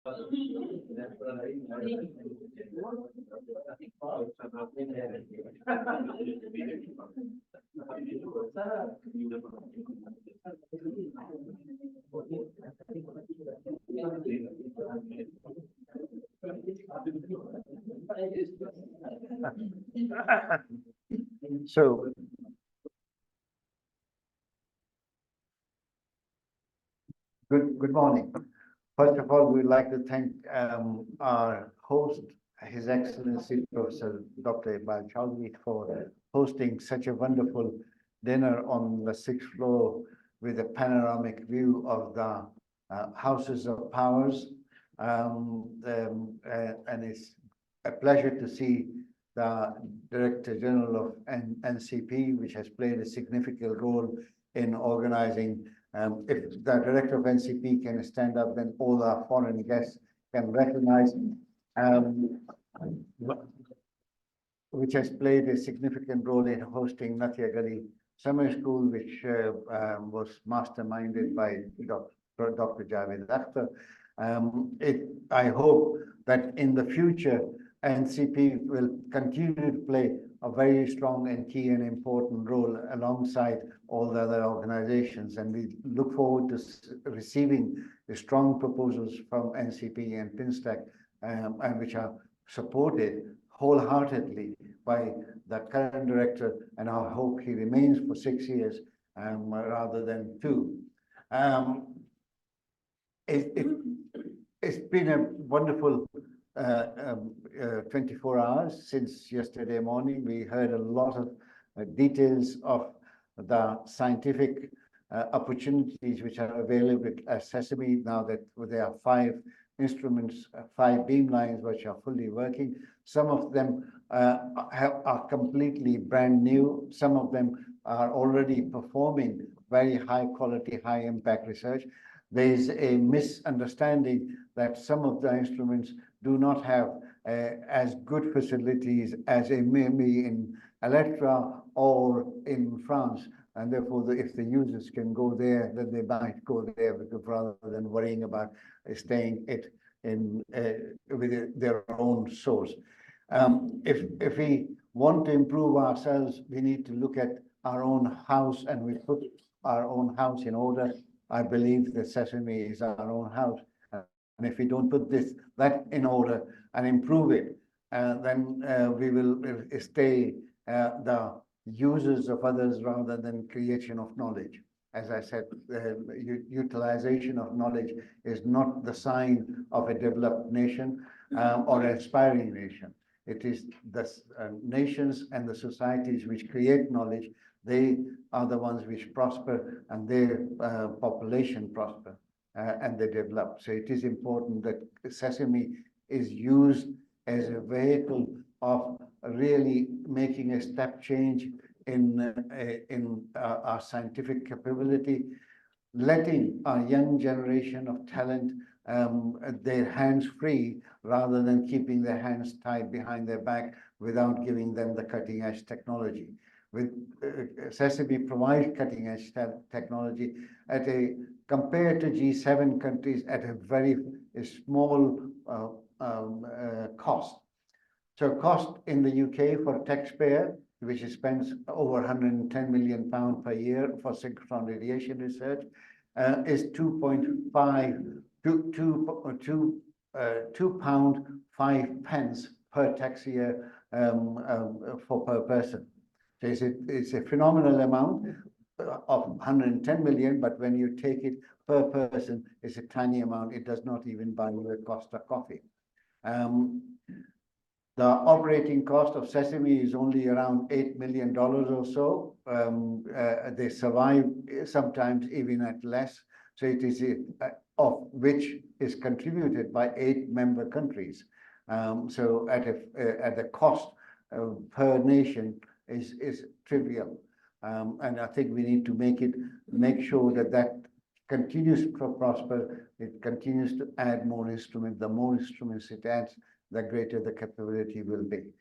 So, good morning. First of all, we'd like to thank our host, His Excellency Professor Dr. Iqbal Chowdhury, for hosting such a wonderful dinner on the sixth floor with a panoramic view of the Houses of Powers. And it's a pleasure to see the Director General of NCP, which has played a significant role in organizing. If the Director of NCP can stand up, then all our foreign guests can recognize, which has played a significant role in hosting Natia Gali Summer School, which was masterminded by Dr. Javed Akhtar. I hope that in the future, NCP will continue to play a very strong and key and important role alongside all the other organizations. And we look forward to receiving the strong proposals from NCP and PINSTEC, and which are supported wholeheartedly by the current director, and I hope he remains for 6 years rather than 2. It's been a wonderful 24 hours since yesterday morning. We heard a lot of details of the scientific opportunities which are available at Sesame now that there are 5 instruments, 5 beamlines which are fully working. Some of them are completely brand new. Some of them are already performing very high quality, high impact research. There is a misunderstanding that some of the instruments do not have as good facilities as it may be in Electra or in France. And therefore, if the users can go there, then they might go there, because rather than worrying about staying with their own source. If we want to improve ourselves, we need to look at our own house, and we put our own house in order. I believe that Sesame is our own house. And if we don't put that in order and improve it, then we will stay the users of others rather than creation of knowledge. As I said, utilization of knowledge is not the sign of a developed nation or an aspiring nation. It is the nations and the societies which create knowledge. They are the ones which prosper, and their population prosper and they develop. So it is important that Sesame is used as a vehicle of really making a step change in our scientific capability, letting our young generation of talent their hands free rather than keeping their hands tied behind their back without giving them the cutting edge technology. With Sesame provides cutting edge technology at compared to G7 countries at a very small cost. So cost in the UK for a taxpayer, which spends over £110 million per year for synchrotron radiation research, is £2.5 per tax year per person. So it's a phenomenal amount of 110 million, but when you take it per person, it's a tiny amount. It does not even buy you a cost of coffee. The operating cost of Sesame is only around $8 million or so. They survive sometimes even at less. So it is of which is contributed by 8 member countries. So at the cost per nation is trivial. And I think we need to make sure that continues to prosper. It continues to add more instruments. The more instruments it adds, the greater the capability will be.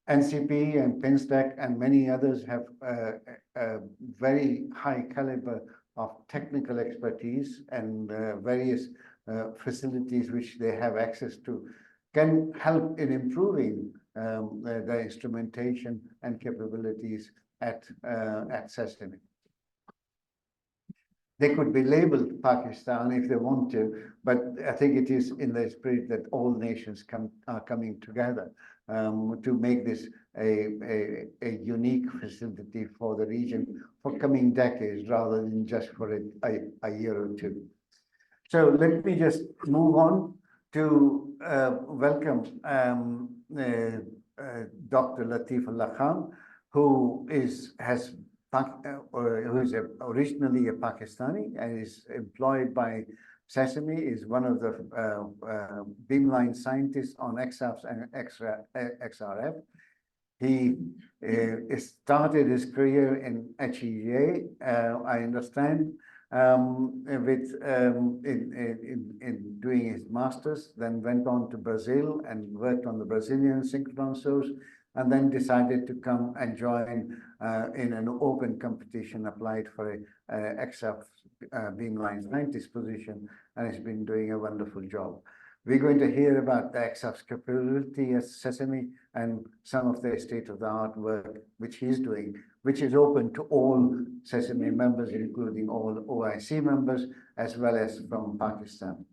NCP and PINSTEC and many others have a very high caliber of technical expertise and various facilities which they have access to can help in improving the instrumentation and capabilities at Sesame. They could be labeled Pakistan if they want to, but I think it is in the spirit that all nations are coming together to make this a unique facility for the region for coming decades rather than just for a year or two. So let me just move on to welcome Dr. Latif Allah Khan, who is originally a Pakistani and is employed by Sesame, is one of the beamline scientists on XFs and XRF. He started his career in HEA, I understand, in doing his master's, then went on to Brazil and worked on the Brazilian synchronous source, and then decided to come and join in an open competition, applied for a XF beamline scientist position, and has been doing a wonderful job. We're going to hear about the XF's capability at Sesame and some of the state-of-the-art work which he's doing, which is open to all Sesame members, including all OIC members, as well as from Pakistan.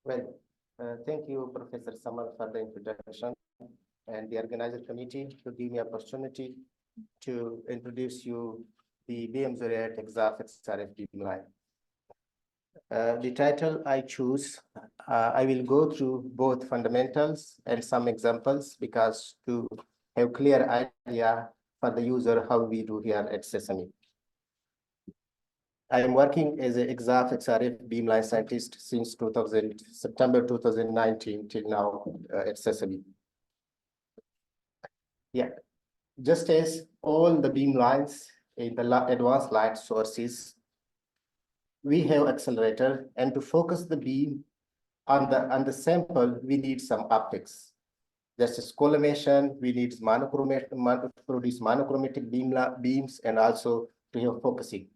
Well, thank you, Professor Samar, for the introduction and the organizer committee to give me opportunity to introduce you the BM08 EXAF XRF beamline. The title I choose, I will go through both fundamentals and some examples because to have clear idea for the user how we do here at Sesame. I am working as an EXAF XRF beamline scientist since September 2019 till now at Sesame. Yeah, just as all the beamlines in the advanced light sources, we have accelerator, and to focus the beam on the sample, we need some optics. Just as collimation, we need to produce monochromatic beams and also to have focusing.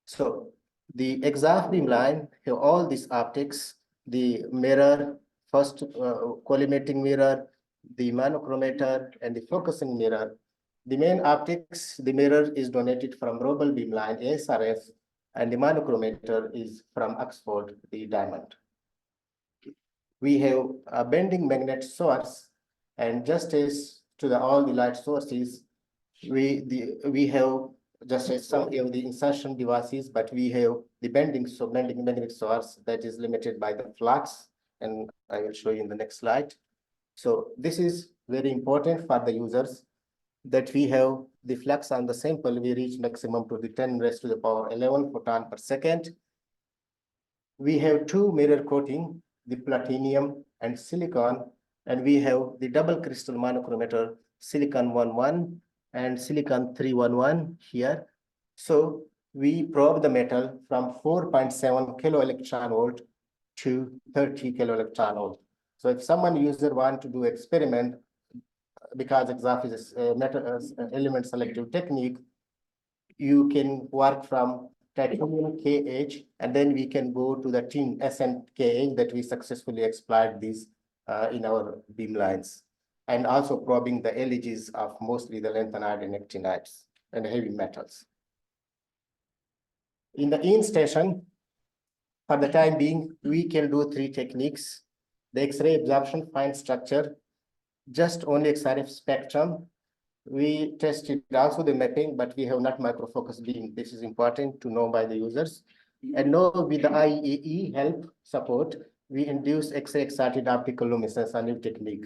So the EXAF beamline have all these optics, the mirror, first collimating mirror, the monochromator, and the focusing mirror. The main optics, the mirror is donated from Robel beamline ASRF, and the monochromator is from Oxford, the diamond. We have a bending magnet source, and just as to all the light sources, we have just as some of the insertion devices, but we have the bending magnetic source that is limited by the flux, and I will show you in the next slide. So this is very important for the users that we have the flux on the sample, we reach maximum to the 10⁻⁻11 photon per second. We have two mirror coating, the platinum and silicon, and we have the double crystal monochromator, silicon 11 and silicon 311 here. So we probe the metal from 4.7 kiloelectron volt to 30 kiloelectron volt. So if someone user want to do experiment, because EXAF is a element selective technique, you can work from titanium KH, and then we can go to the tin SN KH that we successfully explored these in our beamlines, and also probing the LEGs of mostly the lanthanide and actinides and heavy metals. In the in station, for the time being, we can do three techniques: the X-ray absorption fine structure, just only XRF spectrum, we tested also the mapping, but we have not micro-focus beam. This is important to know by the users. And now with the IEE help support, we induce X-ray excited optical luminescence, a new technique.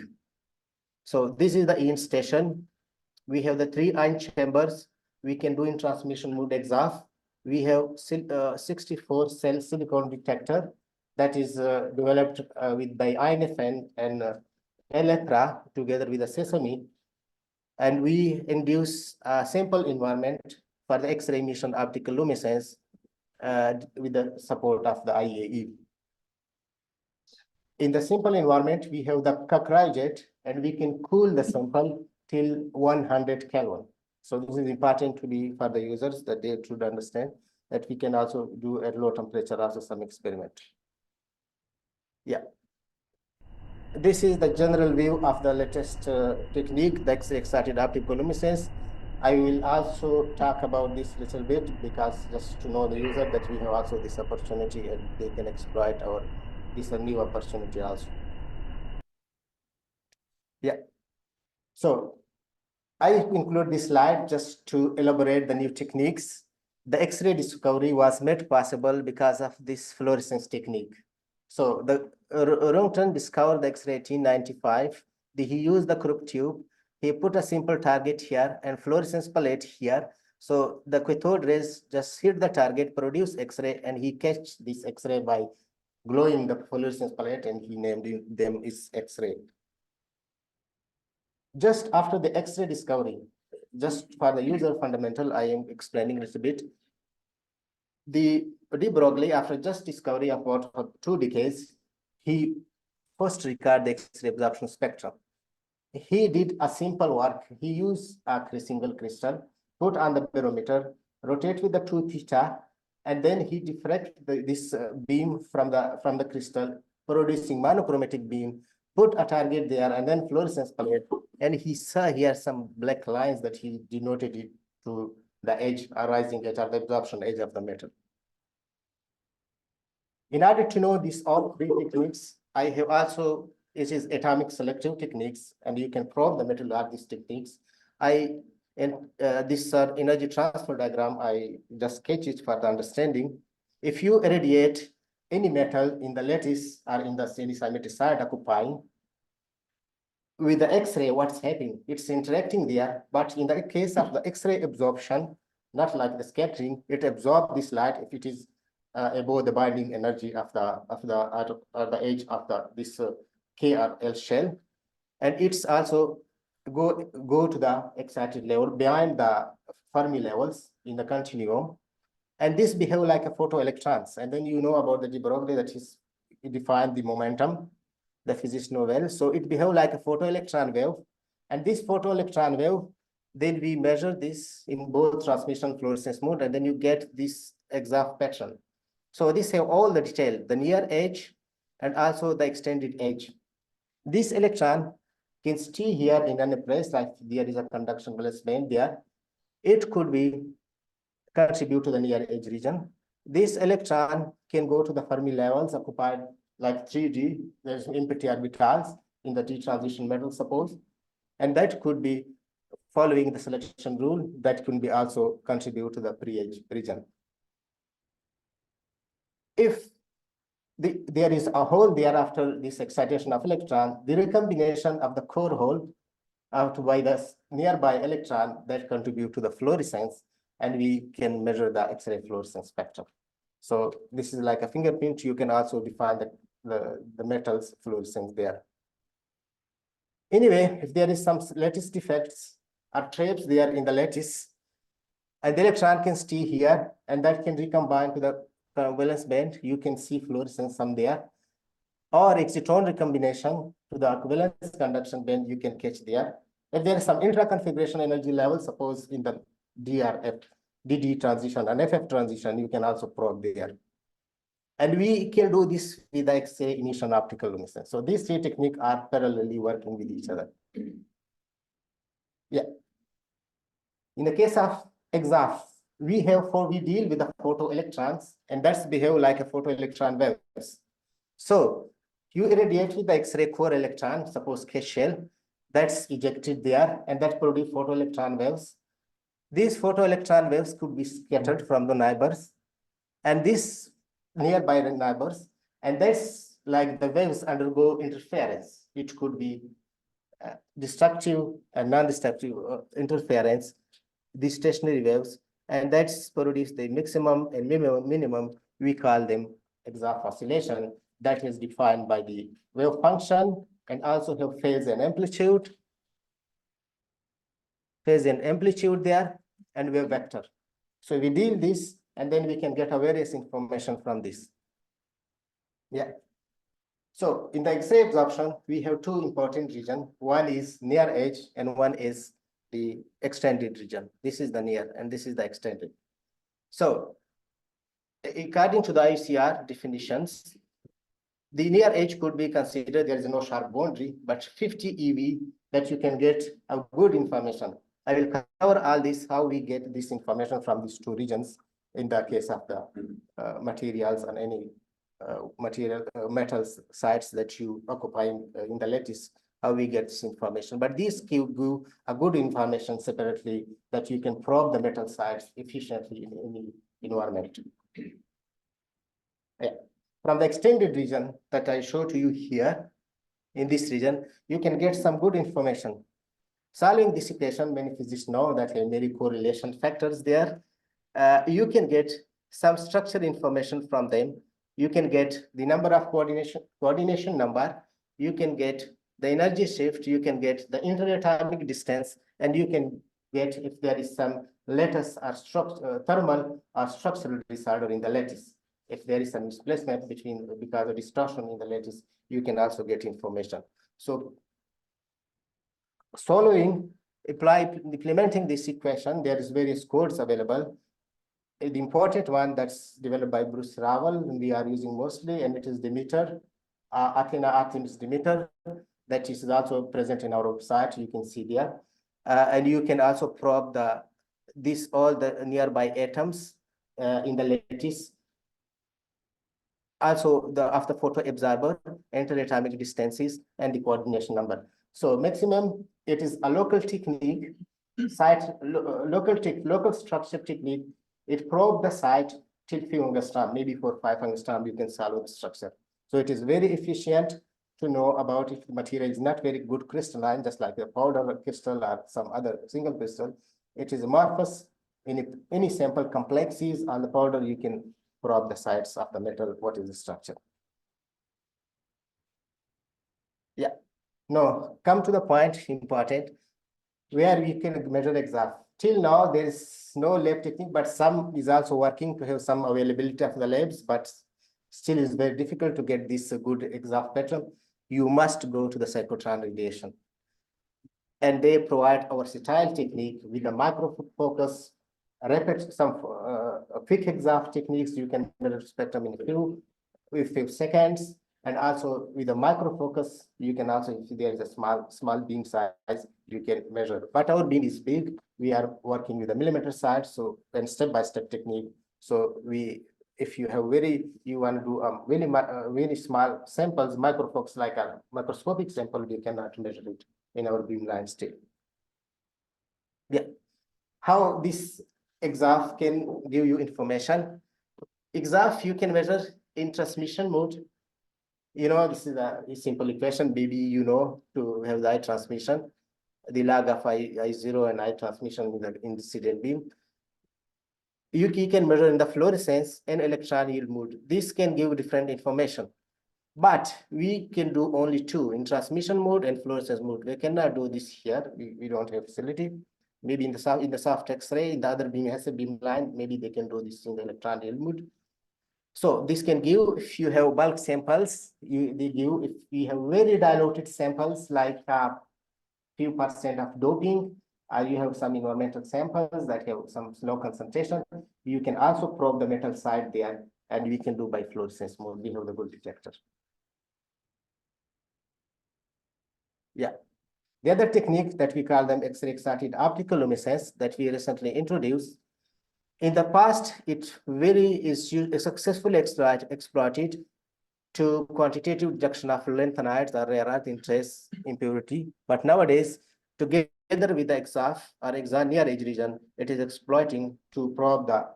So this is the in station. We have the 3 ion chambers. We can do in transmission mode exhaust. We have 64 cell silicon detector that is developed with by INFN and ELECTRA together with the SESAME. And we induce a sample environment for the X-ray emission optical luminescence with the support of the IAE. In the simple environment, we have the cryojet, and we can cool the sample till 100 Kelvin. So this is important to be for the users that they should understand that we can also do at low temperature also some experiment. Yeah. This is the general view of the latest technique, the X-ray excited optical luminescence. I will also talk about this little bit because just to know the user that we have also this opportunity and they can exploit this new opportunity also. Yeah. So I include this slide just to elaborate the new techniques. The X-ray discovery was made possible because of this fluorescence technique. So the Rungton discovered the X-ray 1895. He used the Crook tube. He put a simple target here and fluorescence palette here. So the cathode rays just hit the target, produce X-ray, and he catch this X-ray by glowing the fluorescence palette, and he named them as X-ray. Just after the X-ray discovery, just for the user fundamental, I am explaining a little bit. De Broglie, after just discovery of about 2 decades, he first recorded the X-ray absorption spectrum. He did a simple work. He used a single crystal, put on the barometer, rotate with the 2 theta, and then he diffract this beam from the crystal, producing monochromatic beam, put a target there, and then fluorescence palette. And he saw here some black lines that he denoted it to the edge, arising edge or the absorption edge of the metal. In order to know these all 3 techniques, I have also, it is atomic selective techniques, and you can probe the metal at these techniques. This energy transfer diagram, I just sketch it for the understanding. If you irradiate any metal in the lattice or in the semi-symmetric side occupying, with the X-ray, what's happening? It's interacting there, but in the case of the X-ray absorption, not like the scattering, it absorbs this light if it is above the binding energy of the edge of this K or L shell, and it's also go to the excited level behind the Fermi levels in the continuum, and this behave like a photoelectrons. And then you know about the de Broglie that is defined the momentum. The physics know well. So it behave like a photoelectron wave. And this photoelectron wave, then we measure this in both transmission fluorescence mode, and then you get this exact pattern. So this have all the detail, the near edge and also the extended edge. This electron can stay here in any place, like there is a conduction valence band there. It could be contribute to the near edge region. This electron can go to the Fermi levels occupied like 3D, there's empty orbitals in the D transition metal, suppose, and that could be following the selection rule, that could be also contribute to the pre-edge region. If there is a hole there after this excitation of electron, the recombination of the core hole by the nearby electron that contribute to the fluorescence, and we can measure the X-ray fluorescence spectrum. So this is like a fingerprint. You can also define the metals fluorescence there. Anyway, if there is some lattice defects or traps there in the lattice, and the electron can stay here, and that can recombine to the valence band, you can see fluorescence some there. Or excitron recombination to the valence conduction band, you can catch there. If there is some intra-configuration energy level, suppose in the DRF, DD transition and FF transition, you can also probe there. And we can do this with the X-ray emission optical luminescence. So these 3 techniques are parallelly working with each other. Yeah. In the case of exhaust, we deal with the photoelectrons, and that's behave like a photoelectron waves. So you irradiate with the X-ray core electron, suppose K shell, that's ejected there, and that produce photoelectron waves. These photoelectron waves could be scattered from the neighbors and these nearby neighbors, and that's like the waves undergo interference. It could be destructive and non-destructive interference, these stationary waves, and that's produce the maximum and minimum. We call them exhaust oscillation. That is defined by the wave function and also have phase and amplitude there, and wave vector. So we deal this, and then we can get a various information from this. Yeah. So in the X-ray absorption, we have two important regions. One is near edge, and one is the extended region. This is the near, and this is the extended. So according to the ICR definitions, the near edge could be considered, there is no sharp boundary, but 50 eV that you can get a good information. I will cover all this, how we get this information from these two regions in the case of the materials and any metals sites that you occupy in the lattice, how we get this information. But these give you a good information separately that you can probe the metal sites efficiently in any environment. Yeah. From the extended region that I showed to you here, in this region, you can get some good information. Solving this equation, many physicists know that there are many correlation factors there. You can get some structure information from them. You can get the number of coordination number. You can get the energy shift. You can get the interatomic distance, and you can get if there is some lattice or thermal or structural disorder in the lattice. If there is some displacement because of distortion in the lattice, you can also get information. So implementing this equation, there is various codes available. The important one that's developed by Bruce Ravel, we are using mostly, and it is Demeter, Athena Artemis Demeter, that is also present in our website. You can see there, and you can also probe all the nearby atoms in the lattice. Also, of the photoabsorber, interatomic distances, and the coordination number. So maximum, it is a local technique, local structure technique. It probe the site till few angstrom, maybe for 5 angstrom, you can solve the structure. So it is very efficient to know about if the material is not very good crystalline, just like a powder crystal or some other single crystal. It is amorphous. In any sample complexes on the powder, you can probe the sites of the metal, what is the structure. Yeah. Now, come to the point important, where we can measure exhaust. Till now, there is no lab technique, but some is also working to have some availability of the labs, but still is very difficult to get this good exhaust pattern. You must go to the cyclotron radiation. And they provide our versatile technique with a micro focus, some quick exhaust techniques. You can measure spectrum in a few seconds. And also with a micro focus, you can also, if there is a small beam size, you can measure. But our beam is big. We are working with a millimeter size, so and step-by-step technique. So if you have you want to do very small samples, micro focus like a microscopic sample, we cannot measure it in our beamline still. Yeah. How this exhaust can give you information? Exhaust you can measure in transmission mode. You know, this is a simple equation, maybe you know, to have the I transmission, the log of I0 and I transmission in the incident beam. You can measure in the fluorescence and electron yield mode. This can give different information, but we can do only two, in transmission mode and fluorescence mode. We cannot do this here. We don't have facility. Maybe in the soft X-ray, in the other beam has a beam line, maybe they can do this in the electron yield mode. So this can give, if you have bulk samples, they give, if we have very diluted samples, like few % of doping, you have some environmental samples that have some low concentration, you can also probe the metal side there, and we can do by fluorescence mode. We have the good detector. Yeah. The other technique that we call them X-ray excited optical luminescence that we recently introduced. In the past, it is successfully exploited to quantitative reduction of lanthanides or rare earth in trace impurity. But nowadays, together with the EXAF or EXA near edge region, it is exploiting to probe the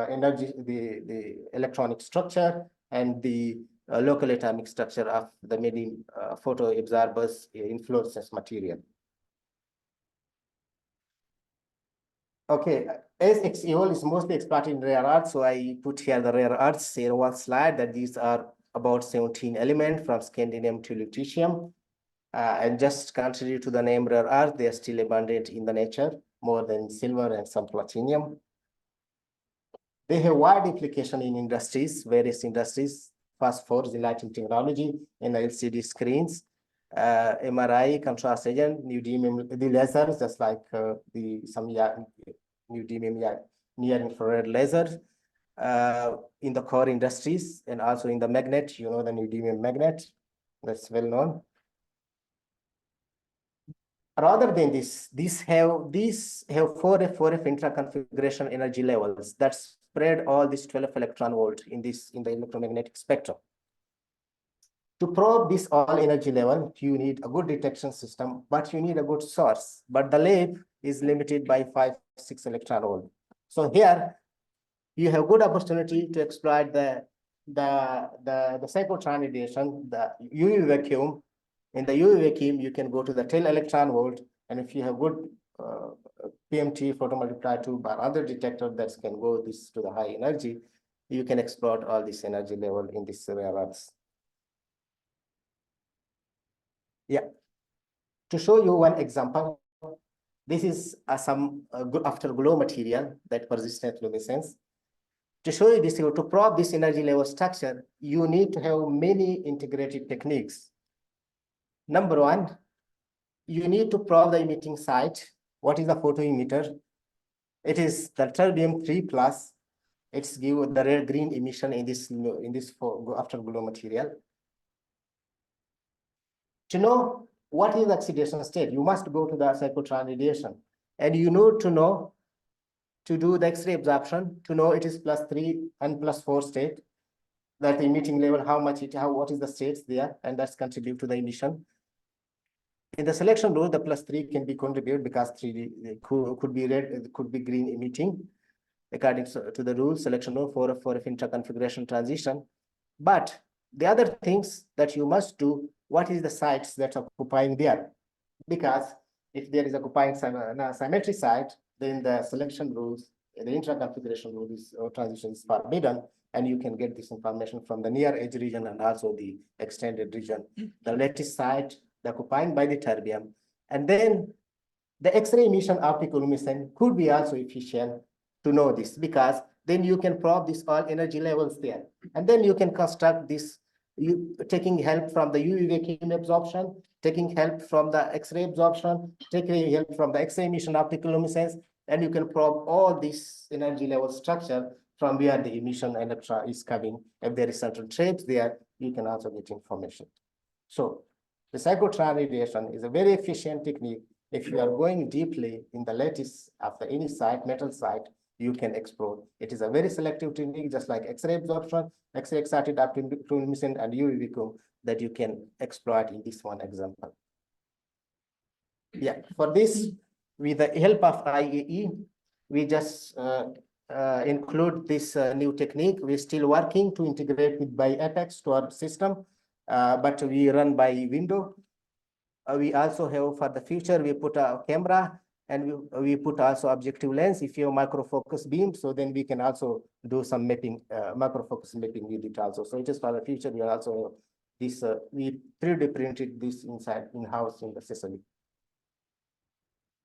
energy, the electronic structure and the local atomic structure of the many photo absorbers influences material. Okay, as XEOL is mostly exploited in rare earths, so I put here the rare earths in one slide that these are about 17 elements from scandium to lutetium. And just contrary to the name rare earth, they are still abundant in the nature, more than silver and some platinum. They have wide application in industries, various industries, phosphors in lighting technology, in LCD screens, MRI, contrast agent, neodymium, the lasers, just like neodymium near infrared lasers, in the core industries and also in the magnet, the neodymium magnet, that's well known. Rather than this, these have 4F intra-configuration energy levels that spread all these 12 electron volt in the electromagnetic spectrum. To probe this all energy level, you need a good detection system, but you need a good source. But the lab is limited by 5-6 electron volt. So here you have good opportunity to exploit the cyclotron radiation, the UV vacuum. In the UV vacuum, you can go to the 10 electron volt, and if you have good PMT photomultiplier tube or other detector that can go this to the high energy, you can exploit all this energy level in this rare earths. Yeah, to show you one example, this is some afterglow material that persistent luminescence. To show you this, to probe this energy level structure, you need to have many integrated techniques. Number one, you need to probe the emitting site. What is the photoemitter? It is the terbium 3+. It's give the red green emission in this afterglow material. To know what is the oxidation state, you must go to the cyclotron radiation, and you need to know to do the X-ray absorption to know it is +3 and +4 state. That the emitting level, what is the states there, and that's contribute to the emission. In the selection rule, the +3 can be contributed because 3D could be red, it could be green emitting, according to the rule selection rule for intra-configuration transition. But the other things that you must do, what is the sites that are occupying there? Because if there is occupying symmetry site, then the selection rules, the intra-configuration rules or transition is forbidden, and you can get this information from the near edge region and also the extended region. The lattice site, the occupying by the terbium, and then the X-ray emission optical luminescence could be also efficient to know this, because then you can probe this all energy levels there, and then you can construct this, taking help from the UV vacuum absorption, taking help from the X-ray absorption, taking help from the X-ray emission optical luminescence, and you can probe all this energy level structure from where the emission electron is coming. If there is certain traps there, you can also get information. So the cyclotron radiation is a very efficient technique. If you are going deeply in the lattice of any site, metal site, you can explore. It is a very selective technique, just like X-ray absorption, X-ray excited optical luminescence, and UV vacuum that you can exploit in this one example. Yeah, for this, with the help of IAE, we just include this new technique. We're still working to integrate with by Apex to our system, but we run by window. We also have, for the future, we put a camera, and we put also objective lens. If you have micro focus beam, so then we can also do some mapping, macro focus mapping with it also. So it is for the future. We also this we 3D printed this inside in-house in the Sesame.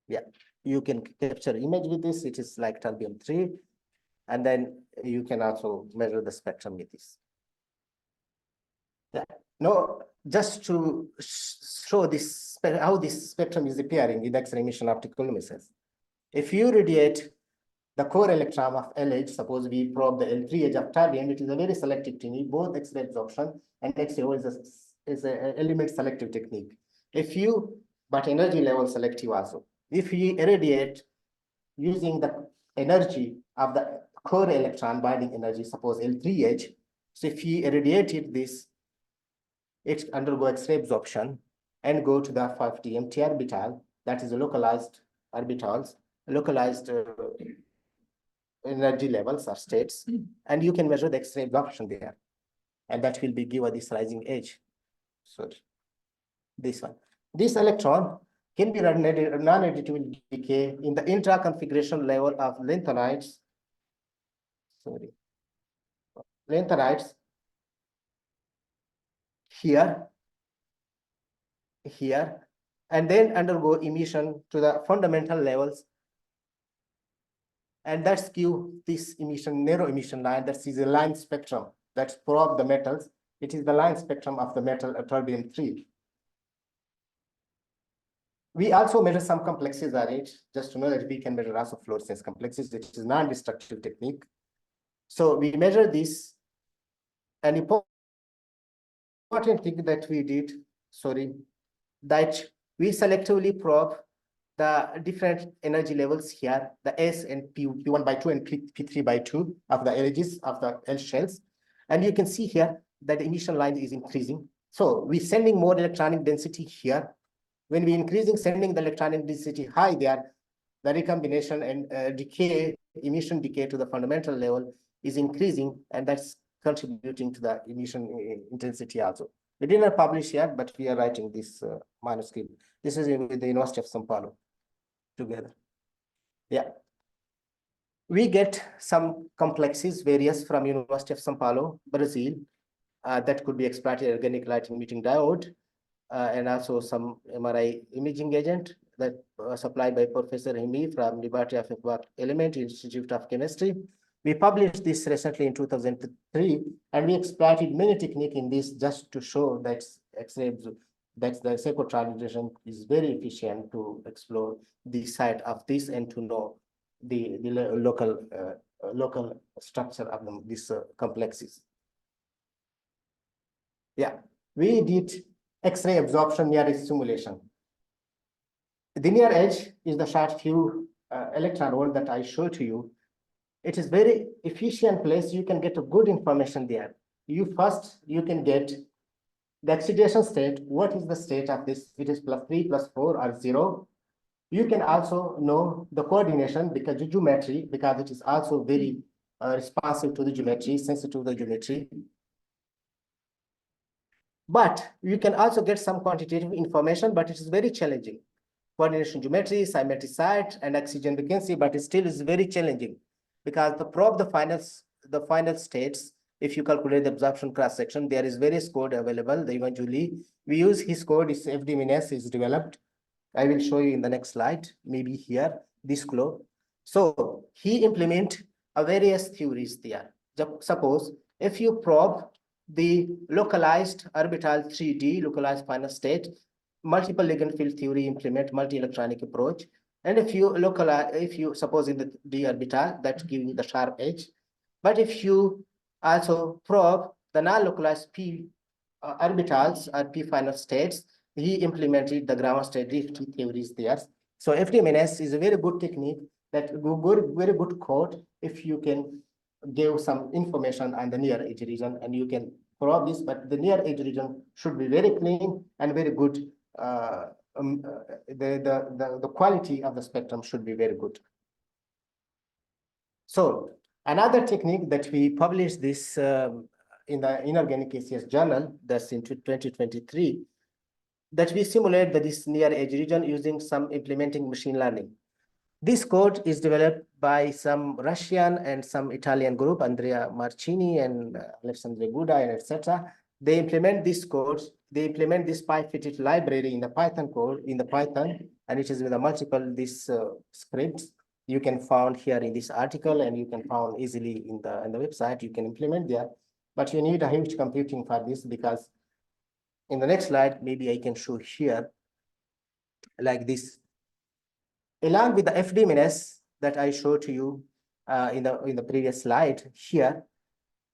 Yeah, you can capture image with this. It is like terbium 3, and then you can also measure the spectrum with this. Yeah. No, just to show this, how this spectrum is appearing in X-ray emission optical luminescence. If you radiate the core electron of LH, suppose we probe the L3 edge of terbium, it is a very selective technique. Both X-ray absorption and XAO is an element selective technique. But energy level selective also. If you irradiate using the energy of the core electron binding energy, suppose L3 edge, So if you irradiated this, it undergo X-ray absorption and go to the 5D MT orbital, that is a localized orbitals, localized energy levels or states, and you can measure the X-ray absorption there. And that will be given this rising edge. So this one. This electron can be non-additive decay in the intra-configuration level of lanthanides. Sorry. Lanthanides here, and then undergo emission to the fundamental levels. And that's give this emission, narrow emission line, that is a line spectrum that's probe the metals. It is the line spectrum of the metal terbium-3. We also measure some complexes at it, just to know that we can measure also fluorescence complexes, which is non-destructive technique. So we measure this. An important thing that we did, that we selectively probe the different energy levels here, the S and P1 by 2 and P3 by 2 of the energies of the L shells. And you can see here that the emission line is increasing. So we're sending more electronic density here. When we increasing sending the electronic density high there, the recombination and emission decay to the fundamental level is increasing, and that's contributing to the emission intensity also. We did not publish yet, but we are writing this manuscript. This is with the University of São Paulo together. Yeah. We get some complexes, various from University of São Paulo, Brazil, that could be exploited organic light emitting diode, and also some MRI imaging agent that supplied by Professor Himi from Liberty of Element Institute of Chemistry. We published this recently in 2003, and we exploited many techniques in this just to show that X-ray, that the sequotranslation is very efficient to explore the site of this and to know the local structure of these complexes. Yeah, we did X-ray absorption near edge simulation. The near edge is the short few electron volt that I showed to you. It is very efficient place. You can get a good information there. You can get the excitation state. What is the state of this? It is +3, +4, or 0. You can also know the coordination because the geometry, because it is also very responsive to the geometry, sensitive to the geometry. But you can also get some quantitative information, but it is very challenging. Coordination geometry, symmetry site, and oxygen vacancy, but it still is very challenging because the final states, if you calculate the absorption cross section, there is various code available. Eventually, we use his code. Is FD Mines is developed. I will show you in the next slide. Maybe here this flow. So he implement various theories there. Suppose if you probe the localized orbital 3D, localized final state, multiple ligand field theory implement multi-electronic approach. And if you suppose in the D orbital, that's giving the sharp edge. But if you also probe the non-localized P orbitals or P final states, he implemented the ground state drift theories there. So FDMNS is a very good technique that very good code if you can give some information on the near edge region, and you can probe this, but the near edge region should be very clean and very good. The quality of the spectrum should be very good. So another technique that we published this in the Inorganic ACS journal, that's in 2023, that we simulate this near edge region using some implementing machine learning. This code is developed by some Russian and some Italian group, Andrea Marcini and Alexandre Guda, and etc. They implement this code. They implement this PyFitted library in the Python code, and it is with a multiple scripts you can find here in this article, and you can find easily in the website. You can implement there, but you need a huge computing for this, because in the next slide, maybe I can show here like this. Along with the FDMNS that I showed to you in the previous slide here,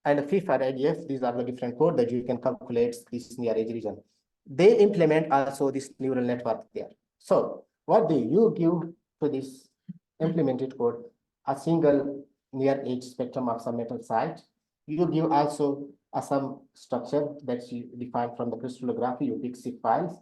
and the FIFA ADF, these are the different code that you can calculate this near edge region. They implement also this neural network there. So what do you give to this implemented code? A single near edge spectrum of some metal site. You give also some structure that's defined from the crystallography. You pick zip files,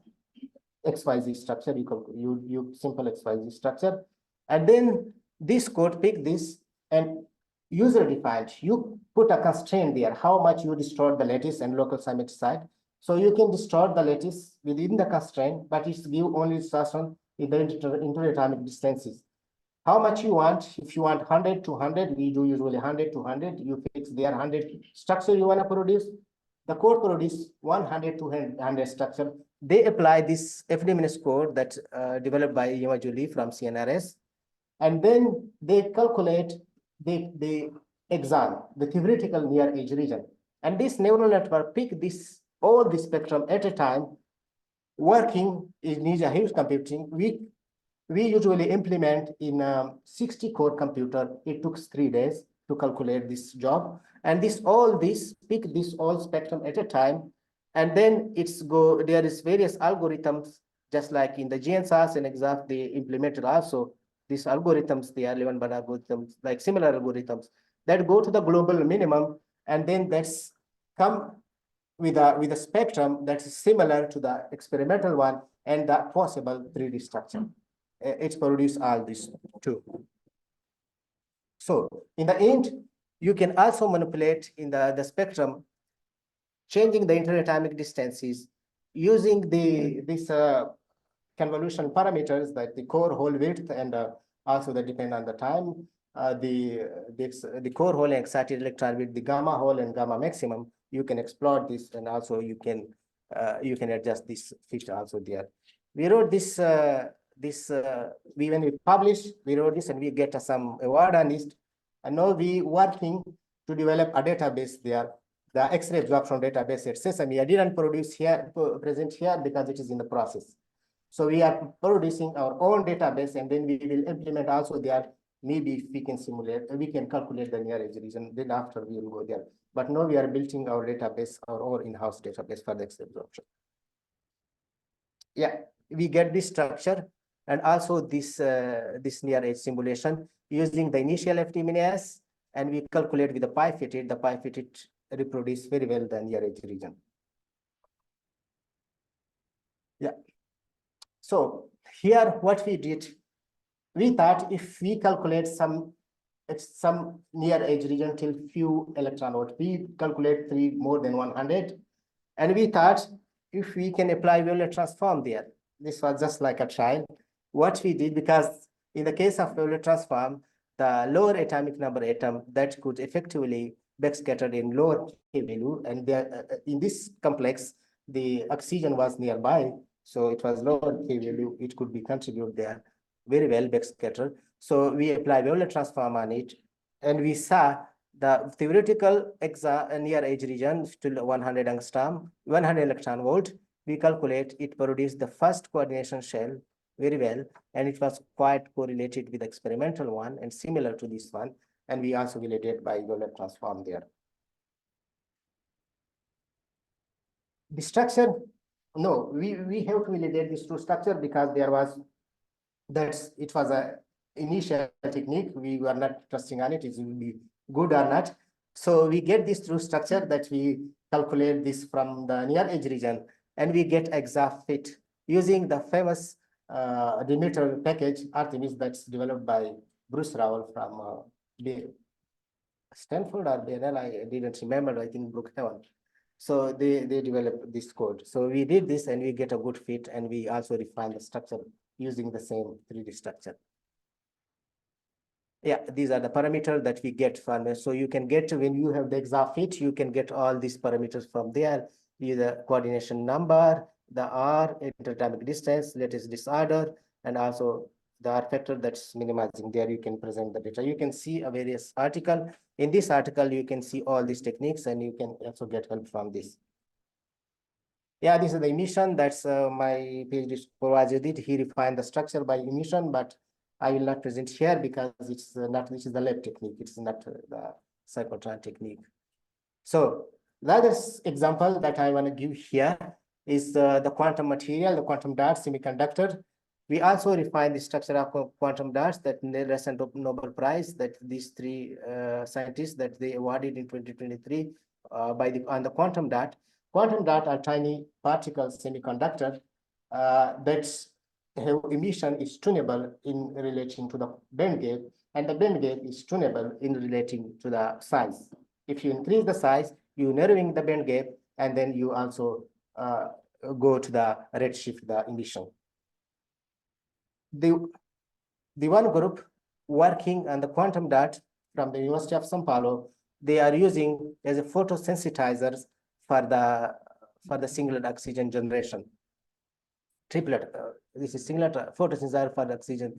XYZ structure, you simple XYZ structure, and then this code pick this and user defined. You put a constraint there, how much you distort the lattice and local summit side. So you can distort the lattice within the constraint, but it's give only instruction in the interatomic distances. How much you want? If you want 100 to 100, we do usually 100 to 100. You fix their 100 structure you want to produce. The code produce 100 to 100 structure. They apply this FDMNS code that's developed by Yema Julie from CNRS. And then they calculate the exam, the theoretical near edge region. And this neural network pick this all the spectrum at a time, working in needs a huge computing. We usually implement in 60 core computer. It took 3 days to calculate this job. And pick this all spectrum at a time. And then there is various algorithms, just like in the GNSAS and EXAF, they implemented also these algorithms, the 11-bit algorithms, like similar algorithms that go to the global minimum. And then that's come with a spectrum that's similar to the experimental one and the possible 3D structure. It's produced all these too. So in the end, you can also manipulate in the spectrum, changing the interatomic distances using this convolution parameters, like the core hole width and also that depend on the time, the core hole and excited electron width, the gamma hole and gamma maximum. You can explore this, and also you can adjust this feature also there. We wrote this. When we publish, we wrote this and we get some award on this. And now we working to develop a database there, the X-ray absorption database at Sesame. I didn't present here because it is in the process. So we are producing our own database, and then we will implement also there. Maybe if we can simulate, we can calculate the near edge region. Then after we will go there. But now we are building our database, our own in-house database for the X-ray absorption. Yeah, we get this structure. And also this near edge simulation using the initial FDMNS, and we calculate with the pi-fitted. The pi-fitted reproduce very well the near edge region. Yeah. So here what we did, we thought if we calculate some near edge region till few electron volt, we calculate 3 more than 100, and we thought if we can apply Euler transform there. This was just like a trial. What we did, because in the case of Euler transform, the lower atomic number atom that could effectively backscatter in lower K value, and there in this complex, the oxygen was nearby, so it was lower K value. It could be contributed there very well backscatter. So we applied Euler transform on it, and we saw the theoretical near edge region to 100 angstrom, 100 electron volt. We calculate it produced the first coordination shell very well, and it was quite correlated with the experimental one and similar to this one. And we also validated by Euler transform there. The structure, no, we have to validate this two structure because it was a initial technique. We were not trusting on it. It will be good or not. So we get this true structure that we calculate this from the near edge region, and we get exact fit using the famous Demeter package Artemis that's developed by Bruce Rowell from Stanford or BNL, I didn't remember, I think Brookhaven. So they developed this code. So we did this and we get a good fit, and we also refine the structure using the same 3D structure. Yeah, these are the parameters that we get from. So you can get, when you have the exact fit, you can get all these parameters from there. The coordination number, the R, interatomic distance, lattice disorder, and also the R factor that's minimizing. There you can present the data. You can see a various article. In this article, you can see all these techniques, and you can also get help from this. Yeah, this is the emission. That's my PhD supervisor did. He refined the structure by emission, but I will not present here because it's not, this is the lab technique. It's not the cyclotron technique. So the other example that I want to give here is the quantum material, the quantum dot semiconductor. We also refine the structure of quantum dots that recent Nobel Prize that these three scientists that they awarded in 2023 on the quantum dot. Quantum dot are tiny particles, semiconductor, that have emission is tunable in relating to the band gap, and the band gap is tunable in relating to the size. If you increase the size, you narrowing the band gap, and then you also go to the redshift, the emission. The one group working on the quantum dot from the University of São Paulo, they are using as a photosensitizers for the singlet oxygen generation. Triplet, this is singlet photosynthesizer for oxygen,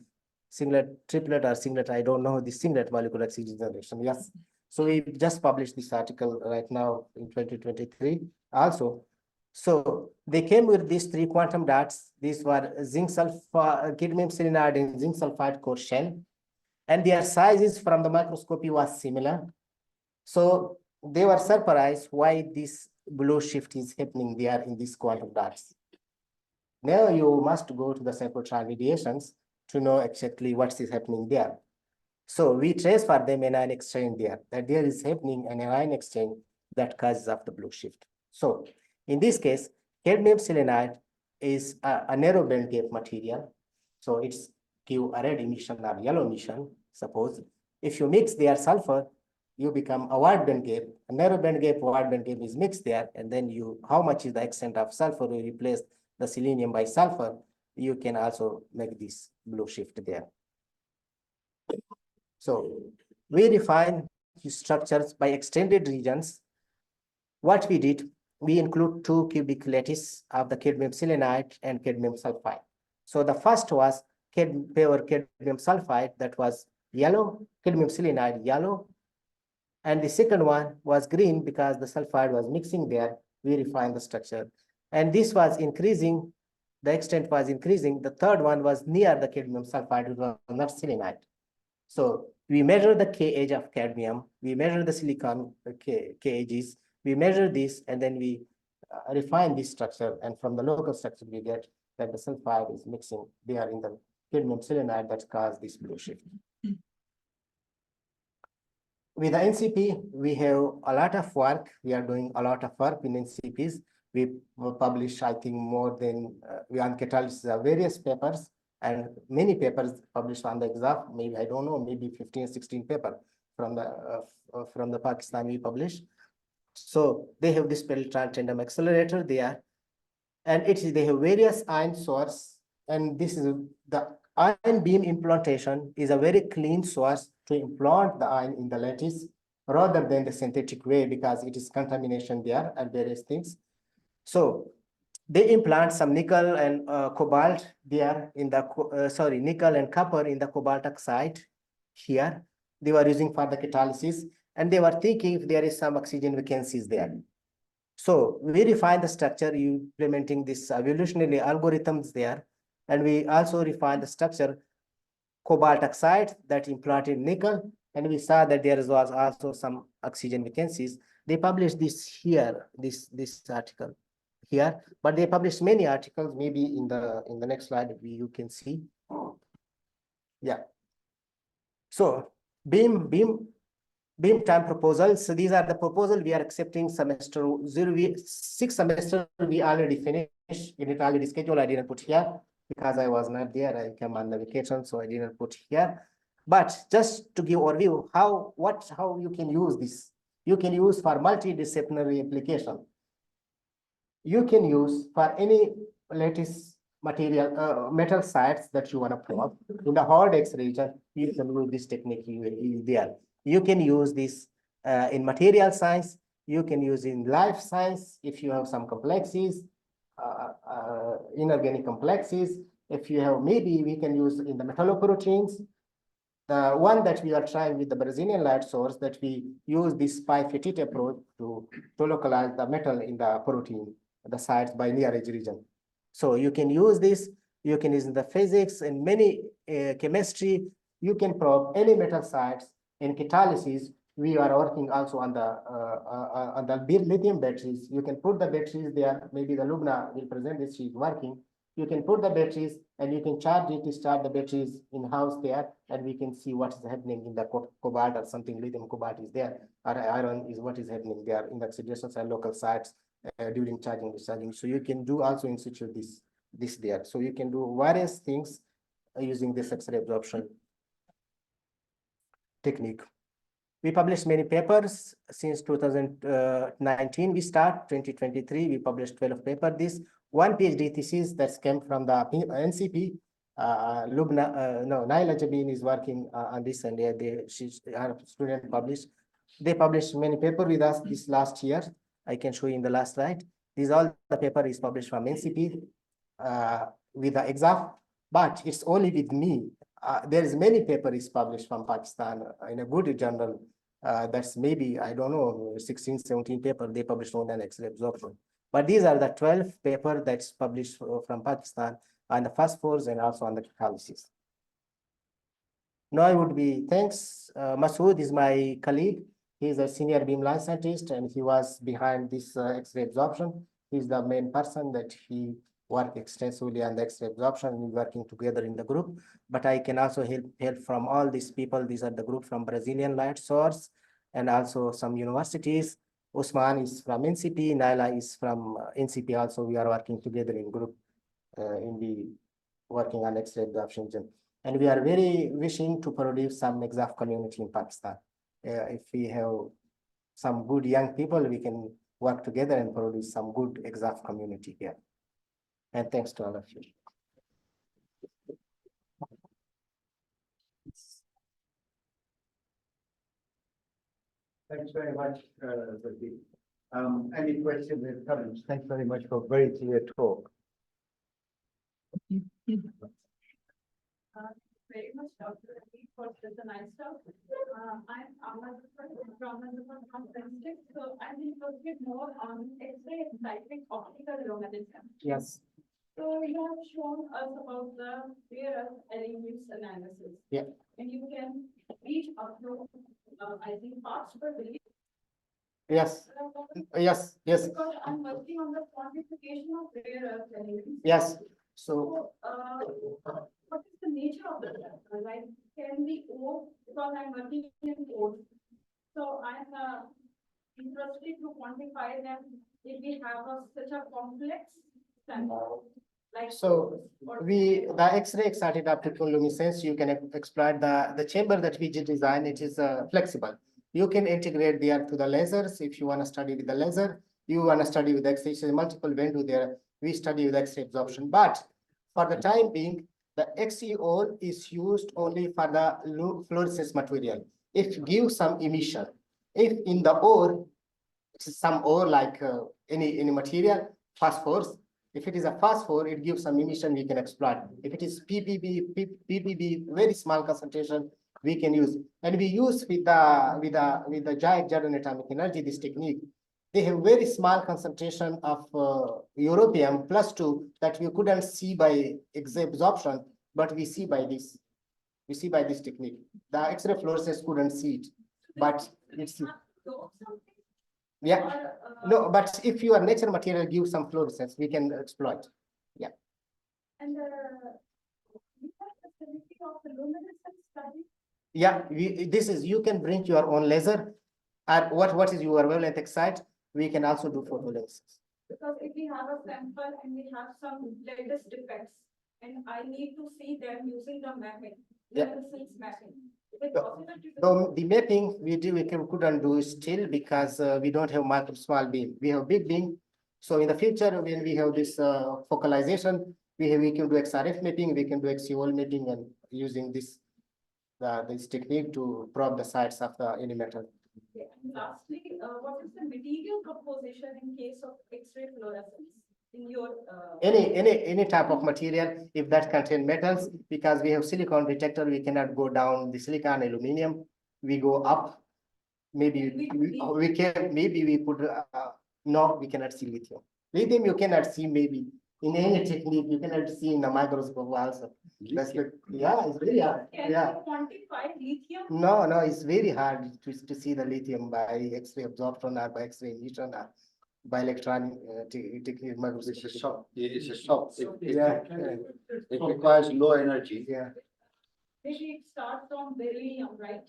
singlet, triplet or singlet, I don't know, the singlet molecular oxygen generation, yes. So we just published this article right now in 2023 also. So they came with these 3 quantum dots. These were zinc sulfide, cadmium selenide and zinc sulfide core shell. And their sizes from the microscopy was similar. So they were surprised why this blue shift is happening there in these quantum dots. Now you must go to the cyclotron radiations to know exactly what is happening there. So we trace for them an ion exchange there, that there is happening an ion exchange that causes of the blue shift. So in this case, cadmium selenide is a narrow band gap material. So it's give a red emission or yellow emission. Suppose if you mix their sulfur, you become a wide band gap. A narrow band gap, wide band gap is mixed there, and then how much is the extent of sulfur? You replace the selenium by sulfur. You can also make this blue shift there. So we refine structures by extended regions. What we did, we include 2 cubic lattice of the cadmium selenide and cadmium sulfide. So the first was pure cadmium sulfide, that was yellow, cadmium selenide yellow, and the second one was green because the sulfide was mixing there. We refined the structure, and this was increasing, the extent was increasing. The third one was near the cadmium sulfide, it was not selenide. So we measure the kh of cadmium, we measure the silicon kHs, we measure this, and then we refine this structure. And from the local structure, we get that the sulfide is mixing there in the cadmium selenide that caused this blue shift. With the NCP, we have a lot of work. We are doing a lot of work in NCPs. We publish, I think, more than, on catalysis, various papers, and many papers published on the exam. Maybe, I don't know, maybe 15, 16 papers from the Pakistan we published. So they have this pelletron tandem accelerator there, and they have various ion source, and this is the ion beam implantation is a very clean source to implant the ion in the lattice rather than the synthetic way, because it is contamination there and various things. So they implant some nickel and cobalt there in the, nickel and copper in the cobalt oxide here. They were using for the catalysis, and they were thinking if there is some oxygen vacancies there. So we refine the structure implementing this evolutionary algorithms there, and we also refine the structure cobalt oxide that implanted nickel, and we saw that there was also some oxygen vacancies. They published this here, this article here, but they published many articles. Maybe in the next slide you can see. Yeah. So beam time proposals. So these are the proposal we are accepting semester 6 semester we already finished. It already scheduled. I didn't put here because I was not there. I came on the vacation, so I didn't put here. But just to give overview, how you can use this. You can use for multidisciplinary application. You can use for any lattice material, metal sites that you want to probe. In the hard X region, you can use this technique there. You can use this in material science. You can use in life science if you have some complexes, inorganic complexes. If you have, maybe we can use in the metalloproteins. The one that we are trying with the Brazilian light source, that we use this pi-petit approach to localize the metal in the protein, the sites by near edge region. So you can use this. You can use in the physics and many chemistry. You can probe any metal sites. In catalysis, we are working also on the lithium batteries. You can put the batteries there. Maybe the Lubna will present this. She's working. You can put the batteries and you can charge it to start the batteries in-house there, and we can see what is happening in the cobalt or something, lithium cobalt is there, or iron is what is happening there in the oxidations and local sites during charging, discharging. So you can do also in situ this there. So you can do various things using this X-ray absorption technique. We published many papers since 2019. We start 2023. We published 12 papers. This one PhD thesis that came from the NCP. Naila Jabin is working on this, and her student published. They published many papers with us this last year. I can show you in the last slide. These all the paper is published from NCP with the exam, but it's only with me. There is many paper is published from Pakistan in a good journal. That's maybe, I don't know, 16, 17 paper they published on an X-ray absorption. But these are the 12 paper that's published from Pakistan on the phosphors and also on the catalysis. Now I would be, thanks, Masood is my colleague. He's a senior beamline scientist and he was behind this X-ray absorption. He's the main person that he work extensively on the X-ray absorption. We're working together in the group, but I can also help from all these people. These are the group from Brazilian light source and also some universities. Usman is from NCP, Naila is from NCP also. We are working together in group working on X-ray absorption. And we are very wishing to produce some EXAF community in Pakistan. If we have some good young people, we can work together and produce some good EXAF community here. And thanks to all of you. Thanks very much, Zaki. Any questions or comments? Thanks very much for a very clear talk. Very much, Dr. Ravi, for such a nice talk. I'm Ahmad from comstech, so I'm interested more on X-ray cyclic optical aromatism. Yes. So you have shown us about the rare earth elements analysis. Yeah. And you can reach up to, I think, parts per billion. Yes. Yes. Yes. Because I'm working on the quantification of rare earth elements. Yes. So, what is the nature of the like? Can we ore, because I'm working in ore, so I'm interested to quantify them if we have such a complex sample. Like So the X-ray excited optical luminescence, you can exploit the chamber that we did design. It is flexible. You can integrate there to the lasers. If you want to study with the laser, you want to study with X-ray, so multiple window there. We study with X-ray absorption, but for the time being, the XEO is used only for the fluorescence material. It gives some emission. If in the ore, some ore like any material, phosphorus. If it is a phosphor, it gives some emission we can exploit. If it is PBB, very small concentration, we can use. And we use with the giant Jordan atomic energy, this technique. They have very small concentration of europium +2 that we couldn't see by X-ray absorption, but we see by this. We see by this technique. The X-ray fluorescence couldn't see it, but it's. Yeah, no, but if your nature material gives some fluorescence, we can exploit. Yeah. And we have the facility of the luminescence study. Yeah, this is, you can bring your own laser. And what is your wavelength excite? We can also do photolenses. Because if we have a sample and we have some latest defects, and I need to see them using the mapping, luminescence mapping. Is it possible to do? So the mapping we couldn't do still because we don't have micro small beam. We have big beam. So in the future, when we have this focalization, we can do XRF mapping, we can do XEOL mapping, and using this technique to probe the sites of any metal. Okay. And lastly, what is the material composition in case of X-ray fluorescence in your any type of material, if that contain metals, because we have silicon detector, we cannot go down the silicon, aluminum, we go up. Maybe we can, maybe we could no, we cannot see lithium. Lithium you cannot see, maybe in any technique you cannot see in the microscope also. That's the, yeah, it's very hard. Can Yeah. you quantify lithium? No, it's very hard to see the lithium by X-ray absorption or by X-ray emission. by electronic, It's a shop, it's a shop. Yeah. It requires low energy. Yeah. Maybe it starts from beryllium, right?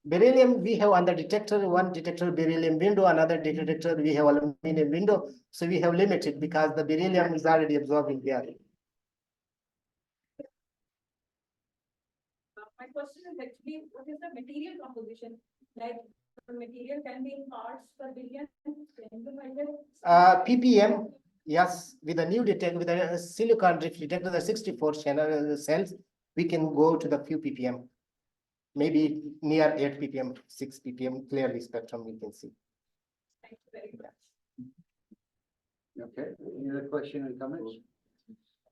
Beryllium, we have on the detector, one detector beryllium window, another detector, we have aluminum window. So we have limited because the beryllium is already absorbing there. My question is actually, what is the material composition? Like, the material can be in parts per billion, can be measured? ppm, yes, with a new detector, with a silicon drift detector, the 64 channel cells, we can go to the few ppm. Maybe near 8 ppm, 6 ppm, clearly spectrum we can see. Thank you very much. Okay, any other question and comments?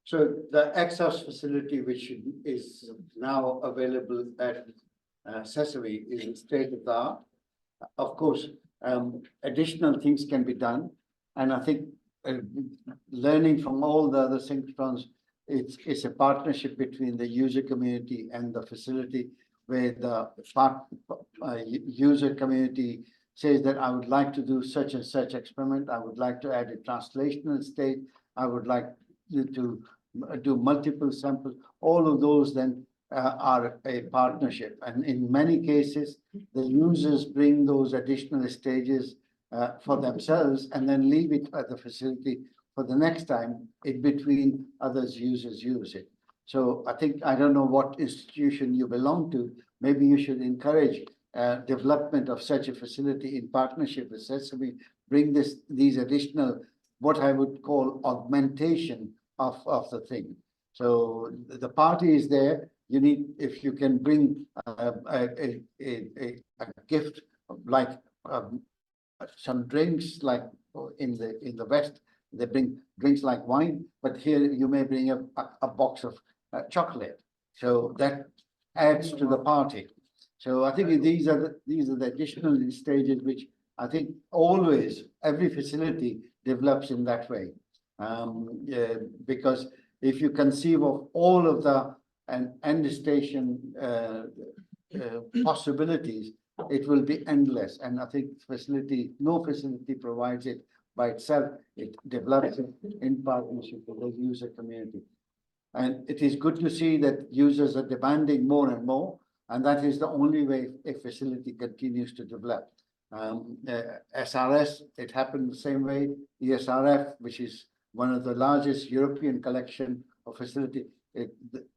So the Exos facility, which is now available at Sesame, is state of the art. Of course, additional things can be done. And I think learning from all the other synchrotrons, it's a partnership between the user community and the facility, where the user community says that I would like to do such and such experiment. I would like to add a translational state. I would like to do multiple samples. All of those then are a partnership. And in many cases, the users bring those additional stages for themselves and then leave it at the facility for the next time in between others users use it. So I think, I don't know what institution you belong to, maybe you should encourage development of such a facility in partnership with Sesame, bring these additional, what I would call augmentation of the thing. So the party is there. You need, if you can bring a gift like some drinks, like in the West, they bring drinks like wine, but here you may bring a box of chocolate. So that adds to the party. So I think these are the additional stages which I think always every facility develops in that way. Because if you conceive of all of the end station possibilities, it will be endless. And I think no facility provides it by itself. It develops it in partnership with the user community. And it is good to see that users are demanding more and more. And that is the only way a facility continues to develop. SRS, it happened the same way. ESRF, which is one of the largest European collection of facility,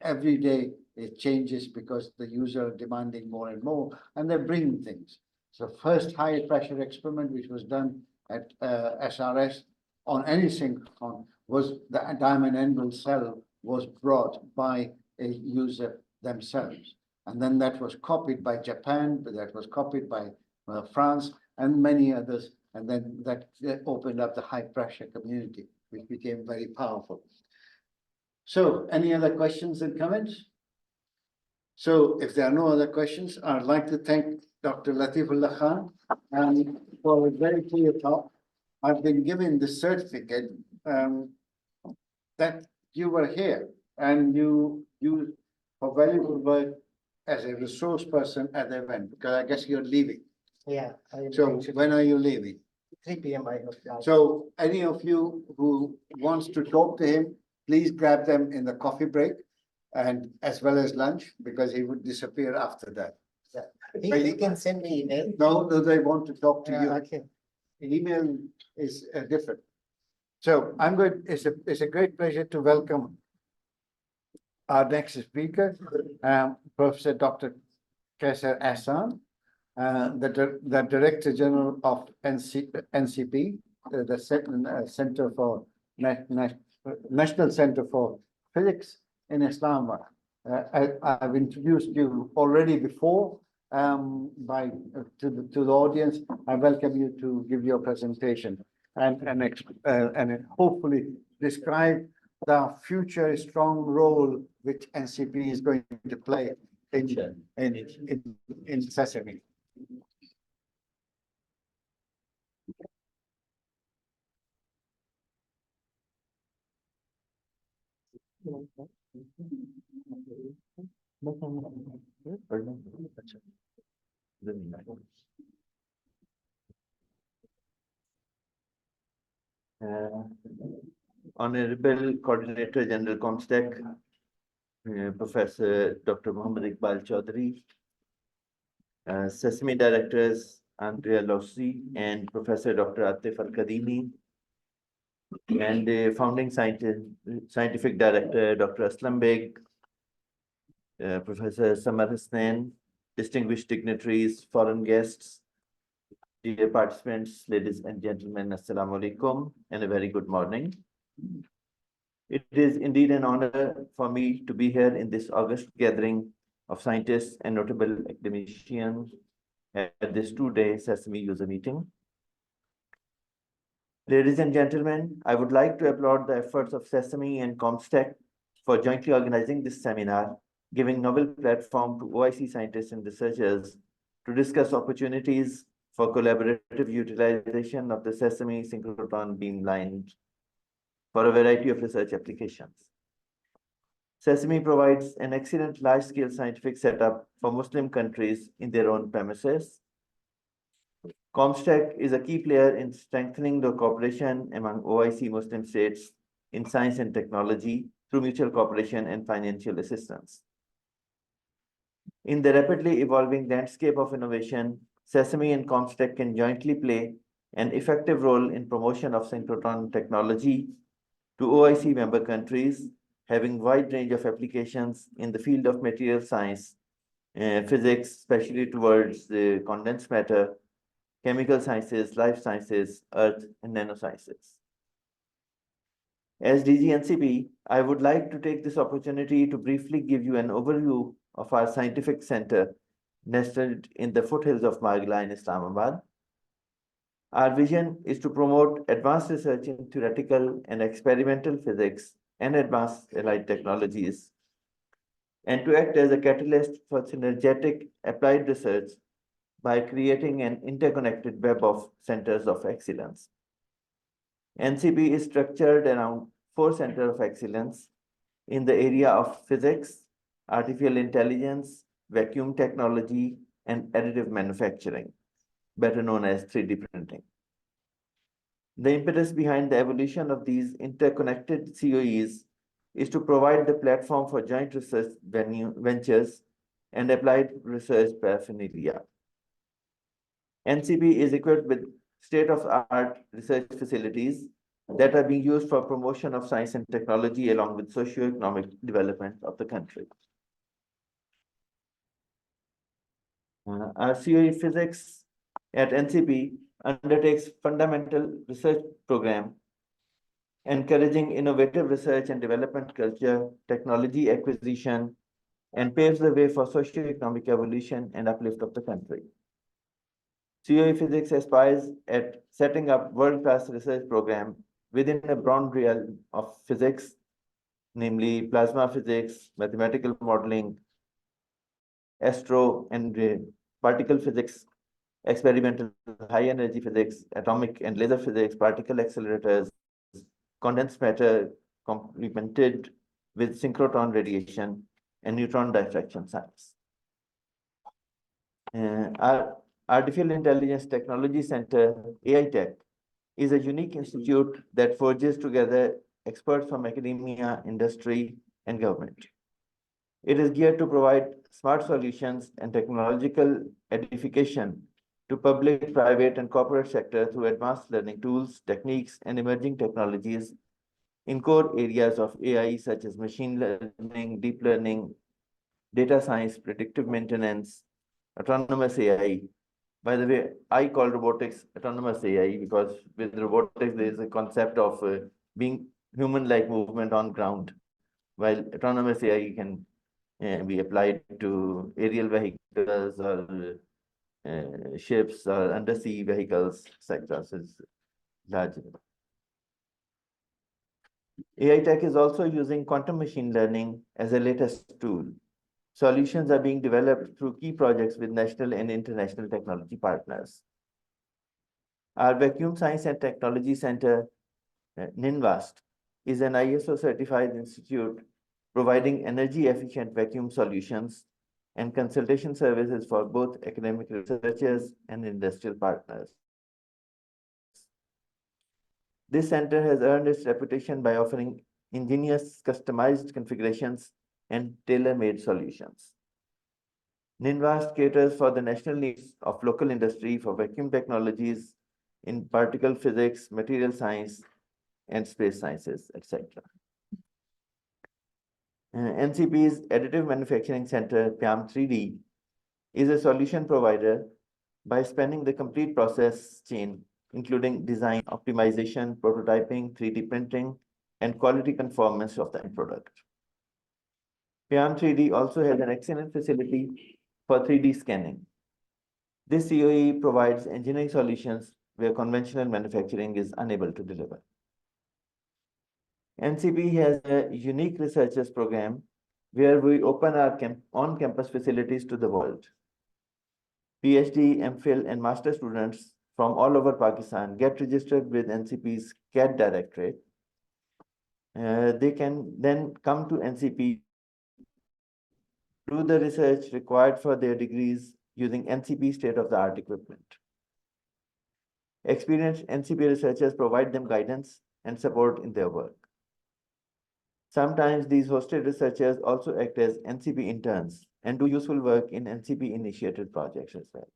every day it changes because the user are demanding more and more, and they bring things. So first high pressure experiment, which was done at SRS on any synchrotron, was the diamond anvil cell was brought by a user themselves. And then that was copied by Japan, but that was copied by France and many others. And then that opened up the high pressure community, which became very powerful. So any other questions and comments? So if there are no other questions, I'd like to thank Dr. Latifullah Khan for a very clear talk. I've been given the certificate that you were here and you for valuable work as a resource person at the event, because I guess you're leaving. Yeah. So when are you leaving? 3 p.m. I have. So any of you who wants to talk to him, please grab them in the coffee break and as well as lunch, because he would disappear after that. Yeah. He can send me email. No, they want to talk to you. Okay. Email is different. So I'm good. It's a great pleasure to welcome our next speaker, Professor Dr. Kaisar Ahsan, the Director General of NCP, the Center for National Center for Physics in Islamabad. I've introduced you already before to the audience. I welcome you to give your presentation and hopefully describe the future strong role which NCP is going to play in Sesame. Honorable Coordinator General Comstech, Professor Dr. Muhammad Iqbal Chaudhary, Sesame Directors Andrea Lossi and Professor Dr. Atif Al-Kadimi, and the founding scientific director Dr. Aslam Beg, Professor Samar Hussain, distinguished dignitaries, foreign guests, dear participants, ladies and gentlemen, Assalamu alaikum, and a very good morning. It is indeed an honor for me to be here in this August gathering of scientists and notable academicians at this two-day Sesame User Meeting. Ladies and gentlemen, I would like to applaud the efforts of Sesame and Comstech for jointly organizing this seminar, giving novel platform to OIC scientists and researchers to discuss opportunities for collaborative utilization of the Sesame synchrotron beamline for a variety of research applications. Sesame provides an excellent large-scale scientific setup for Muslim countries in their own premises. Comstech is a key player in strengthening the cooperation among OIC Muslim states in science and technology through mutual cooperation and financial assistance. In the rapidly evolving landscape of innovation, Sesame and Comstech can jointly play an effective role in promotion of synchrotron technology to OIC member countries, having wide range of applications in the field of material science, physics, especially towards the condensed matter, chemical sciences, life sciences, earth, and nanosciences. As DG NCP, I would like to take this opportunity to briefly give you an overview of our scientific center nestled in the foothills of Margla in Islamabad. Our vision is to promote advanced research in theoretical and experimental physics and advanced allied technologies, and to act as a catalyst for synergetic applied research by creating an interconnected web of centers of excellence. NCP is structured around 4 centers of excellence in the area of physics, artificial intelligence, vacuum technology, and additive manufacturing, better known as 3D printing. The impetus behind the evolution of these interconnected COEs is to provide the platform for joint research ventures and applied research paraphernalia. NCP is equipped with state-of-the-art research facilities that are being used for promotion of science and technology along with socio-economic development of the country. Our COE Physics at NCP undertakes fundamental research program, encouraging innovative research and development culture, technology acquisition, and paves the way for socio-economic evolution and uplift of the country. COE Physics aspires at setting up world-class research program within a broad realm of physics, namely plasma physics, mathematical modeling, astro and particle physics, experimental high energy physics, atomic and laser physics, particle accelerators, condensed matter complemented with synchrotron radiation and neutron diffraction science. Our Artificial Intelligence Technology Center, AI Tech, is a unique institute that forges together experts from academia, industry, and government. It is geared to provide smart solutions and technological edification to public, private, and corporate sector through advanced learning tools, techniques, and emerging technologies in core areas of AI such as machine learning, deep learning, data science, predictive maintenance, autonomous AI. By the way, I call robotics autonomous AI because with robotics, there is a concept of being human-like movement on ground, while autonomous AI can be applied to aerial vehicles or ships or undersea vehicles, etc. So it's large. AI Tech is also using quantum machine learning as a latest tool. Solutions are being developed through key projects with national and international technology partners. Our Vacuum Science and Technology Center, NINVAST, is an ISO certified institute providing energy efficient vacuum solutions and consultation services for both academic researchers and industrial partners. This center has earned its reputation by offering ingenious, customized configurations and tailor-made solutions. NINVAST caters for the national needs of local industry for vacuum technologies in particle physics, material science, and space sciences, etc. NCP's Additive Manufacturing Center, PIAM 3D, is a solution provider by spanning the complete process chain, including design, optimization, prototyping, 3D printing, and quality conformance of the end product. PIAM 3D also has an excellent facility for 3D scanning. This COE provides engineering solutions where conventional manufacturing is unable to deliver. NCP has a unique researchers program where we open our on-campus facilities to the world. PhD, MPhil, and master students from all over Pakistan get registered with NCP's CAD directorate. They can then come to NCP, do the research required for their degrees using NCP state-of-the-art equipment. Experienced NCP researchers provide them guidance and support in their work. Sometimes these hosted researchers also act as NCP interns and do useful work in NCP-initiated projects as well.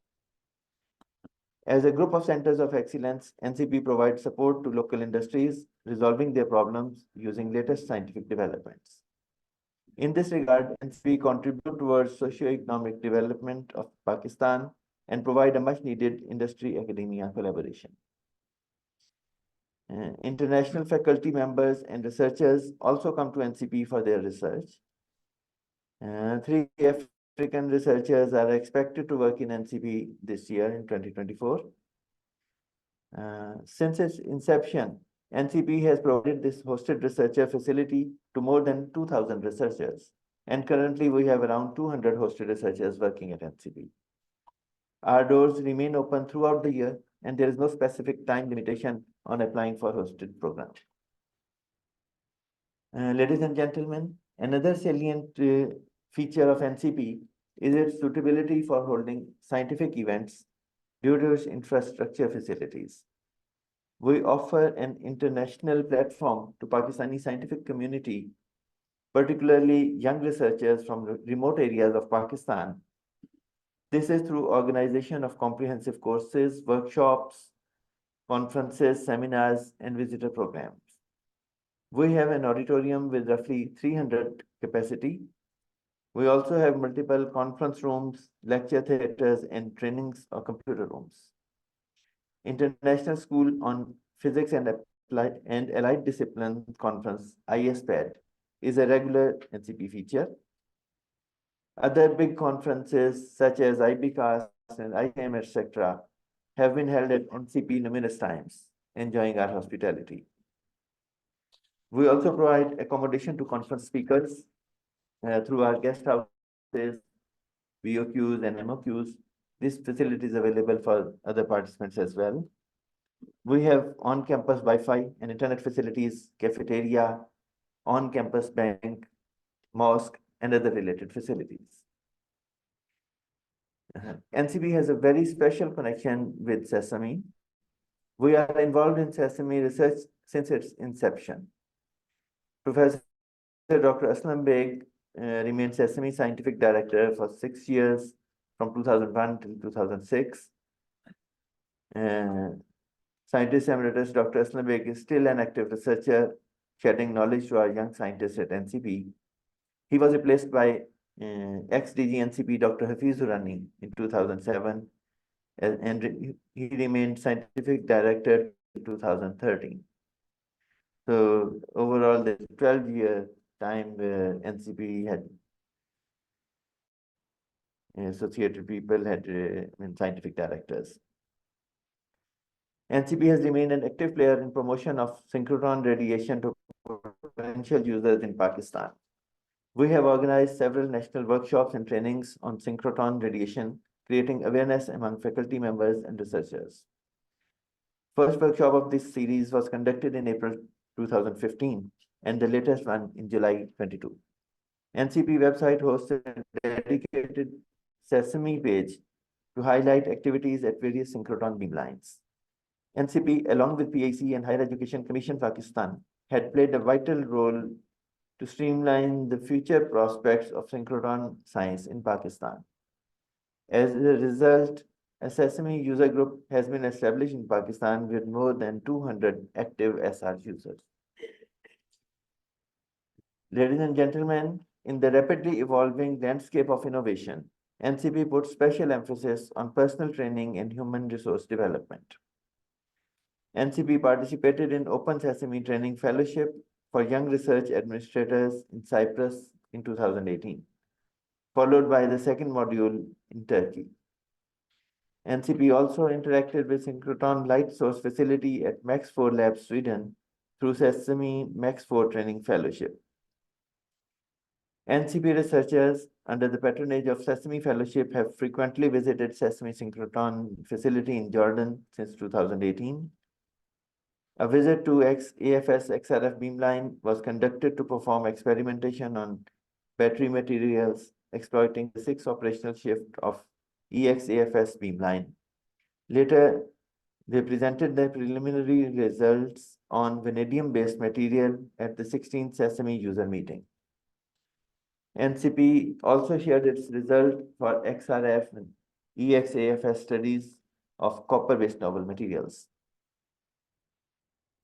As a group of centers of excellence, NCP provides support to local industries, resolving their problems using latest scientific developments. In this regard, NCP contribute towards socio-economic development of Pakistan and provide a much-needed industry-academia collaboration. International faculty members and researchers also come to NCP for their research. 3 African researchers are expected to work in NCP this year in 2024. Since its inception, NCP has provided this hosted researcher facility to more than 2,000 researchers. And currently we have around 200 hosted researchers working at NCP. Our doors remain open throughout the year, and there is no specific time limitation on applying for hosted programs. Ladies and gentlemen, another salient feature of NCP is its suitability for holding scientific events due to its infrastructure facilities. We offer an international platform to Pakistani scientific community, particularly young researchers from remote areas of Pakistan. This is through organization of comprehensive courses, workshops, conferences, seminars, and visitor programs. We have an auditorium with roughly 300 capacity. We also have multiple conference rooms, lecture theaters, and trainings or computer rooms. International School on Physics and Allied Discipline Conference, ISPAD, is a regular NCP feature. Other big conferences such as IBCAS and ICAM, etc., have been held at NCP numerous times, enjoying our hospitality. We also provide accommodation to conference speakers through our guest houses, BOQs, and MOQs. This facility is available for other participants as well. We have on-campus Wi-Fi and internet facilities, cafeteria, on-campus bank, mosque, and other related facilities. NCP has a very special connection with Sesame. We are involved in Sesame research since its inception. Professor Dr. Aslam Beg remained Sesame Scientific Director for 6 years, from 2001 till 2006. Scientist Emeritus Dr. Aslam Beg is still an active researcher, shedding knowledge to our young scientists at NCP. He was replaced by ex-DG NCP Dr. Hafizur Rani in 2007, and he remained Scientific Director in 2013. So overall, the 12-year time where NCP had associated people had been scientific directors. NCP has remained an active player in promotion of synchrotron radiation to potential users in Pakistan. We have organized several national workshops and trainings on synchrotron radiation, creating awareness among faculty members and researchers. First workshop of this series was conducted in April 2015, and the latest one in July 22. NCP website hosts a dedicated Sesame page to highlight activities at various synchrotron beamlines. NCP, along with PIC and Higher Education Commission Pakistan, had played a vital role to streamline the future prospects of synchrotron science in Pakistan. As a result, a Sesame user group has been established in Pakistan with more than 200 active SR users. Ladies and gentlemen, in the rapidly evolving landscape of innovation, NCP puts special emphasis on personal training and human resource development. NCP participated in Open Sesame Training Fellowship for Young Research Administrators in Cyprus in 2018, followed by the second module in Turkey. NCP also interacted with Synchrotron Light Source Facility at Max 4 Lab, Sweden, through Sesame Max 4 Training Fellowship. NCP researchers under the patronage of Sesame Fellowship have frequently visited Sesame Synchrotron facility in Jordan since 2018. A visit to AFS XRF beamline was conducted to perform experimentation on battery materials exploiting the 6th operational shift of EXAFS beamline. Later, they presented their preliminary results on vanadium-based material at the 16th Sesame User Meeting. NCP also shared its result for XRF and EXAFS studies of copper-based novel materials.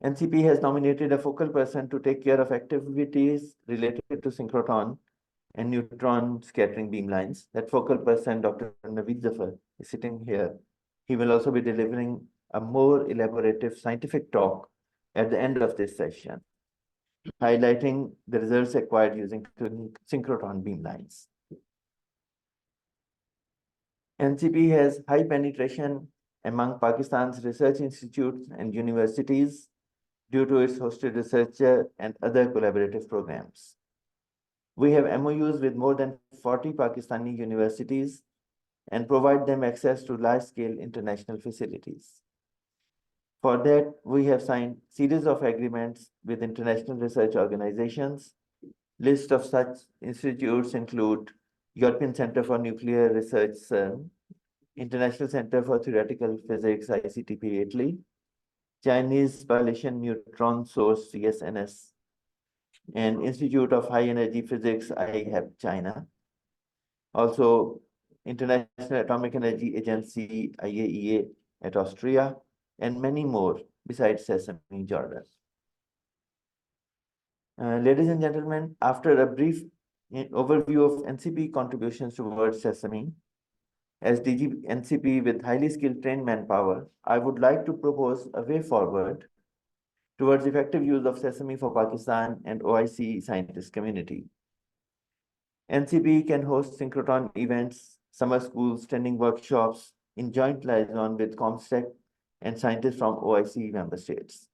NCP has nominated a focal person to take care of activities related to synchrotron and neutron scattering beamlines. That focal person, Dr. Naveed Zafar, is sitting here. He will also be delivering a more elaborative scientific talk at the end of this session, highlighting the results acquired using synchrotron beamlines. NCP has high penetration among Pakistan's research institutes and universities due to its hosted researcher and other collaborative programs. We have MOUs with more than 40 Pakistani universities and provide them access to large-scale international facilities. For that, we have signed series of agreements with international research organizations. List of such institutes include European Center for Nuclear Research, CERN, International Center for Theoretical Physics, ICTP, Italy, Chinese Spallation Neutron Source, CSNS, and Institute of High Energy Physics, IHAP, China. Also, International Atomic Energy Agency, IAEA, at Austria, and many more besides Sesame, Jordan. Ladies and gentlemen, after a brief overview of NCP contributions towards Sesame, as DG NCP with highly skilled trained manpower, I would like to propose a way forward towards effective use of Sesame for Pakistan and OIC scientist community. NCP can host synchrotron events, summer schools, training workshops in joint liaison with comstech and scientists from OIC member states.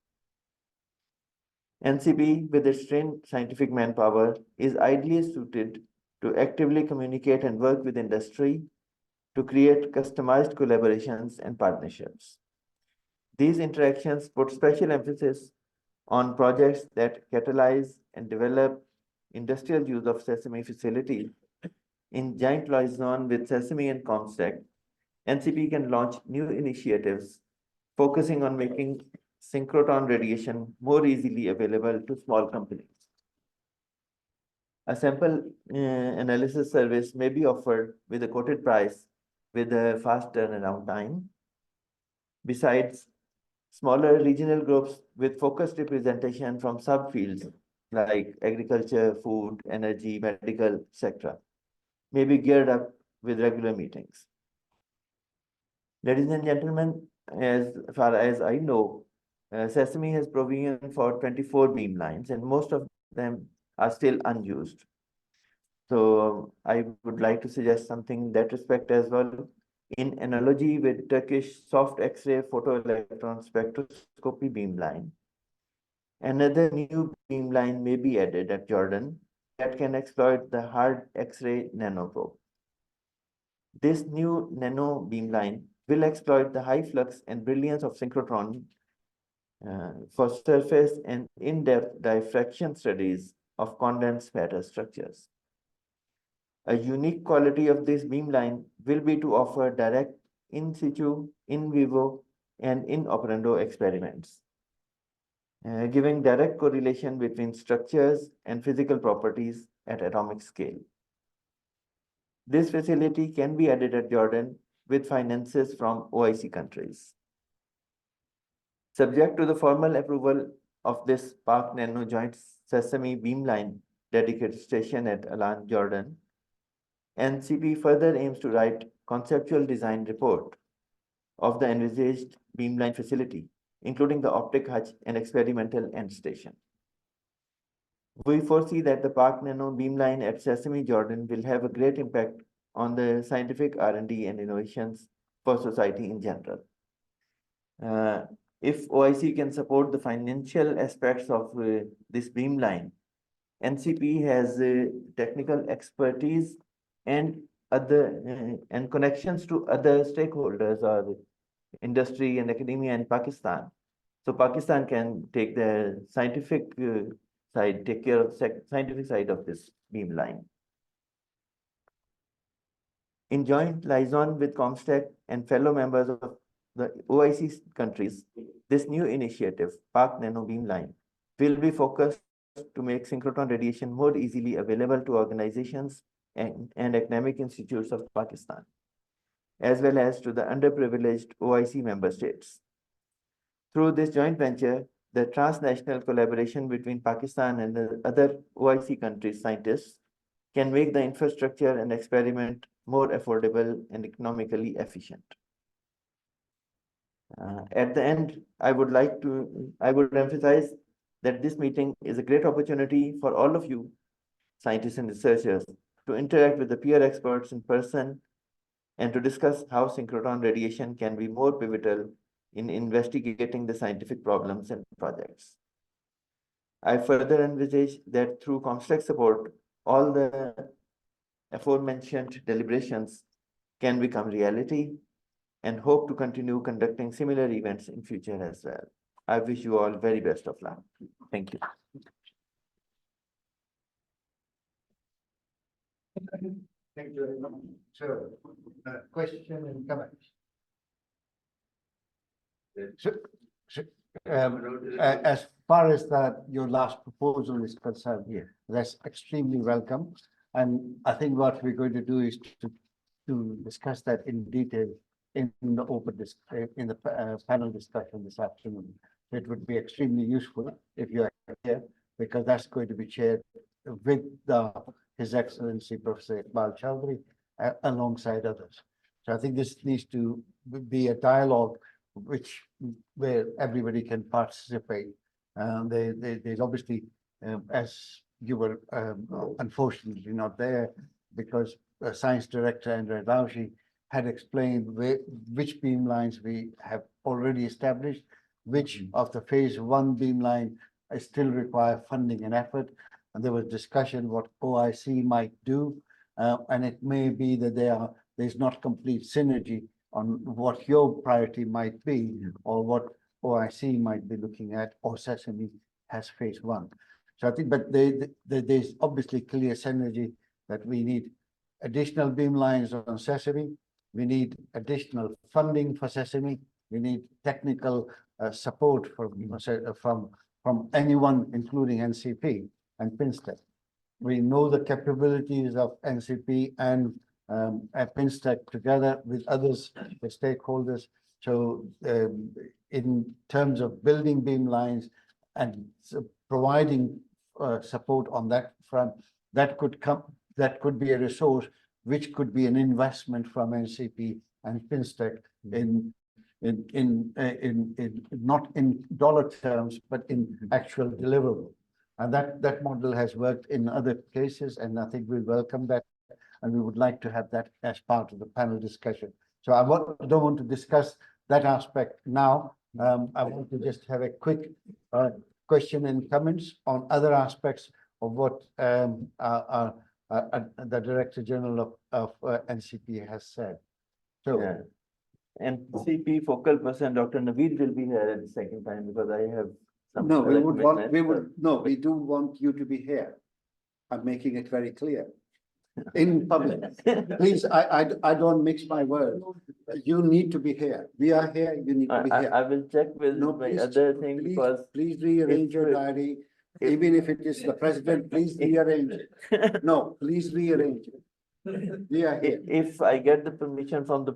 NCP, with its trained scientific manpower, is ideally suited to actively communicate and work with industry to create customized collaborations and partnerships. These interactions put special emphasis on projects that catalyze and develop industrial use of Sesame facility. In joint liaison with Sesame and comstech, NCP can launch new initiatives focusing on making synchrotron radiation more easily available to small companies. A sample analysis service may be offered with a quoted price with a fast turnaround time. Besides, smaller regional groups with focused representation from subfields like agriculture, food, energy, medical, etc., may be geared up with regular meetings. Ladies and gentlemen, as far as I know, Sesame has provision for 24 beamlines, and most of them are still unused. So I would like to suggest something in that respect as well. In analogy with Turkish soft X-ray photoelectron spectroscopy beamline, another new beamline may be added at Jordan that can exploit the hard X-ray nanoprobe. This new nano beamline will exploit the high flux and brilliance of synchrotron for surface and in-depth diffraction studies of condensed matter structures. A unique quality of this beamline will be to offer direct in situ, in vivo and in operando experiments, giving direct correlation between structures and physical properties at atomic scale. This facility can be added at Jordan with finances from OIC countries. Subject to the formal approval of this Park Nano Joint Sesame Beamline dedicated station at Alan, Jordan, NCP further aims to write conceptual design report of the envisaged beamline facility, including the optic hutch and experimental end station. We foresee that the Park Nano beamline at Sesame, Jordan will have a great impact on the scientific R&D and innovations for society in general. If OIC can support the financial aspects of this beamline, NCP has technical expertise and other and connections to other stakeholders or industry and academia in Pakistan. So Pakistan can take the scientific side, take care of the scientific side of this beamline. In joint liaison with Comstech and fellow members of the OIC countries, this new initiative, Park Nano Beamline, will be focused to make synchrotron radiation more easily available to organizations and academic institutes of Pakistan, as well as to the underprivileged OIC member states. Through this joint venture, the transnational collaboration between Pakistan and the other OIC countries' scientists can make the infrastructure and experiment more affordable and economically efficient. At the end, I would emphasize that this meeting is a great opportunity for all of you, scientists and researchers, to interact with the peer experts in person and to discuss how synchrotron radiation can be more pivotal in investigating the scientific problems and projects. I further envisage that through comstech support, all the aforementioned deliberations can become reality, and hope to continue conducting similar events in future as well. I wish you all very best of luck. Thank you. Thank you very much. So, question and comments. As far as that your last proposal is concerned, that's extremely welcome. And I think what we're going to do is to discuss that in detail in the panel discussion this afternoon. It would be extremely useful if you are here, because that's going to be chaired with His Excellency Professor Iqbal Chowdhury alongside others. So I think this needs to be a dialogue where everybody can participate. There's obviously, as you were unfortunately not there, because Science Director Andrea Laushi had explained which beamlines we have already established, which of the phase one beamline still require funding and effort. And there was discussion what OIC might do, and it may be that there's not complete synergy on what your priority might be, or what OIC might be looking at, or Sesame has phase one. So I think, but there's obviously clear synergy that we need additional beamlines on Sesame. We need additional funding for Sesame. We need technical support from anyone, including NCP and PINSTEC. We know the capabilities of NCP and PINSTEC together with others, the stakeholders. So in terms of building beamlines and providing support on that front, that could be a resource which could be an investment from NCP and PINSTEC not in dollar terms, but in actual deliverable. And that model has worked in other cases, and I think we welcome that, and we would like to have that as part of the panel discussion. So I don't want to discuss that aspect now. I want to just have a quick question and comments on other aspects of what the Director General of NCP has said. So, yeah. And CP focal person Dr. Naveed will be here at the second time, because I have some no, we other do want you to be here. I'm making it very clear. in public. Please, I don't mix my words. You need to be here. We are here, you need to be I here. will check with No, my please, other thing please, because please rearrange your if- diary. if- Even if it is the president, please rearrange it. No, please rearrange it. We are here. if I get the permission from the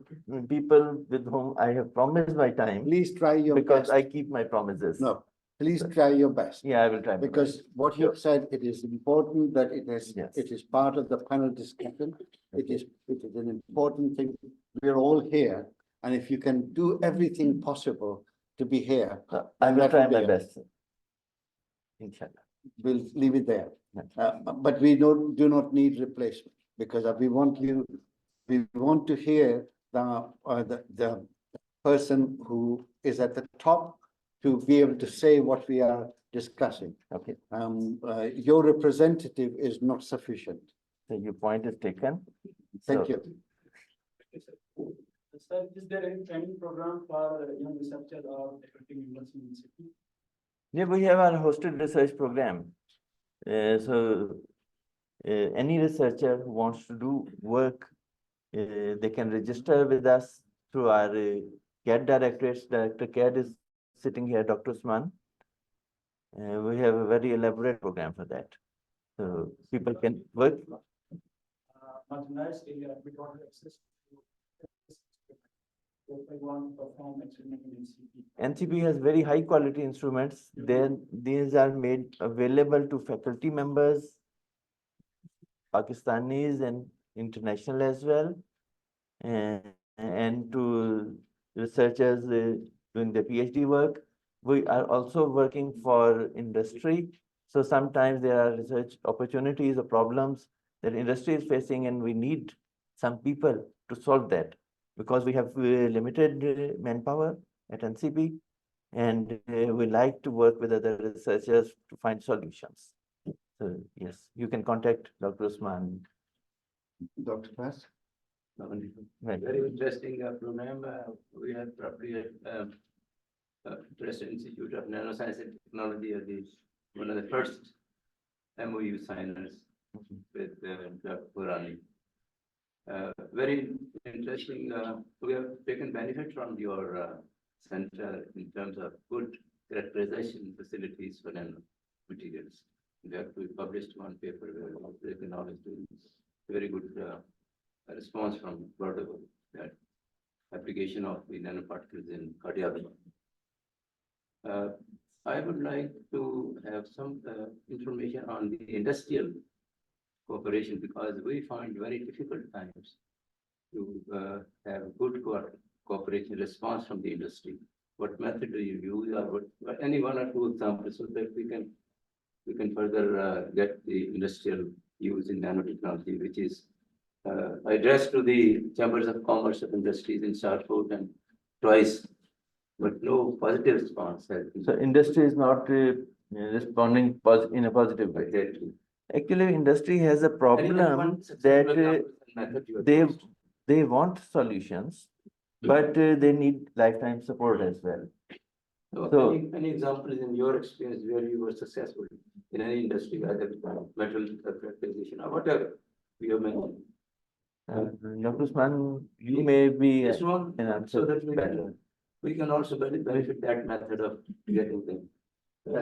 people with whom I have promised my time, Please try your because best. I keep my promises. No, please try your best. Yeah, I will try. my best. Because what you've said, it is important that Yes. it is part of the panel discussion. It is an important thing. We're all here. And if you can do everything possible to be here, I will that try will be my it. best. Inshallah. we'll leave it there. Yeah. But we do not need replacement because we want to hear the person who is at the top to be able to say what we are discussing. Okay, Your representative is not sufficient. so your point is taken. Thank So- you. Sir, is there any training program for young researchers or faculty members in the city? Yeah, we have our hosted research program. Any researcher who wants to do work, they can register with us through our CAD directorates. Director CAD is sitting here, Dr. Usman. We have a very elaborate program for that. So people can work. Marginalized area, we don't have access to. If I want to perform experiment in CP. NCP has very high quality instruments. Then these are made available to faculty members, Pakistanis and international as well, and to researchers doing the PhD work. We are also working for industry. So sometimes there are research opportunities or problems that industry is facing, and we need some people to solve that because we have limited manpower at NCP, and we like to work with other researchers to find solutions. So yes, you can contact Dr. Usman. Dr. Pass? Right. Very interesting program. We have probably Trust Institute of Nanoscience and Technology as one of the first MOU signers with Dr. Purani. Very interesting. We have taken benefit from your center in terms of good characterization facilities for nanomaterials. In fact, we published one paper where we acknowledged very good response from Bordeaux, that application of the nanoparticles in cardiology. I would like to have some information on the industrial cooperation because we find very difficult times to have good cooperation response from the industry. What method do you use, or what any one or two examples so that we can further get the industrial use in nanotechnology, which is addressed to the chambers of commerce of industries in Southport and twice, but no positive response has been. So industry is not responding in a positive way. Exactly. Actually, industry has a problem that they want solutions, but they need lifetime support as well. So- Any examples in your experience where you were successful in any industry, either metal characterization or whatever you have mentioned? Dr. Usman, you may be Just one, an answer so that better. we can also benefit that method of getting them. If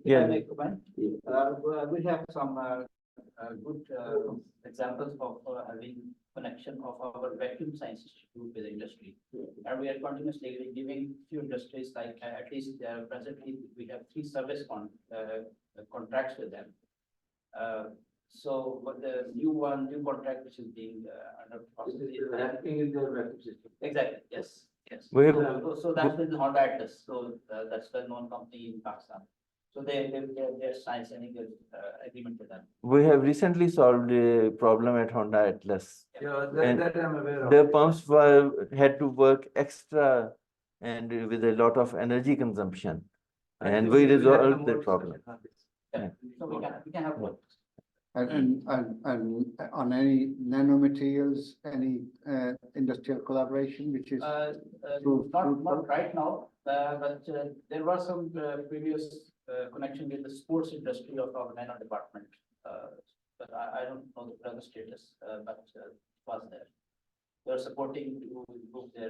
Yeah. I may comment, we have some good examples of having connection of our vacuum science institute with the industry. And we are continuously giving few industries, like at least presently we have 3 service contracts with them. So what the new contract which is being under process is Happening in their vacuum system. exactly, yes, yes. We have- So that's with Honda Atlas, so that's the known company in Pakistan. So they're signing an agreement with them. We have recently solved a problem at Honda Atlas. Yeah, And that I'm aware of. The pumps had to work extra and with a lot of energy consumption. And we resolved the problem. Yeah. So we can have both. And on any nanomaterials, any industrial collaboration, which is True, Not true. right now, but there was some previous connection with the sports industry of our nano department. but I don't know the present status, but was there. They're supporting to improve the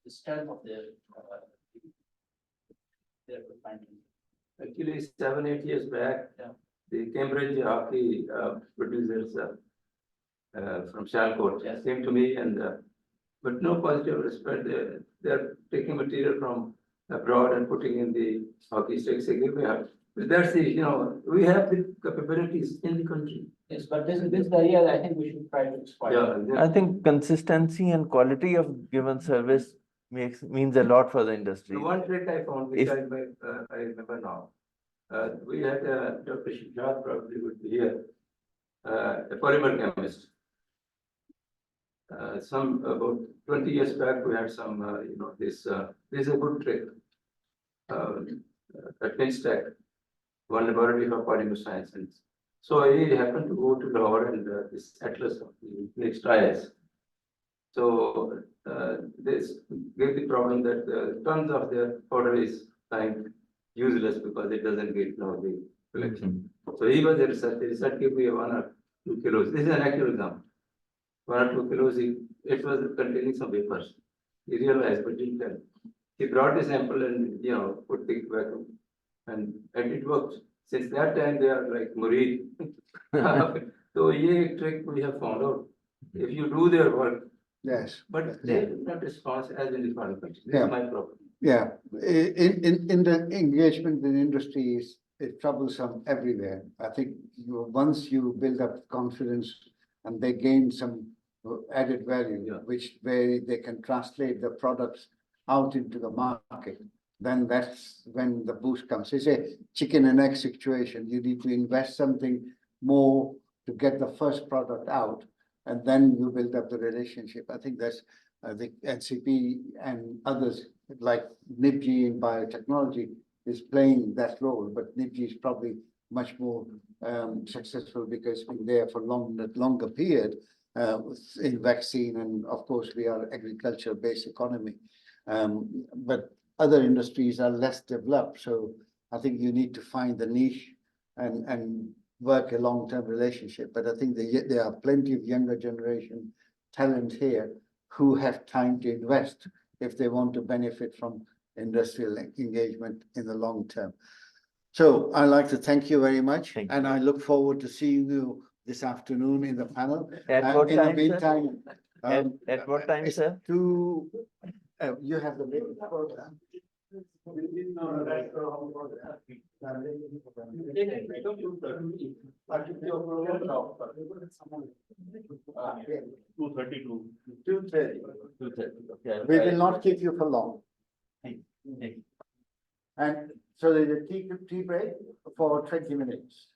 strength of their findings. Actually, 7-8 years back, Yeah. the Cambridge hockey producers from Shalcourt Yes. came to me and but no positive response. They're taking material from abroad and putting in the hockey sticks. They give me a- But that's the, we have the capabilities in the country. Yes, but this is the area that I think we should try to exploit. Yeah, I think consistency and quality of given service means a lot for the industry. the one trick I found, which If- I remember now. We had Dr. Shijat probably would be here, a polymer chemist. About 20 years back, we had some, this is a good trick. At comstech, one laboratory for polymer science. And so he happened to go to Lahore and this atlas of the mixed trials. So this gave the problem that tons of their powder is kind useless because it doesn't get now the collection. So he was a researcher. The research gave me 1 or 2 kilos. This is an actual example. 1 or 2 kilos. It was containing some vapors. He realized, but didn't tell. He brought the sample and put the vacuum, and it worked. Since that time, they are like Murid. So a trick we have found out. If you do their work, Yes. but they do not respond as in the foreign country. This Yeah. is my problem. Yeah, in the engagement with industry is troublesome everywhere. I think once you build up confidence and they gain some added value, Yeah. which where they can translate the products out into the market, then that's when the boost comes. It's a chicken and egg situation. You need to invest something more to get the first product out, and then you build up the relationship. I think that's the NCP and others like NIPG in biotechnology is playing that role, but NIPG is probably much more successful because it's been there for longer period in vaccine, and of course we are agriculture-based economy. But other industries are less developed, so I think you need to find the niche and work a long-term relationship. But I think there are plenty of younger generation talent here who have time to invest if they want to benefit from industrial engagement in the long term. So I'd like to thank you very much, Thank and you. I look forward to seeing you this afternoon in the panel. At what In the time, sir? meantime, At what time, it's sir? you have the meeting program. We will not keep you for long. And so there's a tea break for 20 minutes.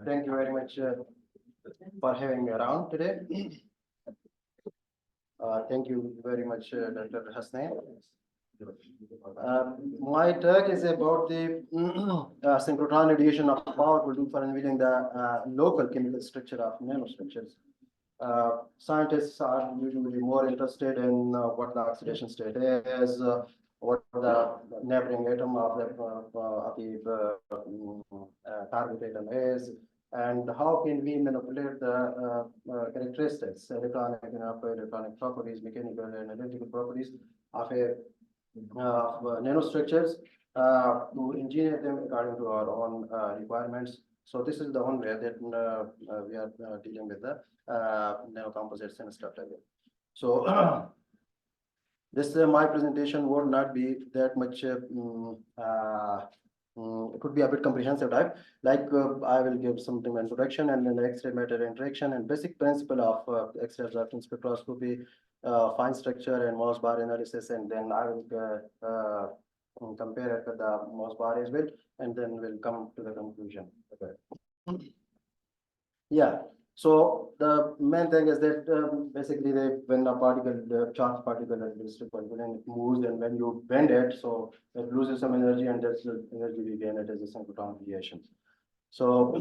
Thank you very much for having me around today. Thank you very much, Dr. Hasnain. My talk is about the synchrotron radiation of power will do for revealing the local chemical structure of nanostructures. Scientists are usually more interested in what the oxidation state is, what the neighboring atom of the target atom is, and how can we manipulate the characteristics, electronic and electronic properties, mechanical and analytical properties of a nanostructures to engineer them according to our own requirements. So this is the one way that we are dealing with the nanocomposites and stuff like that. So this my presentation would not be that much it could be a bit comprehensive type, like I will give something introduction and then the X-ray matter interaction and basic principle of X-ray absorption spectroscopy, fine structure and Morse bar analysis, and then I will compare it with the Morse bar as well, and then we'll come to the conclusion. Okay. Yeah. So the main thing is that basically when a particle, the charged particle at this point, when it moves and when you bend it, so it loses some energy and that's the energy we gain it as a synchrotron deviation. So,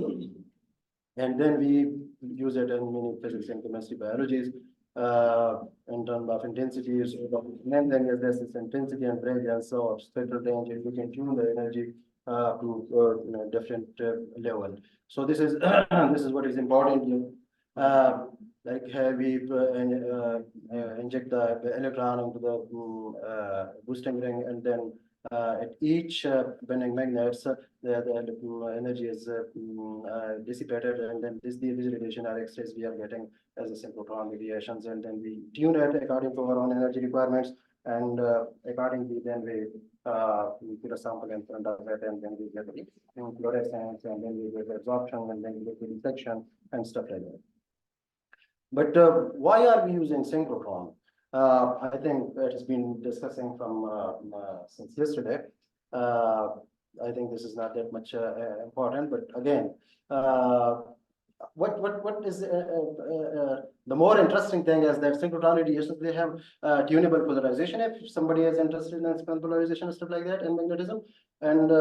and then we use it in many physics and chemistry biologies in terms of intensity. So the main thing is this is intensity and brilliance. So spectral range, and you can tune the energy to different level. So this is this is what is important. Like we inject the electron into the boosting ring, and then at each bending magnets, the energy is dissipated, and then these radiation are X-rays we are getting as a synchrotron radiations, and then we tune it according to our own energy requirements, and accordingly then we put a sample in front of it, and then we get the fluorescence, and then we get the absorption, and then we get the reflection and stuff like that. But why are we using synchrotron? I think it has been discussing from since yesterday. I think this is not that much important, but again, what is the more interesting thing is that synchrotron radiations, they have tunable polarization. If somebody is interested in polarization and stuff like that, and magnetism, and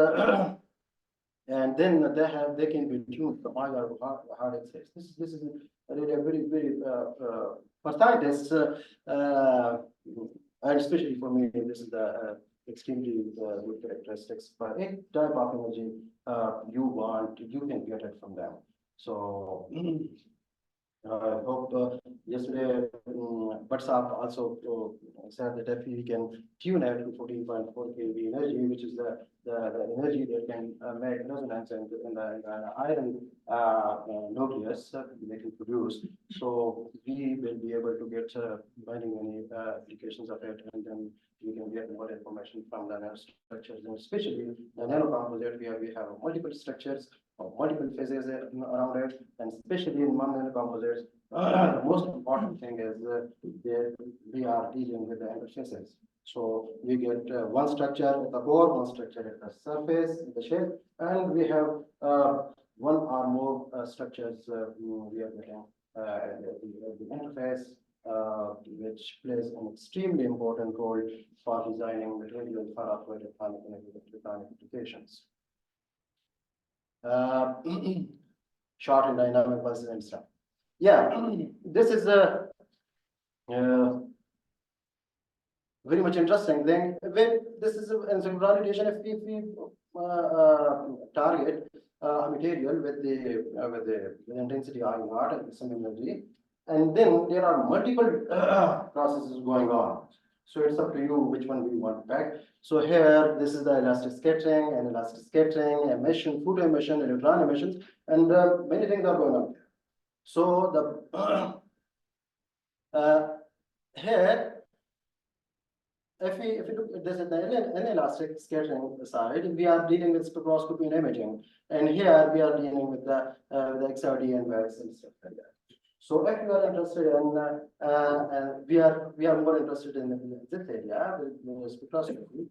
and then they can be tuned from hard X-rays. This is really a very for scientists, and especially for me, this is the extremely good characteristics. For any type of energy you want, you can get it from them. So I hope yesterday WhatsApp also said that if we can tune it to 14.4 kV energy, which is the energy that can make resonance in the iron nucleus they can produce. So we will be able to get many applications of it, and then we can get more information from the nanostructures, and especially the nanocomposite where we have multiple structures or multiple phases around it, and especially in one nanocomposites, the most important thing is that we are dealing with the interfaces. So we get one structure at the core, one structure at the surface, the shape, and we have one or more structures we are getting the interface, which plays an extremely important role for designing material for operated electronic applications. Short and dynamic pulses and stuff. Yeah, this is a very much interesting thing. When this is in synchronous radiation, if we target a material with the intensity I naught and some energy, and then there are multiple processes going on. So it's up to you which one we want back. So here, this is the elastic scattering, emission, photo emission, electron emissions, and many things are going on. So the here, if we look at this at the inelastic scattering side, we are dealing with spectroscopy and imaging, and here we are dealing with the XRD and WAVs and stuff like that. So if you are interested in, we are more interested in this area with spectroscopy,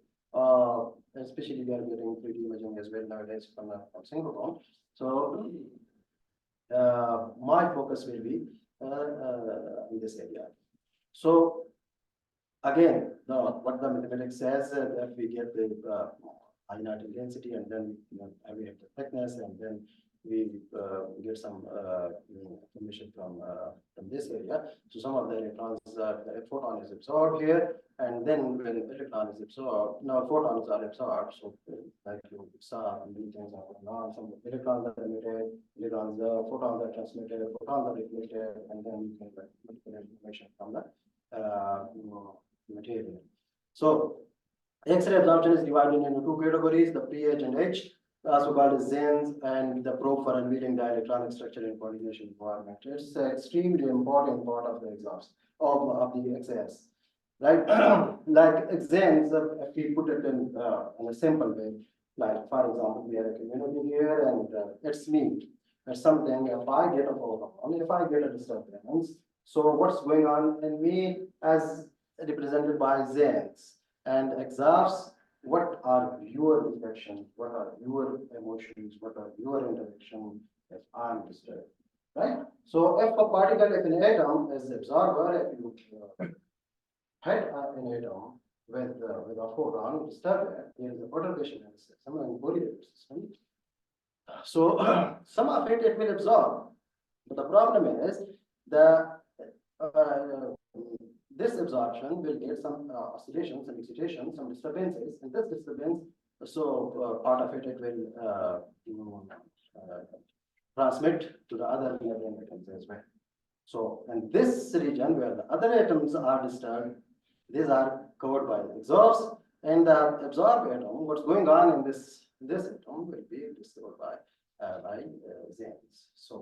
especially we are getting 3D imaging as well nowadays from synchrotron. So my focus will be in this area. So again, what the mathematics says that we get the I naught intensity, and then we have the thickness, and then we get some information from this area. So some of the electrons, the photon is absorbed here, and then when the electron is absorbed, now photons are absorbed. So like you saw, these things are going on. Some electrons are emitted, photons are transmitted, photons are reflected, and then you can get multiple information from the material. So X-ray absorption is divided into two categories: the pre-H and H, also called as ZENS, and the probe for unveiling the electronic structure and coordination environment. It's an extremely important part of the exhaust of the XAS, right? Like ZENS, if we put it in a simple way, Like, for example, we have a community here and it's me. It's something, if I get a photon, if I get a disturbance, so what's going on in me as represented by Zens and exhausts, what are your reflections, what are your emotions, what are your interaction if I'm disturbed, right? So if a particle, if an atom is the absorber, if you hit an atom with a photon, disturb it, there is a perturbation in the system and Fourier system. So some of it will absorb, but the problem is the this absorption will get some oscillations, some excitation, some disturbances, and this disturbance, so part of it will transmit to the other nearby atoms as well. So, in this region where the other atoms are disturbed, these are covered by the exhaust, and the absorbed atom, what's going on in this atom will be discovered by Zens. So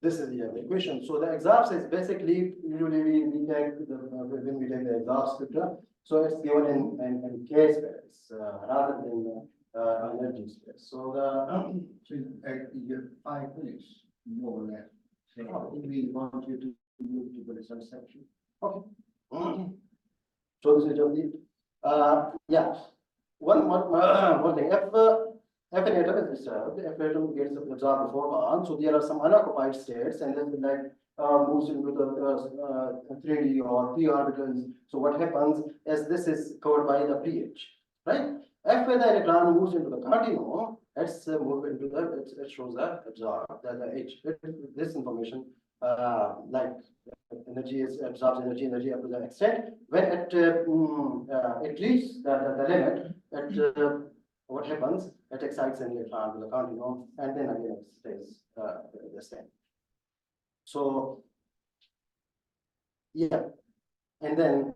this is the equation. So the exhaust is basically usually we take when we take the exhaust spectra, so it's given in K space rather than energy space. So the So you have 5 minutes, more or less. So we want you to move to the result section. okay. So this is just the yeah. One thing, if an atom is disturbed, if an atom gets absorbed before on, so there are some unoccupied states, and then like moves into the 3D or p orbitals. So what happens is this is covered by the pH, right? If the electron moves into the continuum, it's move into the it shows the absorb the H. This information like energy is absorbs energy up to the extent when it reaches the limit. What happens? It excites an electron to the continuum, and then again it stays the same. So yeah, and then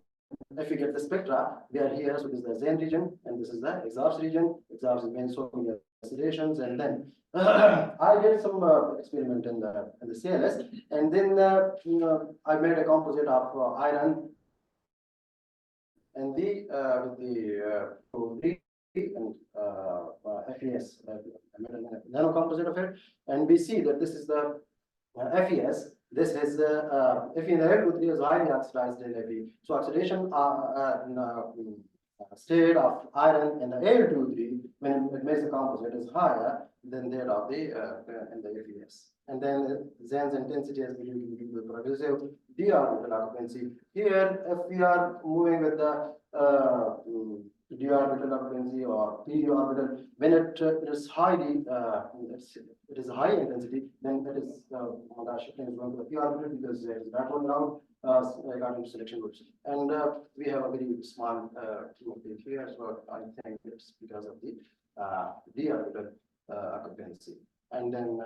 if you get the spectra, we are here. So this is the Zen region, and this is the exhaust region. Exhaust is main so many oscillations, and then I did some experiment in the CLS, and then I made a composite of iron and the with the and FES, nano composite of it, and we see that this is the FES. This is Fe in the Al2,3 is highly oxidized in Fe. So oxidation state of iron in the Al2,3 when it makes a composite is higher than that of the in the FES. And then Zen's intensity is believed to be progressive d orbital occupancy. Here, if we are moving with the d orbital occupancy or p orbital, when it is highly it is high intensity, then it is shifting is going to the p orbital because it is backward down regarding to selection groups. And we have a very small field here, so I think it's because of the d orbital occupancy. And then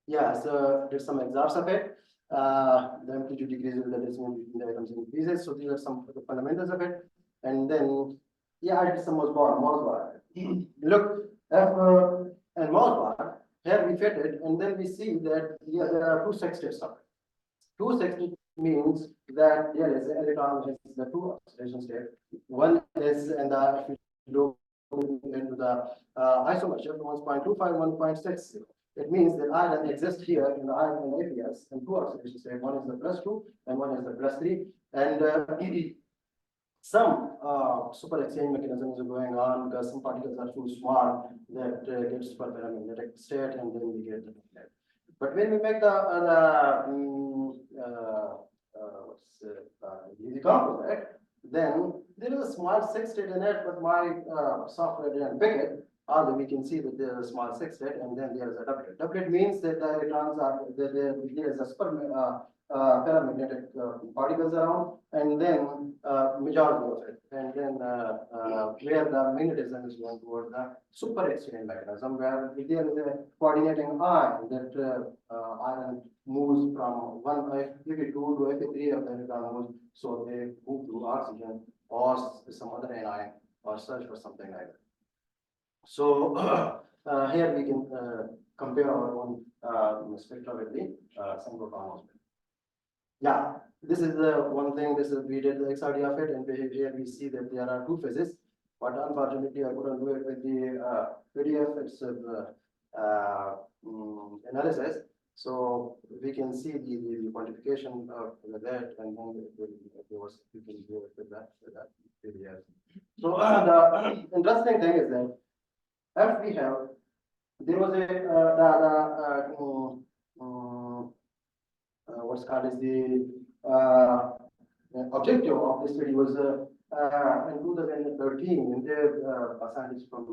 yeah, so there's some examples of it. The amplitude decreases with the distance between the atoms increases. So these are some of the fundamentals of it. And then, yeah, I did some Moss bar. Look, and Moss bar, here we fit it, and then we see that there are 2 sextets of it. 2 sextets means that there is an electron has the 2 oxidation state. One is in the, if you look into the isomer shift 1.25, 1.60. It means that iron exists here in the iron and APS in 2 oxidation states. One is the +2 and one is the +3. And some super exchange mechanisms are going on because some particles are too small that get superparamagnetic state, and then we get the net. But when we make the composite, then there is a small 6 state in it, but my software didn't pick it. Although we can see that there is a small 6 state, and then there is a doublet. Doublet means that the electrons are there is a super paramagnetic particles around, and then majority of it, and then where the magnetism is going toward the super exchange mechanism, where there is a coordinating ion that ion moves from one Fe2 to Fe3 of the electron moves, so they move to oxygen or some other anion or search for something like that. So here we can compare our own spectra with the synchrotron spectra. Yeah, this is the one thing, this is, we did the XRD of it, and here we see that there are two phases. But unfortunately, I couldn't do it with the PDF, it's analysis. So we can see the quantification of that, and then there was, we can do it with that PDF. So the interesting thing is that if we have, there was what's called as the objective of this study was in 2013, and there a scientist from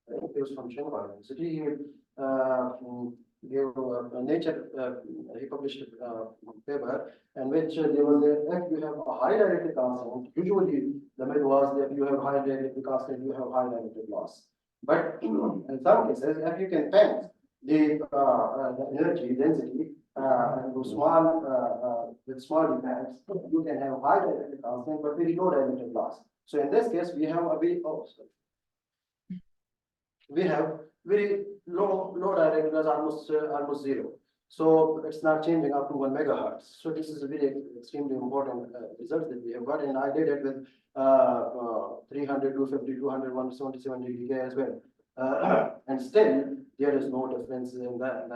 it was from Shanghai University gave Nature, he published a paper in which there was if you have a high dielectric constant, usually the myth was that you have high dielectric constant, you have high dielectric loss. But in some cases, if you can bend the energy density into small with small impacts, you can have high dielectric constant but very low dielectric loss. So in this case, we have a very we have very low dielectric loss, almost zero. So it's not changing up to 1 megahertz. So this is a very extremely important result that we have got, and I did it with 300, 250, 200, 177 degree K as well. And still, there is no difference in the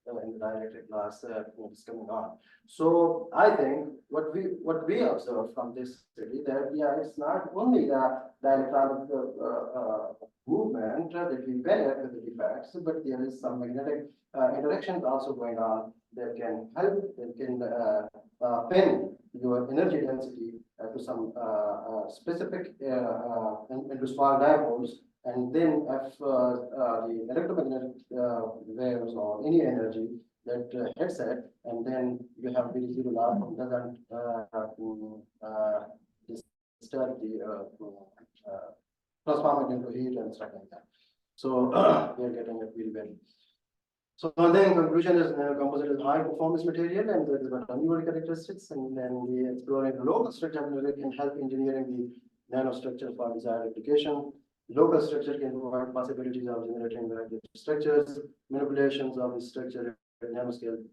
dielectric loss that is coming on. So I think what we observe from this study that it's not only the electronic movement that we benefit with the defects, but there is some magnetic interactions also going on that can help, that can pin your energy density to some specific into small dipoles. And then if the electromagnetic waves or any energy that hits it, and then you have very zero loss, doesn't disturb the transform it into heat and stuff like that. So we are getting it really well. So then conclusion is composite is high performance material, and there is got unusual characteristics, and then we exploring local structure can help engineering the nanostructure for desired application. Local structure can provide possibilities of generating the structures, manipulations of the structure at nanoscale.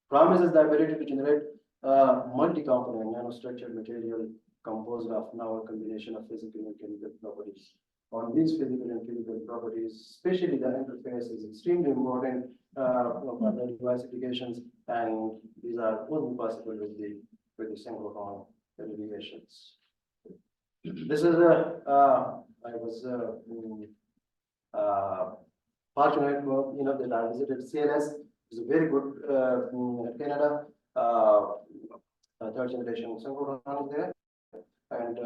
Promises the ability to generate multi-component nanostructured material composed of novel combination of physical and chemical properties. On these physical and chemical properties, especially the interface is extremely important for the device applications, and these are only possible with the synchronous radiations. This is I was fortunate, that I visited CLS. It's a very good Canada, third generation synchronous there, and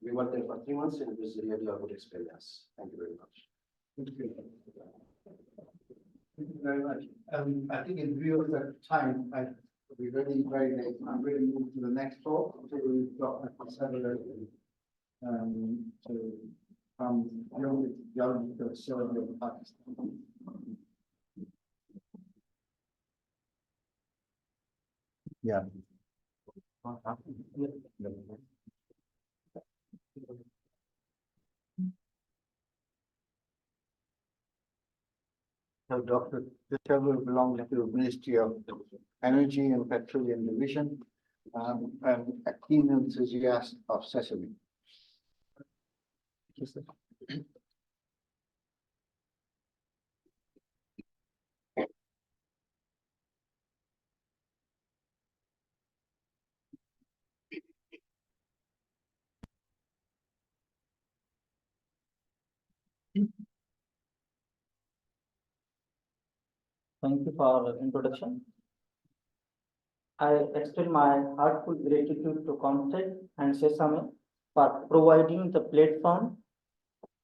we worked there for 3 months, and it was really a good experience. Thank you very much. Thank you. Thank you very much. I think in view of the time, we're very late. I'm going to move to the next talk. So we've got several to from young to Syria of Pakistan. Yeah. So Dr. Patel belongs to Ministry of Energy and Petroleum Division, and a keen enthusiast of sesame. Thank you for the introduction. I extend my heartfelt gratitude to comstech and SESAME for providing the platform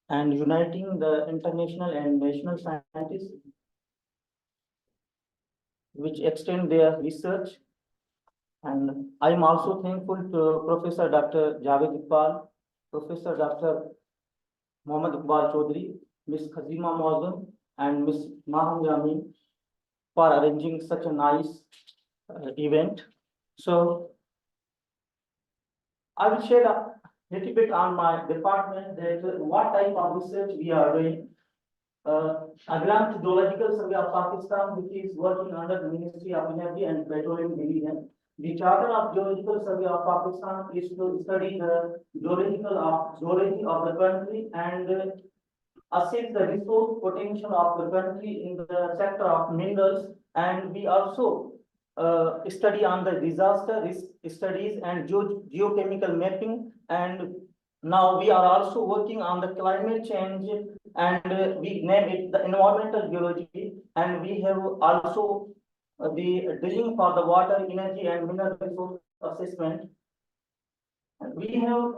and uniting the international and national scientists which extend their research. And I am also thankful to Professor Dr. Javed Iqbal, Professor Dr. Mohammad Iqbal Chaudhry, Ms. Khazima Mausam, and Ms. Maham Yamin for arranging such a nice event. So I will share a little bit on my department, that what type of research we are doing. Advanced Geological Survey of Pakistan, which is working under the Ministry of Energy and Petroleum Division, The Charter of Geological Survey of Pakistan is to study the geology of the country and assess the resource potential of the country in the sector of minerals. And we also study on the disaster risk studies and geochemical mapping. And now we are also working on the climate change, and we name it the environmental geology. And we have also the drilling for the water, energy and mineral resource assessment. We have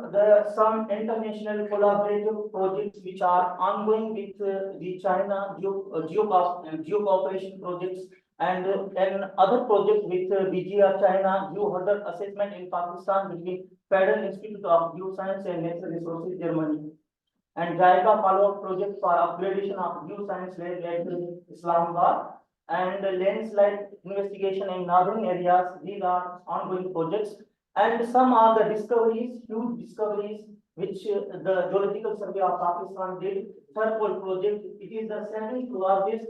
some international collaborative projects which are ongoing with the China geo cooperation projects, and other project with BGR China Geo Assessment in Pakistan between Federal Institute of Geoscience and Natural Resources Germany, and JICA follow-up project for upgradation of geoscience lab at Islamabad, and landslide investigation in northern areas. These are ongoing projects. And some are the discoveries, huge discoveries, which the Geological Survey of Pakistan did. Third coal project, it is the seventh largest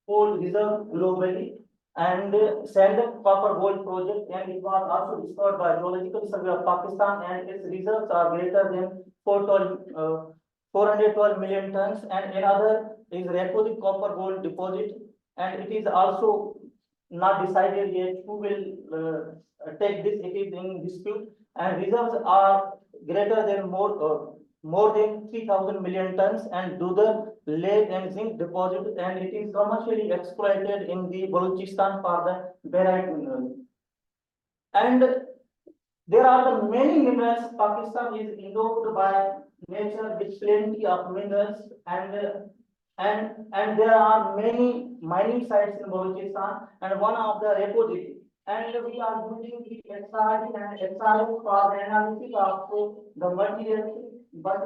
coal reserve globally, and Sandak copper gold project, and it was also discovered by Geological Survey of Pakistan, and its reserves are greater than 412 million tons. And another is Rekodik copper gold deposit, and it is also not decided yet who will take this. It is in dispute, and reserves are greater than more than 3,000 million tons, and Dudar lead and zinc deposit, and it is commercially exploited in the Balochistan for the barite mineral. And there are the many minerals. Pakistan is endowed by nature with plenty of minerals, and there are many mining sites in Balochistan, and one of the repository. And we are using the XRD and XRF for the analysis of the materials, but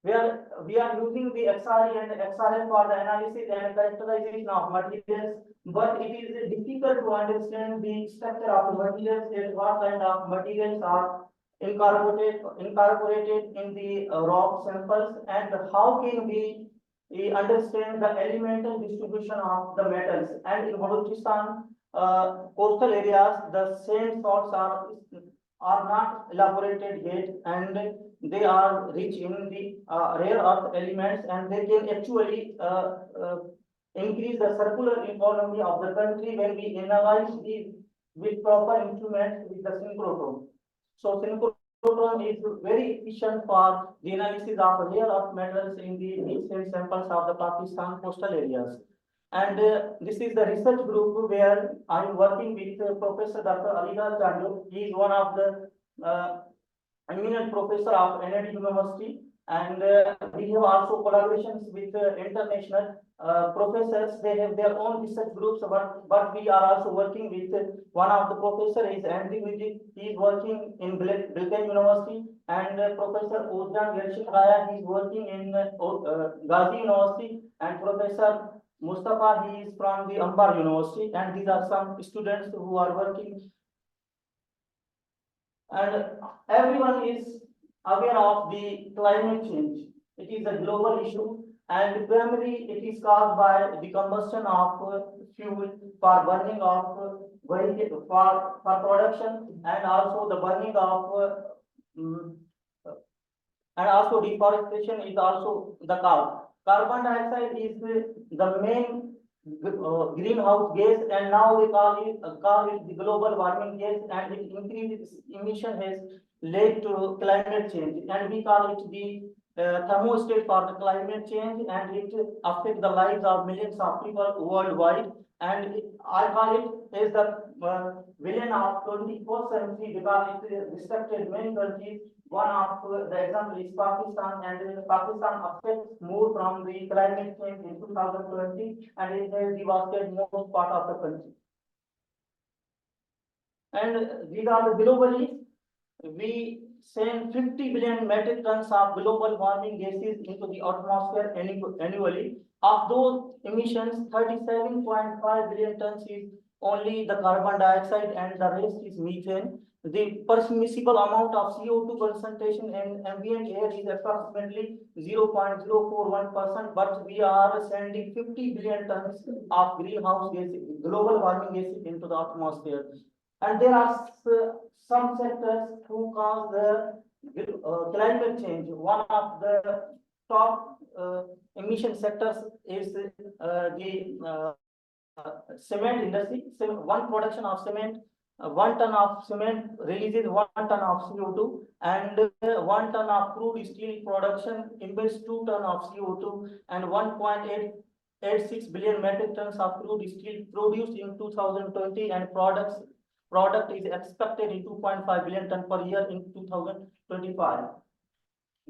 we are using the XRD and XRF for the analysis and characterization of materials, but it is difficult to understand the structure of the materials and what kind of materials are incorporated in the rock samples, and how can we understand the elemental distribution of the metals. And in Balochistan coastal areas, the same salts are not elaborated yet, and they are rich in the rare earth elements, and they can actually increase the circular economy of the country when we analyze these with proper instruments with the synchrotron. So synchrotron is very efficient for the analysis of rare earth metals in the deep samples of the Pakistan coastal areas. And this is the research group where I am working with Professor Dr. Aligar Chandu. He is one of the eminent professor of NIT University, and we have also collaborations with international professors. They have their own research groups, but we are also working with one of the professor is Andy Vijay. He is working in Bilken University, and Professor Ozan Gershon Raya, he is working in Ghazi University, and Professor Mustafa, he is from the Ambar University, and these are some students who are working. And everyone is aware of the climate change. It is a global issue, and primarily it is caused by the combustion of fuel for burning of for production, and also the burning of and also deforestation is also the cause. Carbon dioxide is the main greenhouse gas, and now we call it the global warming gas, and its increased emission has led to climate change, and we call it the thermostat for the climate change, and it affects the lives of millions of people worldwide. And I call it as the villain of 24th century because it destructed many countries. One of the example is Pakistan, and Pakistan affects more from the climate change in 2020, and it has devastated most part of the country. And these are the globally, we send 50 billion metric tons of global warming gases into the atmosphere annually. Of those emissions, 37.5 billion tons is only the carbon dioxide, and the rest is methane. the permissible amount of CO2 concentration in ambient air is approximately 0.041%, but we are sending 50 billion tons of greenhouse gases, global warming gases into the atmosphere. And there are some sectors who cause the climate change. One of the top emission sectors is the cement industry. One production of cement, 1 ton of cement releases 1 ton of CO2, and 1 ton of crude steel production emits 2 ton of CO2, and 1.886 billion metric tons of crude steel produced in 2020, and product is expected in 2.5 billion ton per year in 2025.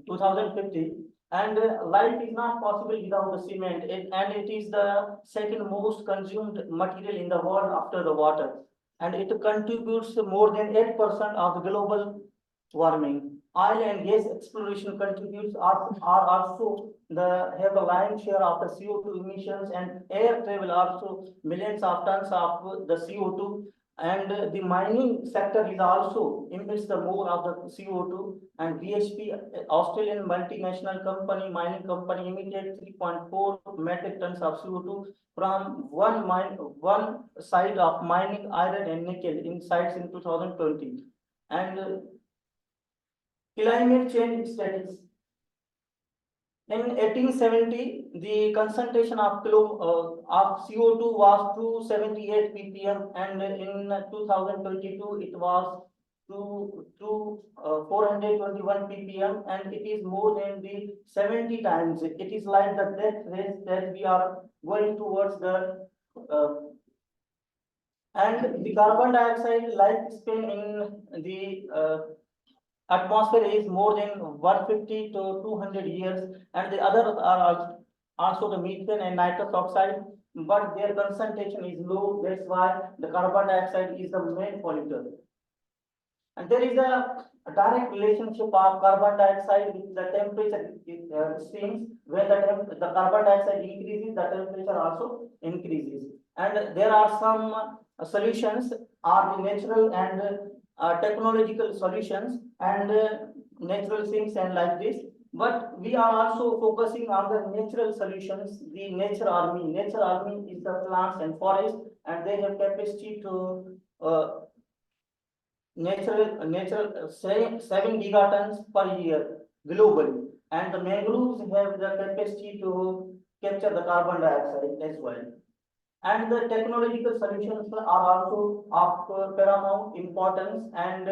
2050. And life is not possible without the cement, and it is the second most consumed material in the world after the water, and it contributes more than 8% of the global warming. Oil and gas exploration contributes are also have the lion's share of the CO2 emissions, and air travel also millions of tons of the CO2. And the mining sector is also emits the more of the CO2, and BHP, Australian multinational company, mining company, emitted 3.4 metric tons of CO2 from one site of mining iron and nickel in sites in 2020. And climate change studies. In 1870, the concentration of CO2 was 278 ppm, and in 2022 it was to 421 ppm, and it is more than the 70 times. It is like the death race that we are going towards the and the carbon dioxide lifespan in the atmosphere is more than 150 to 200 years, and the others are also the methane and nitrous oxide, but their concentration is low. That's why the carbon dioxide is the main polluter. And there is a direct relationship of carbon dioxide with the temperature swings. When the carbon dioxide increases, the temperature also increases. And there are some solutions are the natural and technological solutions, and natural things and like this. But we are also focusing on the natural solutions, the nature army. Nature army is the plants and forests, and they have capacity to natural 7 gigatons per year globally, and the mangroves have the capacity to capture the carbon dioxide as well. And the technological solutions are also of paramount importance, and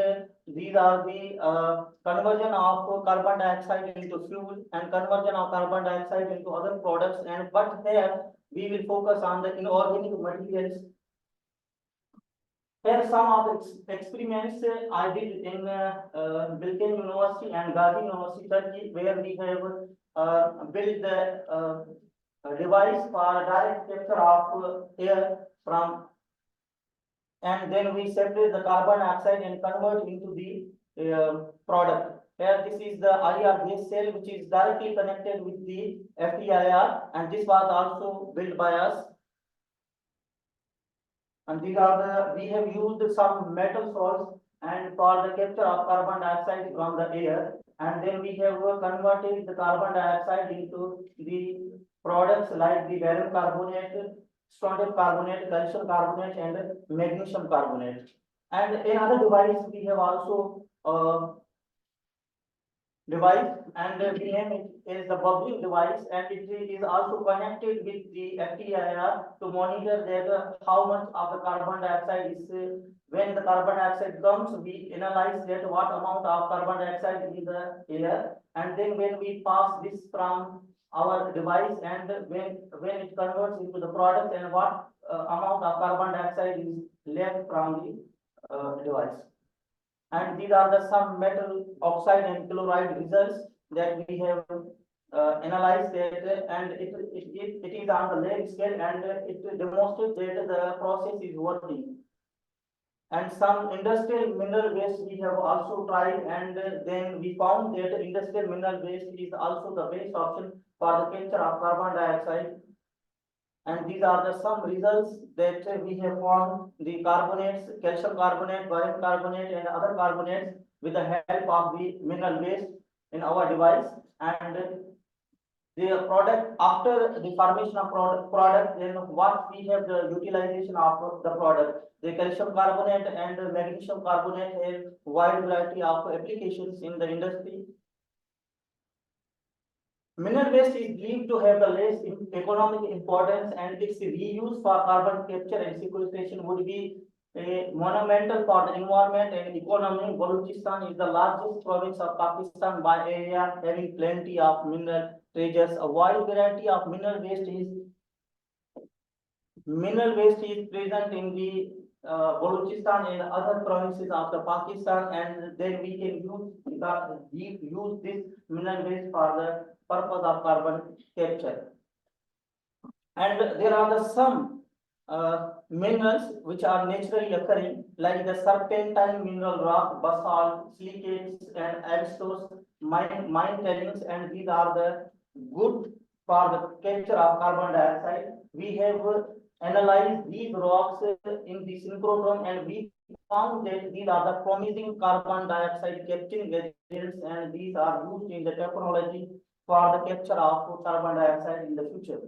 these are the conversion of carbon dioxide into fuel and conversion of carbon dioxide into other products. And but here we will focus on the inorganic materials. Here some of the experiments I did in Bilkent University and Gazi University, Turkey, where we have built the a device for direct capture of air from, and then we separate the carbon dioxide and convert into the product. Here this is the IR gas cell, which is directly connected with the FTIR, and this was also built by us. And these are we have used some metal salts and for the capture of carbon dioxide from the air, and then we have converted the carbon dioxide into the products like the barium carbonate, strontium carbonate, calcium carbonate, and magnesium carbonate. And another device we have also device, and we name it is the bubbling device, and it is also connected with the FTIR to monitor that how much of the carbon dioxide is when the carbon dioxide comes, we analyze that what amount of carbon dioxide is in the air, and then when we pass this from our device, and when it converts into the product, and what amount of carbon dioxide is left from the device. And these are the some metal oxide and chloride results that we have analyzed that, and it is on the large scale, and it demonstrates that the process is working. And some industrial mineral waste we have also tried, and then we found that industrial mineral waste is also the best option for the capture of carbon dioxide. And these are the some results that we have found the carbonates, calcium carbonate, barium carbonate and other carbonates with the help of the mineral waste in our device. And the product after the formation of product, then what we have the utilization of the product. The calcium carbonate and magnesium carbonate have wide variety of applications in the industry. Mineral waste is believed to have the less economic importance, and its reuse for carbon capture and sequestration would be a monumental for the environment and economy. Balochistan is the largest province of Pakistan by area, having plenty of mineral treasures. A wide variety of mineral waste is present in the Balochistan and other provinces of the Pakistan, and then we can use this mineral waste for the purpose of carbon capture. And there are some minerals which are naturally occurring, like the serpentine mineral rock, basalt, silicates, and limestone mine tailings, and these are the good for the capture of carbon dioxide. We have analyzed these rocks in the synchrotron, and we found that these are the promising carbon dioxide capturing agents, and these are used in the technology for the capture of carbon dioxide in the future.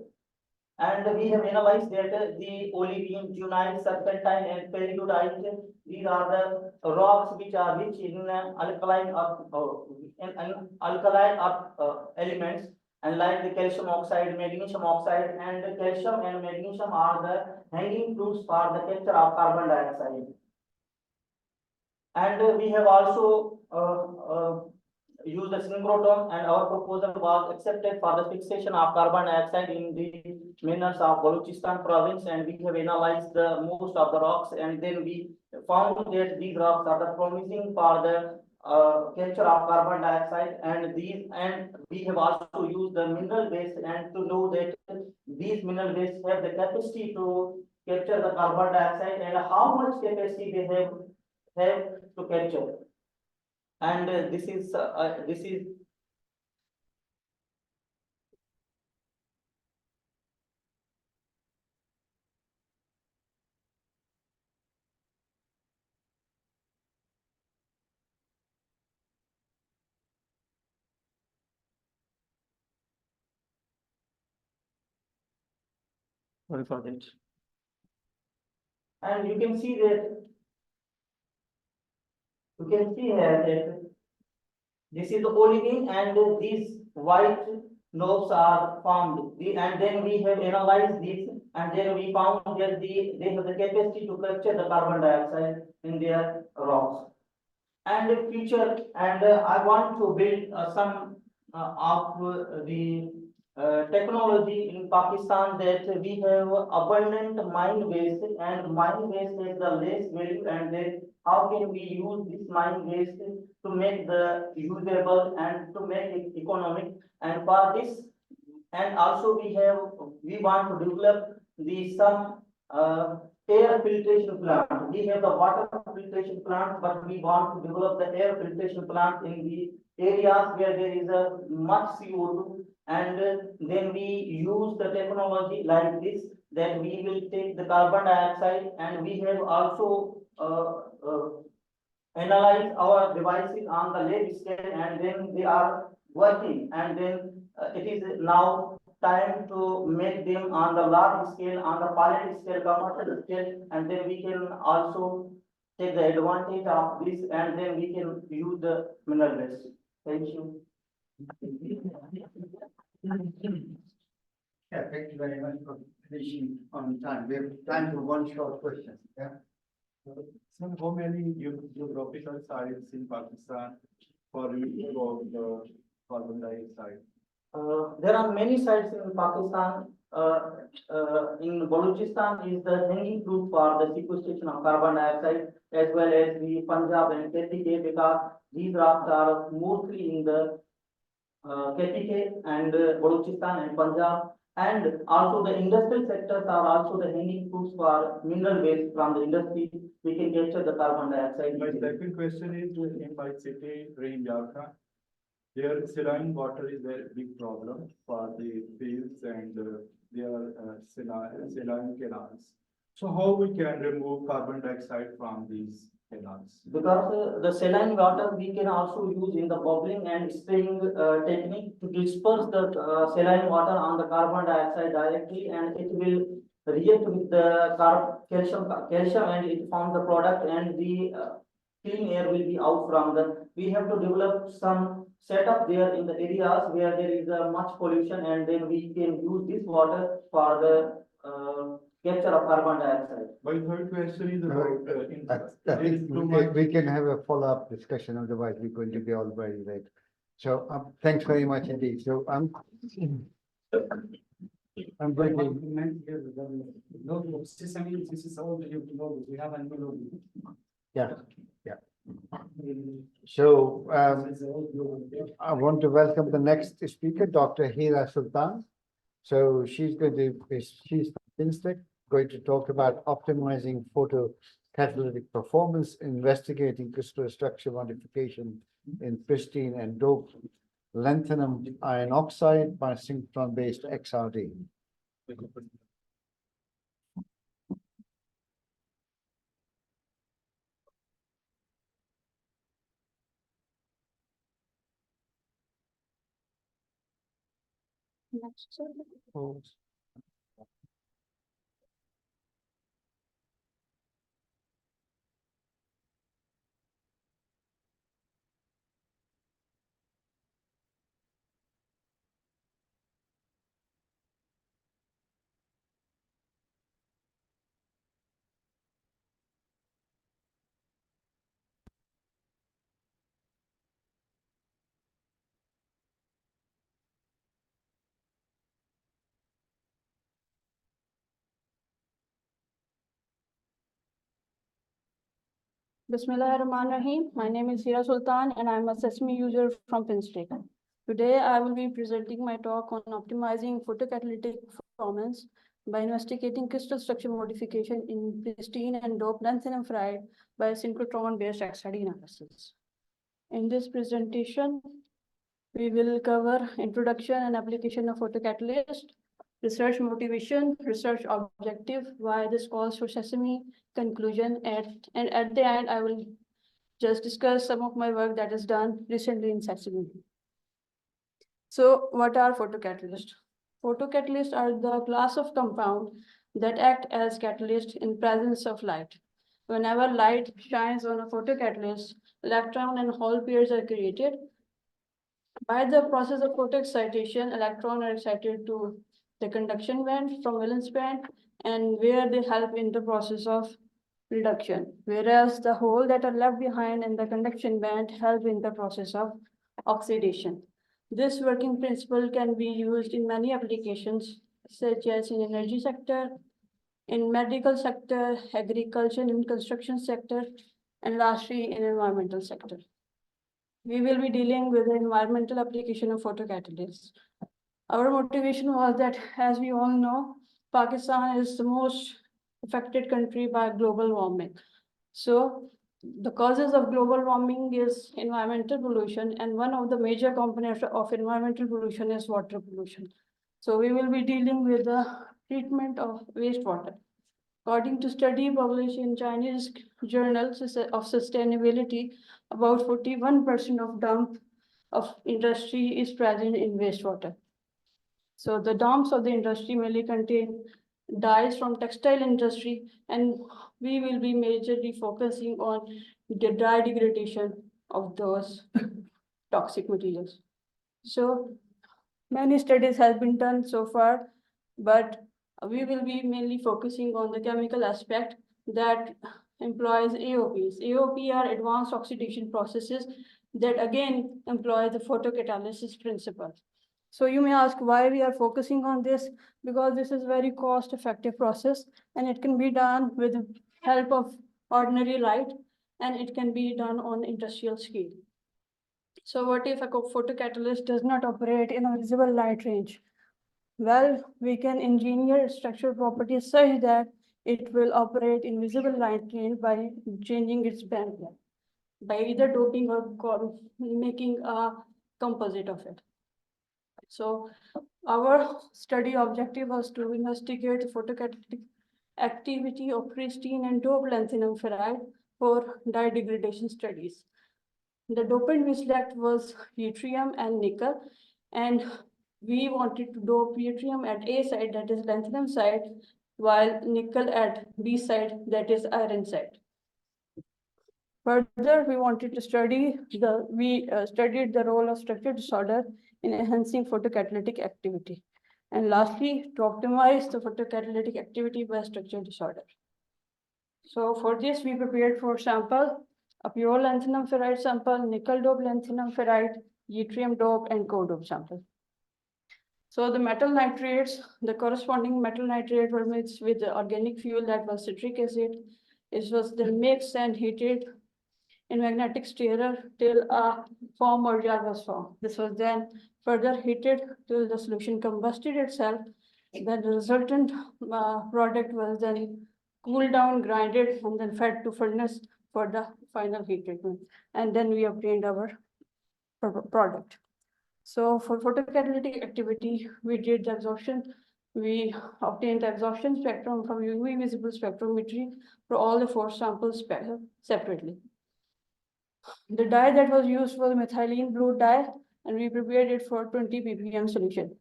And we have analyzed that the olivine, dunite, serpentine, and peridotite, these are the rocks which are rich in alkaline elements, and like the calcium oxide, magnesium oxide, and the calcium and magnesium are the hanging fruits for the capture of carbon dioxide. And we have also use the synchrotron, and our proposal was accepted for the fixation of carbon dioxide in the minerals of Balochistan province, and we have analyzed the most of the rocks, and then we found that these rocks are the promising for the capture of carbon dioxide, and we have also used the mineral waste and to know that these mineral wastes have the capacity to capture the carbon dioxide and how much capacity they have to capture. And this is sorry for that. And you can see here that this is the olivine, and these white knobs are formed. And then we have analyzed this, and then we found that they have the capacity to capture the carbon dioxide in their rocks. And the future, and I want to build some of the technology in Pakistan, that we have abundant mine waste, and mine waste is the less value, and then how can we use this mine waste to make the usable and to make it economic. And for this, and also we want to develop some air filtration plant. We have the water filtration plant, but we want to develop the air filtration plant in the areas where there is a much CO2, and then we use the technology like this, that we will take the carbon dioxide, and we have also analyze our devices on the lab scale, and then they are working, and then it is now time to make them on the large scale, on the pilot scale, commercial scale, and then we can also take the advantage of this, and then we can use the mineral waste. Thank you. Yeah, thank you very much for finishing on time. We have time for one short question. Yeah. So how many geographical sites in Pakistan for removal of the carbon dioxide? There are many sites in Pakistan. In Balochistan is the hanging fruit for the sequestration of carbon dioxide, as well as the Punjab and KTK, because these rocks are mostly in the KTK and Balochistan and Punjab. And also the industrial sectors are also the hanging fruits for mineral waste from the industry. We can capture the carbon dioxide. My second question is, in my city, Jharkhand, their saline water is a very big problem for the fields and their saline canals. So how we can remove carbon dioxide from these canals? Because the saline water we can also use in the bubbling and spraying technique to disperse the saline water on the carbon dioxide directly, and it will react with the calcium and it form the product, and the clean air will be out from the. We have to develop some setup there in the areas where there is much pollution, and then we can use this water for the capture of carbon dioxide. My third question is about I there is think too much. we can have a follow-up discussion, otherwise we're going to be all very late. So, thanks very much indeed. So, I'm going to, No, Sesame, this is all the logo. We have a new logo. yeah. So, This is the old logo. I want to welcome the next speaker, Dr. Hira Sultan. So she's from comstech, going to talk about optimizing photocatalytic performance, investigating crystal structure modification in pristine and doped lanthanum iron oxide by synchrotron-based XRD. Bismillahirrahmanirrahim. My name is Hira Sultan and I'm a Sesame user from comstech. Today I will be presenting my talk on optimizing photocatalytic performance by investigating crystal structure modification in pristine and doped lanthanum fluoride by synchrotron-based XRD analysis. In this presentation, we will cover introduction and application of photocatalyst, research motivation, research objective, why this calls for Sesame, conclusion, and at the end, I will just discuss some of my work that is done recently in Sesame. So what are photocatalysts? Photocatalysts are the class of compound that act as catalyst in presence of light. Whenever light shines on a photocatalyst, electron and hole pairs are created. By the process of photoexcitation, electrons are excited to the conduction band from valence band, and where they help in the process of reduction, whereas the hole that are left behind in the conduction band help in the process of oxidation. This working principle can be used in many applications, such as in energy sector, in medical sector, agriculture and construction sector, and lastly in environmental sector. We will be dealing with the environmental application of photocatalysts. Our motivation was that, as we all know, Pakistan is the most affected country by global warming. So the causes of global warming is environmental pollution, and one of the major components of environmental pollution is water pollution. So we will be dealing with the treatment of wastewater. According to study published in Chinese journals of sustainability, about 41% of dump of industry is present in wastewater. So the dumps of the industry mainly contain dyes from textile industry, and we will be majorly focusing on the dye degradation of those toxic materials. So many studies have been done so far, but we will be mainly focusing on the chemical aspect that employs AOPs. AOP are advanced oxidation processes that again employ the photocatalysis principle. So you may ask why we are focusing on this, because this is very cost-effective process and it can be done with the help of ordinary light, and it can be done on industrial scale. So what if a photocatalyst does not operate in a visible light range? Well, we can engineer structural properties such that it will operate in visible light range by changing its bandgap, by either doping or making a composite of it. So Our study objective was to investigate the photocatalytic activity of pristine and dope lanthanum ferrite for dye degradation studies. The dopant we select was yttrium and nickel, and we wanted to dope yttrium at A site, that is lanthanum site, while nickel at B site, that is iron site. Further, we wanted to studied the role of structure disorder in enhancing photocatalytic activity. And lastly, to optimize the photocatalytic activity by structure disorder. So for this, we prepared 4 samples: a pure lanthanum ferrite sample, nickel dope lanthanum ferrite, yttrium dope, and co-dope sample. So the metal nitrates, the corresponding metal nitrate were mixed with the organic fuel, that was citric acid. It was then mixed and heated in magnetic stirrer till a foam or jar was formed. This was then further heated till the solution combusted itself. Then the resultant product was then cooled down, grinded, and then fed to furnace for the final heat treatment. And then we obtained our product. So for photocatalytic activity, we did the absorption. We obtained the absorption spectrum from UV visible spectrometry for all the 4 samples separately. The dye that was used was methylene blue dye, and we prepared it for 20 ppm solution.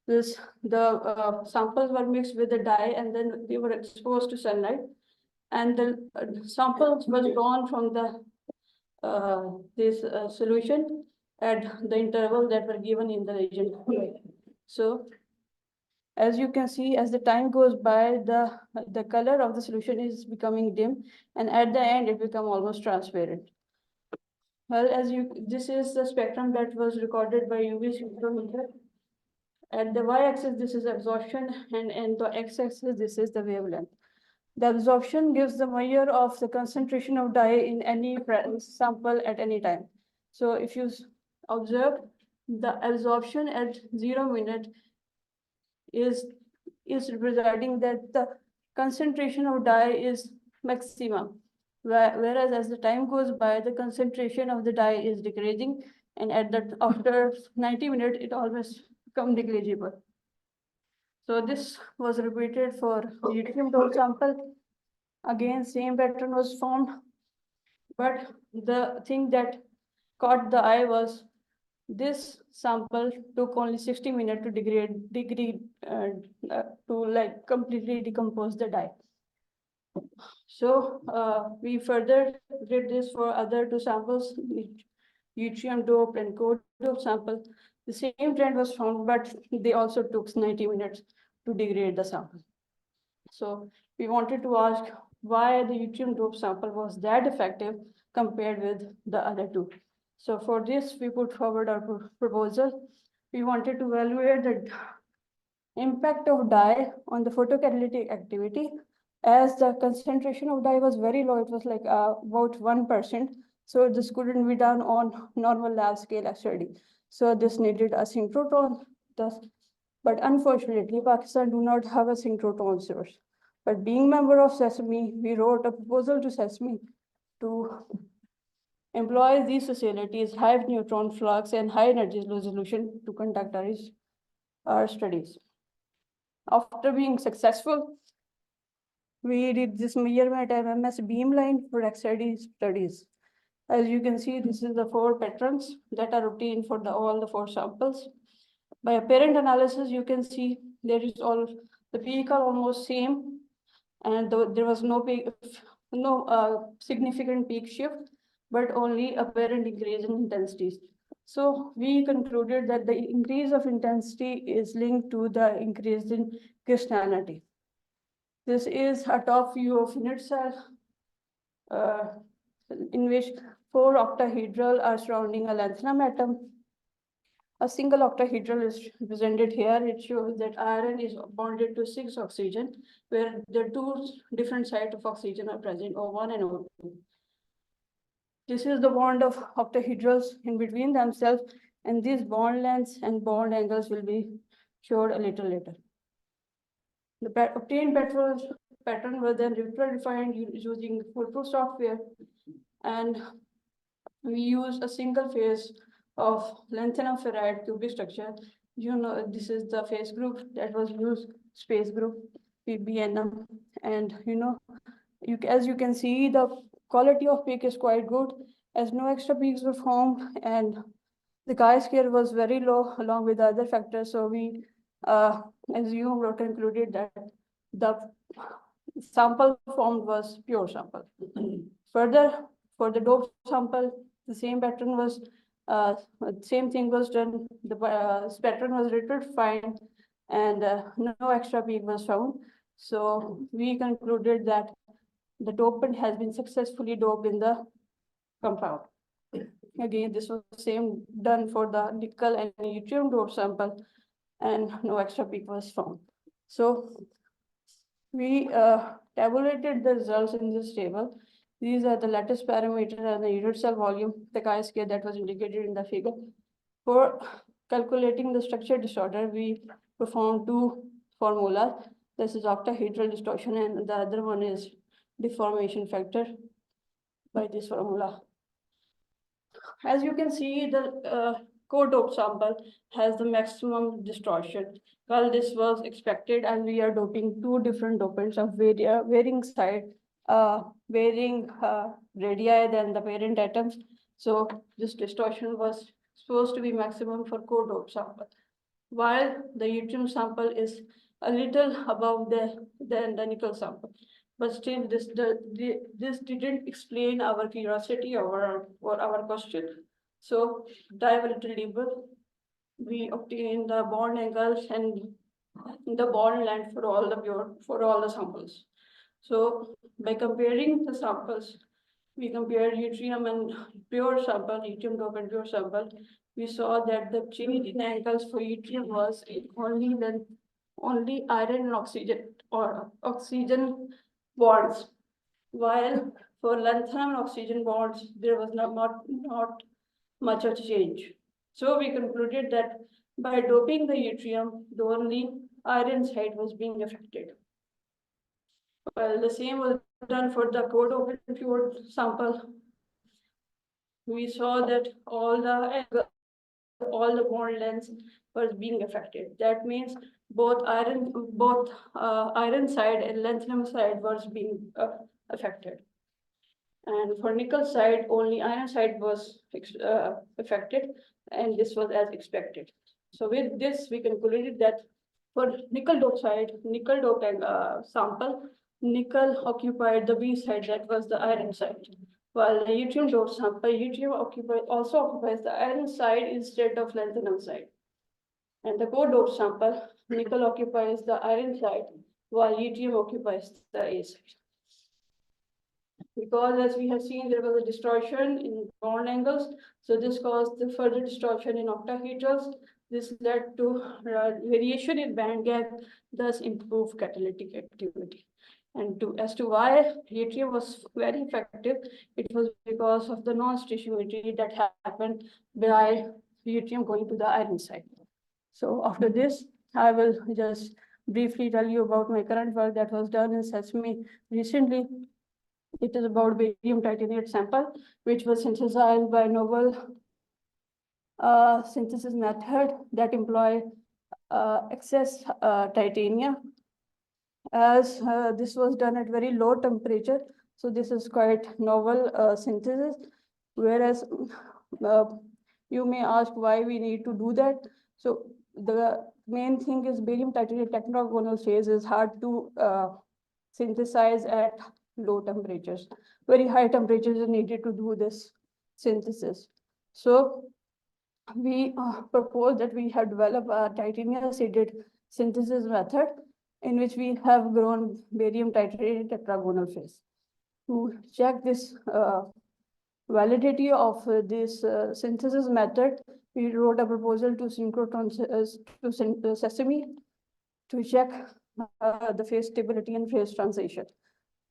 The samples were mixed with the dye, and then they were exposed to sunlight, and the samples was drawn from the this solution at the interval that were given in the region. So as you can see, as the time goes by, the color of the solution is becoming dim, and at the end, it become almost transparent. Well, this is the spectrum that was recorded by UV spectrometer. At the y-axis, this is absorption, and the x-axis, this is the wavelength. The absorption gives the measure of the concentration of dye in any sample at any time. So if you observe, the absorption at 0 minute is representing that the concentration of dye is maximum. Whereas as the time goes by, the concentration of the dye is decreasing, and after 90 minutes, it always becomes negligible. So this was repeated for yttrium dope sample. Again, same pattern was formed, but the thing that caught the eye was this sample took only 60 minutes to completely decompose the dye. So we further did this for other 2 samples, yttrium dope and co-dope sample. The same trend was found, but they also took 90 minutes to degrade the sample. So we wanted to ask why the yttrium dope sample was that effective compared with the other 2. So for this, we put forward our proposal. We wanted to evaluate the impact of dye on the photocatalytic activity. As the concentration of dye was very low, it was like about 1%. So this couldn't be done on normal lab scale study. So this needed a synchrotron. But unfortunately, Pakistan do not have a synchrotron source. But being member of SESAME, we wrote a proposal to SESAME to employ these facilities, high neutron flux and high energy resolution to conduct our studies. After being successful, we did this measurement at MS beamline for XRD studies. As you can see, this is the 4 patterns that are obtained for all the 4 samples. By apparent analysis, you can see the peak are almost same, and there was no significant peak shift, but only apparent increase in intensities. So we concluded that the increase of intensity is linked to the increase in crystallinity. This is a top view of unit cell, in which 4 octahedral are surrounding a lanthanum atom. A single octahedral is represented here. It shows that iron is bonded to 6 oxygen, where the 2 different sites of oxygen are present, O1 and O2. This is the bond of octahedrals in between themselves, and these bond lengths and bond angles will be showed a little later. The obtained pattern was then refined using foolproof software, and we use a single phase of lanthanum ferrite cubic structure you know, this is the phase group that was used, space group, PBNM, and you know, as you can see, the quality of peak is quite good, as no extra peaks were formed, and the chi-square was very low along with the other factors. So we assumed or concluded that the sample formed was pure sample. Further, for the dope sample, the same pattern was, same thing was done. The pattern was refined, and no extra peak was found. So we concluded that the dopant has been successfully doped in the compound. Again, this was same done for the nickel and yttrium dope sample, and no extra peak was found. So we tabulated the results in this table. These are the lattice parameter and the unit cell volume, the chi-square that was indicated in the figure. For calculating the structure disorder, we performed two formulas. This is octahedral distortion, and the other one is deformation factor by this formula. As you can see, the co-dope sample has the maximum distortion. Well, this was expected, and we are doping two different dopants of varying side, varying radii than the parent atoms. So this distortion was supposed to be maximum for co-dope sample, while the yttrium sample is a little above than the nickel sample. But still, this didn't explain our curiosity or our question. So dive a little deeper. We obtain the bond angles and the bond length for all the samples. So by comparing the samples, we compared yttrium and pure sample, yttrium dope and pure sample. We saw that the change in angles for yttrium was only iron and oxygen or oxygen bonds, while for lanthanum and oxygen bonds, there was not much of change. So we concluded that by doping the yttrium, the only iron side was being affected. Well, the same was done for the co-dope pure sample. We saw that all the bond lengths was being affected. That means both iron side and lanthanum side was being affected. And for nickel side, only iron side was affected, and this was as expected. So with this, we concluded that for nickel dope side, nickel dope sample, nickel occupied the B side, that was the iron side. While the yttrium dope sample, yttrium also occupies the iron side instead of lanthanum side. And the co-dope sample, nickel occupies the iron side, while yttrium occupies the A side. Because as we have seen, there was a distortion in bond angles, so this caused the further distortion in octahedrals. This led to variation in band gap, thus improved catalytic activity. And as to why yttrium was very effective, it was because of the non-stoichiometry that happened by yttrium going to the iron side. So after this, I will just briefly tell you about my current work that was done in Sesame recently. It is about barium titanate sample, which was synthesized by novel synthesis method that employ excess titanium, as this was done at very low temperature. So this is quite novel synthesis, whereas you may ask why we need to do that. So the main thing is barium titanate tetragonal phase is hard to synthesize at low temperatures. Very high temperatures are needed to do this synthesis. So we propose that we have developed a titanium seeded synthesis method in which we have grown barium titanate tetragonal phase. To check this validity of this synthesis method, we wrote a proposal to synchrotron to Sesame to check the phase stability and phase transition.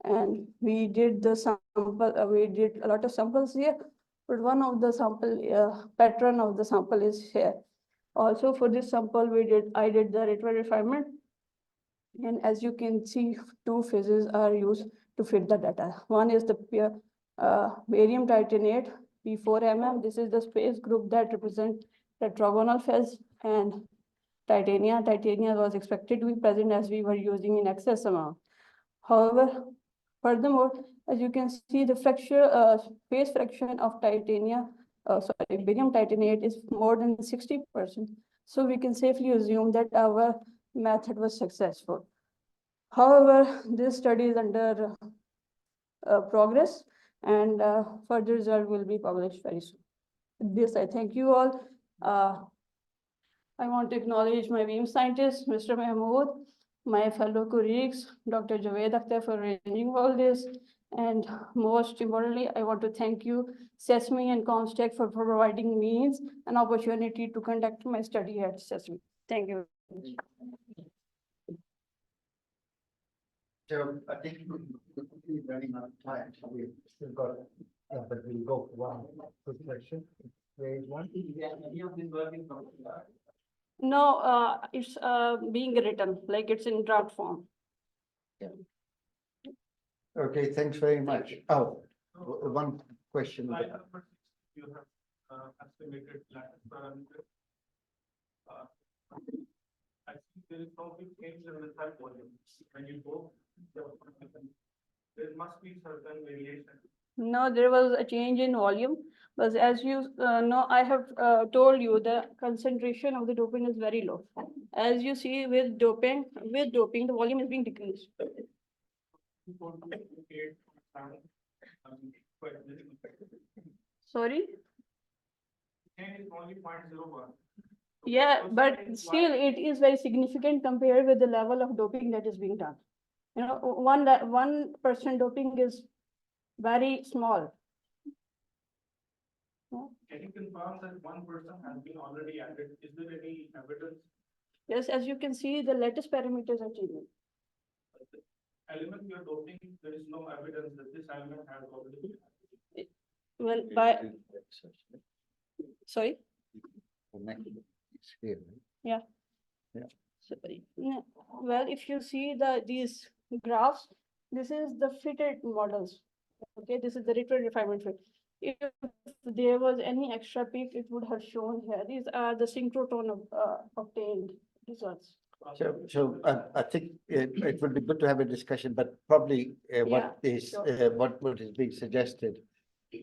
And we did the sample, we did a lot of samples here, but one of the sample pattern of the sample is here. Also for this sample, I did the rate refinement. And as you can see, two phases are used to fit the data. One is the pure barium titanate P4MM. This is the space group that represents the tetragonal phase, and titania. Titania was expected to be present as we were using in excess amount. However, furthermore, as you can see, the phase fraction of barium titanate is more than 60%. So we can safely assume that our method was successful. However, this study is under progress, and further result will be published very soon. With this, I thank you all. I want to acknowledge my beam scientist, Mr. Mahmood, my fellow colleagues, Dr. Javed Akhtar, for arranging all this. And most importantly, I want to thank you, SESAME and comstech, for providing means and opportunity to conduct my study at SESAME. Thank you. So I think we're running out of time, so we've still got, but we'll go for one quick question. There is one. No, it's being written, like it's in draft form. Okay, thanks very much. Oh, one question. You have estimated lattice parameter. I think there is no big change in the type volume. When you go, there must be certain variation. No, there was a change in volume, but as you know, I have told you the concentration of the doping is very low. As you see with doping, the volume is being decreased. Sorry? Change is only 0.01. Yeah, but still it is very significant compared with the level of doping that is being done. You know, 1% doping is very small. Can you confirm that 1% has been already added? Is there any evidence? Yes, as you can see, the latest parameters are changing. Element you are doping, there is no evidence that this element has already been added. Well, sorry? It's here, right? Yeah. Yeah. So, well, if you see these graphs, this is the fitted models. Okay, this is the rate refinement fit. If there was any extra peak, it would have shown here. These are the synchrotron obtained results. So I think it would be good to have a discussion, but probably what is being suggested,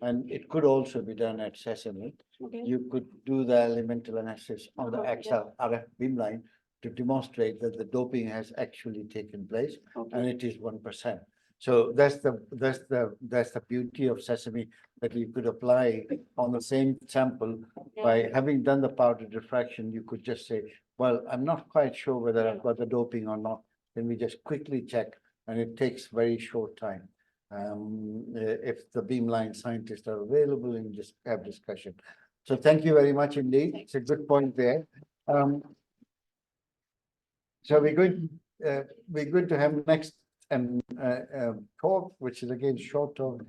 and it could also be done at SESAME. Okay. You could do the elemental analysis on the XL RF beamline to demonstrate that the doping has actually taken place, and it is 1%. So that's the beauty of SESAME, that you could apply on the same sample. By having done the powdered diffraction, you could just say, well, I'm not quite sure whether I've got the doping or not. Then we just quickly check, and it takes very short time. If the beamline scientists are available and just have discussion. So thank you very much indeed. It's a good point there. So we're going to have next talk, which is again short talk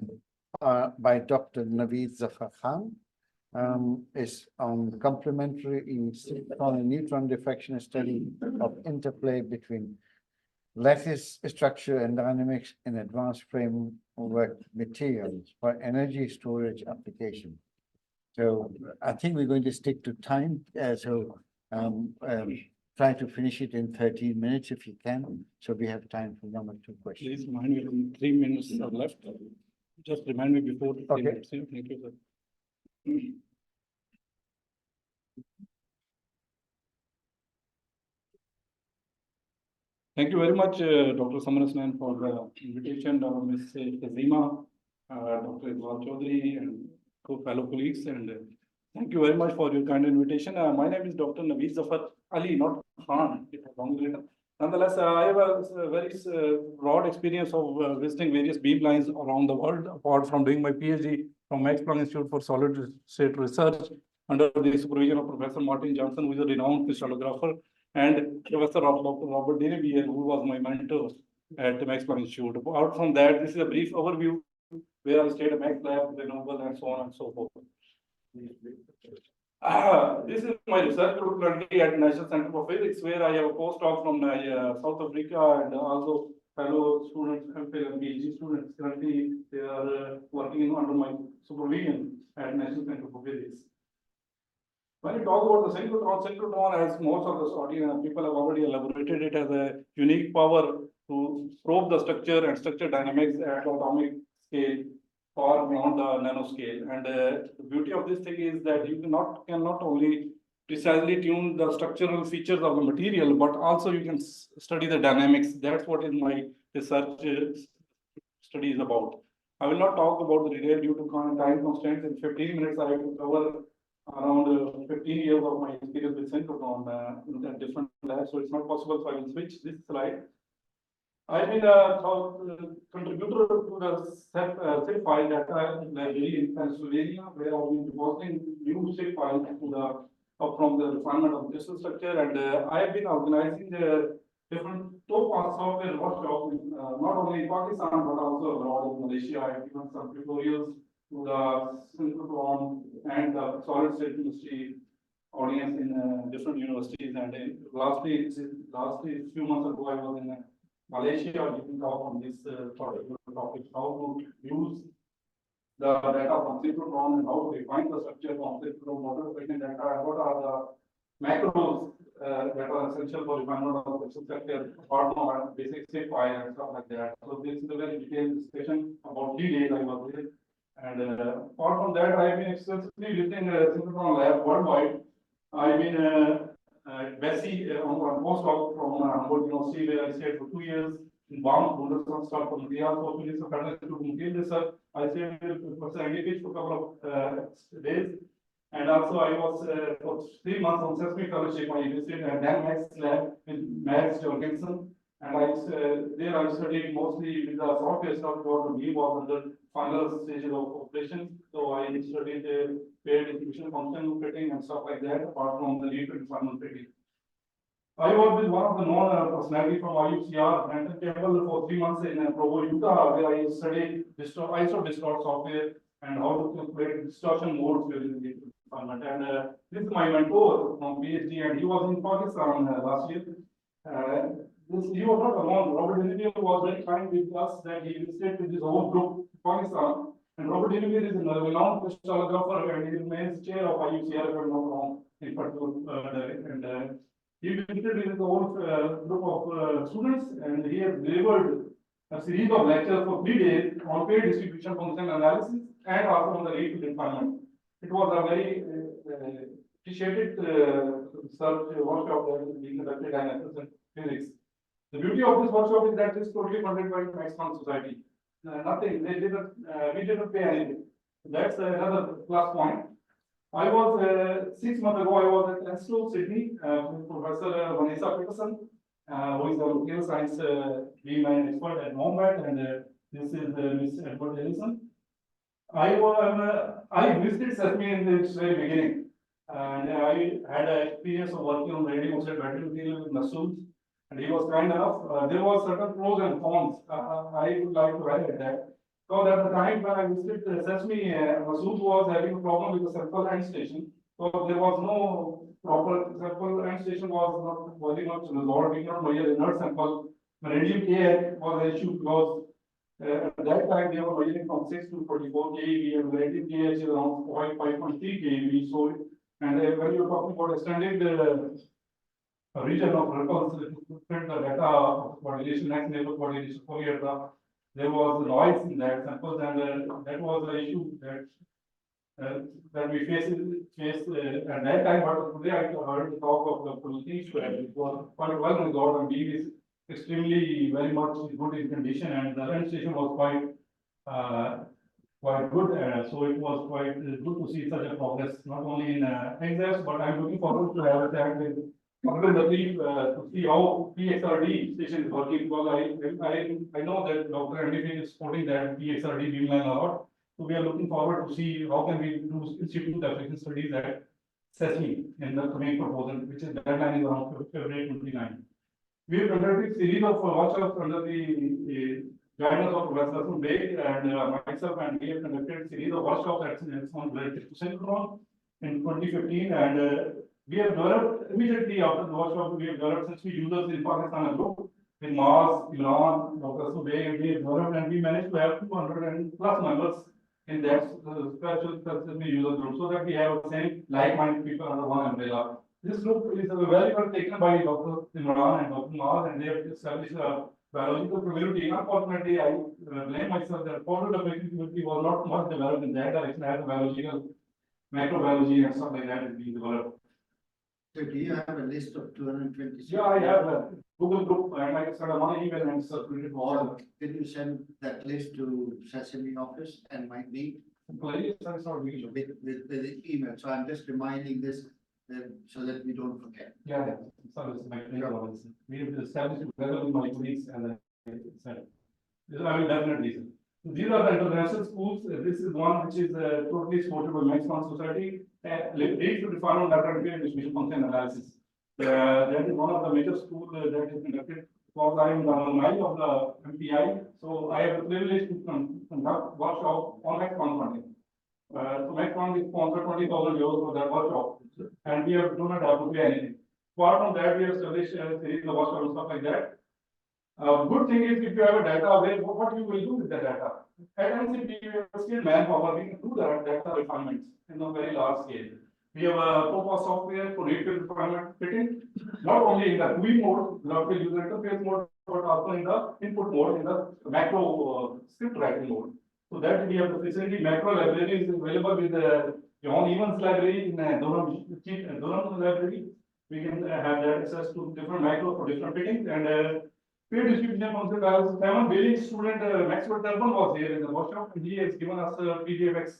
by Dr. Naveed Zafar Khan. Is on complementary electron and neutron diffraction study of interplay between lattice structure and dynamics in advanced framework materials for energy storage application. So I think we're going to stick to time. Try to finish it in 13 minutes if you can. So we have time for 1 or 2 questions. Please remind me when 3 minutes are left. Just remind me before 3 minutes. Thank you, sir. Thank you very much, Dr. Samarasnan, for the invitation, Ms. Tazima, Dr. Iqbal Chaudhary, and fellow colleagues. And thank you very much for your kind invitation. My name is Dr. Naveed Zafar Ali, not Khan. Nonetheless, I have a very broad experience of visiting various beamlines around the world, apart from doing my PhD from Max Planck Institute for Solid State Research under the supervision of Professor Martin Johnson, who is a renowned crystallographer, and Professor Dr. Robert Denibier, who was my mentor at the Max Planck Institute. Out from that, this is a brief overview where I stayed at Max Lab, Renewable, and so on and so forth. This is my research group currently at National Center for Physics, where I have a postdoc from South Africa and also fellow students and PhD students. Currently, they are working under my supervision at National Center for Physics. When you talk about the synchrotron, as most of the audience people have already elaborated, it has a unique power to probe the structure and structure dynamics at atomic scale or beyond the nanoscale. And the beauty of this thing is that you cannot only precisely tune the structural features of the material, but also you can study the dynamics. That's what is my research study is about. I will not talk about the detail due to time constraints. In 15 minutes, I will cover around 15 years of my experience with synchrotron in the different labs. So it's not possible. So I will switch this slide. I've been a contributor to the zip file data library in Pennsylvania, where I've been depositing new zip files to from the refinement of crystal structure, and I have been organizing different top software workshops, not only in Pakistan but also abroad in Malaysia. I have given some tutorials to the synchrotron and the solid state chemistry audience in different universities. And lastly, few months ago, I was in Malaysia giving talk on this particular topic, how to use the data from synchrotron and how to define the structure from synchrotron model training data, and what are the macros that are essential for refinement of the structure, apart from basic shape file and stuff like that. So this is a very detailed discussion. About 3 days I was there. And apart from that, I have been extensively visiting synchrotron lab worldwide. I've been at Bessie on postdoc from Hamburg University, where I stayed for 2 years. In Bonn, Bundesland from the also finished the federal institute of material research. I stayed with Professor Andy for a couple of days. And also I was for 3 months on Sesame Fellowship. I visited Dan Max lab with Max Jorgensen. And there I studied mostly with the software stuff, because the beam was under final stages of operations. So I studied paired distribution function fitting and stuff like that, apart from the lead refinement fitting. I was with one of the known personalities from IUCR, Anton Campbell, for 3 months in Provo, Utah, where I studied ISO distort software and how to calculate distortion modes within the refinement. And this is my mentor from PhD, and he was in Pakistan last year. He was not alone. Robert Deneville was very kind with us that he visited with his whole group to Pakistan. And Robert Deneville is a renowned crystallographer, and he remains chair of IUCR, if I'm not wrong, in particular. He visited with his own group of students, and he has delivered a series of lectures for 3 days on paired distribution function analysis and also on the rate refinement. It was a very appreciated research workshop that is being conducted in physics. The beauty of this workshop is that it is totally funded by Max Planck Society. Nothing, we didn't pay anything. That's another plus point. I was 6 months ago, I was at Enstone, Sydney, with Professor Vanessa Peterson, who is a material science beam expert at Wombat, and this is Ms. Edward Ellison. I visited Sesame in its very beginning, and I had an experience of working on the radium oxide battery material with Masood, and he was kind enough. There was certain pros and cons. I would like to highlight that. So at the time when I visited Sesame, Masood was having a problem with the sample end station. So there was no proper sample end station was not very much resolved. We cannot measure inert sample. Radium K was an issue because at that time they were measuring from 6 to 44 keV, and radium KH is around 5.3 keV. So, and when you're talking about extended region of ripples to print the data of coordination, next level coordination for your there was noise in that samples, and that was the issue that we faced at that time. But today I heard the talk of the police, where it was quite well resolved, and beam is extremely very much good in condition, and the end station was quite good. So it was quite good to see such a progress, not only in exams, but I'm looking forward to have a chat with to see how PXRD station is working, because I know that Dr. Andy is supporting that PXRD beamline a lot. So we are looking forward to see how can we do institute application studies at Sesame in the coming proposal, which is deadline is around February 29. We have conducted a series of workshops under the guidance of Professor Bay and myself, and we have conducted a series of workshops at related to synchrotron in 2015, and we have developed immediately after the workshop. We have developed Sesame users in Pakistan a group with Mars, Iran, Dr. Subay. We have developed, and we managed to have 200+ members in that special SESAME user group, so that we have the same like-minded people under one umbrella. This group is very well taken by Dr. Imran and Dr. Maz, and they have established a biological community. Unfortunately, I blame myself that photobiological community was not much developed in that direction as the biological, microbiology and stuff like that is being developed. So do you have a list of 226? Yeah, I have a Google group, and I started one email and circulated all. Can you send that list to Sesame office and me It's not really. with the email? So I'm just reminding this so that we don't forget. Yeah, yeah. So it's my we have to establish it together with my colleagues and then said. I will definitely. So these are the international schools. This is one which is totally supported by Maximum Society. Leads to refinement data and distribution function analysis. That is one of the major schools that is conducted. Because I am the alumni of the MPI, so I have the privilege to conduct workshop on Maximum funding. So Maximum is sponsored 20,000 euros for that workshop, and we do not have to pay anything. Apart from that, we have established a series of workshops and stuff like that. Good thing is if you have a data, what you will do with the data? At NCP, we have skilled manpower, we can do that data refinements in a very large scale. We have a proper software for refill refinement fitting, not only in the GUI mode, graphical user interface mode, but also in the input mode, in the macro script writing mode. So that we have the facility macro library is available with John Evans library in Durham library. We can have that access to different macro for different fittings and peer distribution function. Simon Bailey student Maxwell Turban was here in the workshop, and he has given us PDF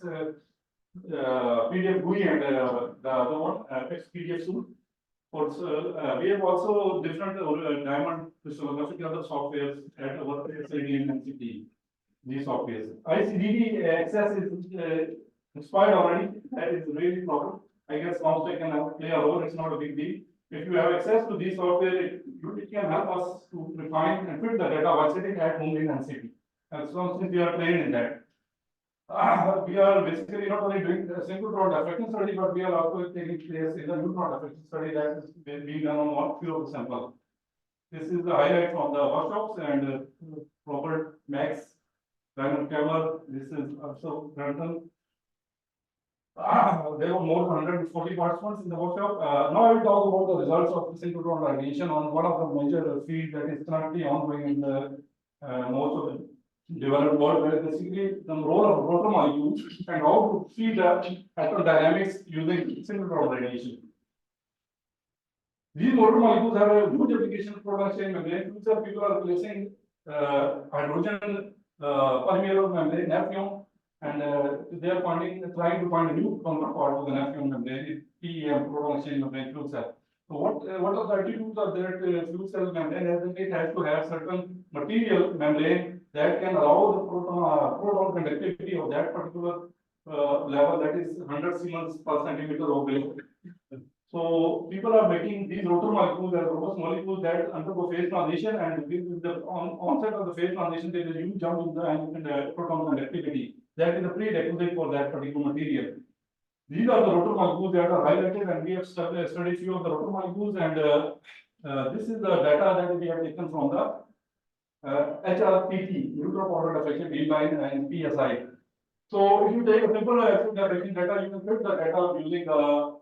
GUI and the other one PDF suite. We have also different diamond crystallographic other softwares at our facility in NCT. These softwares. ICDD access is expired already. That is really problem. I guess comstech can play a role. It's not a big deal. If you have access to these software, it can help us to refine and fit the data while sitting at home in NCT. And so since we are trained in that. We are basically not only doing a single rod diffraction study, but we are also taking place in the neutron diffraction study that is being done on one few of the sample. This is the highlight from the workshops and Robert Max, Raymond Keller. This is also Brandon. There were more than 140 participants in the workshop. Now I will talk about the results of the synchrotron radiation on one of the major fields that is currently ongoing in the most of the developed world, where basically the role of rotor molecules and how to see the atom dynamics using synchrotron radiation. These motor molecules have a huge application for blockchain membrane. Future people are replacing hydrogen permeable membrane, naphthalene, and they are trying to find a new counterpart to the naphthalene membrane, PEM, proton exchange membrane fuel cell. So what are the attributes of that fuel cell membrane? It has to have certain material membrane that can allow the proton conductivity of that particular level, that is 100 Siemens per centimeter or below. So people are making these rotor molecules as robust molecules that undergo phase transition, and with the onset of the phase transition, there is a huge jump in the proton conductivity. That is a prerequisite for that particular material. These are the rotor molecules that are highlighted, and we have studied few of the rotor molecules, and this is the data that we have taken from the HRPT, neutron powder diffraction beamline and PSI. So if you take a simple diffraction data, you can fit the data using the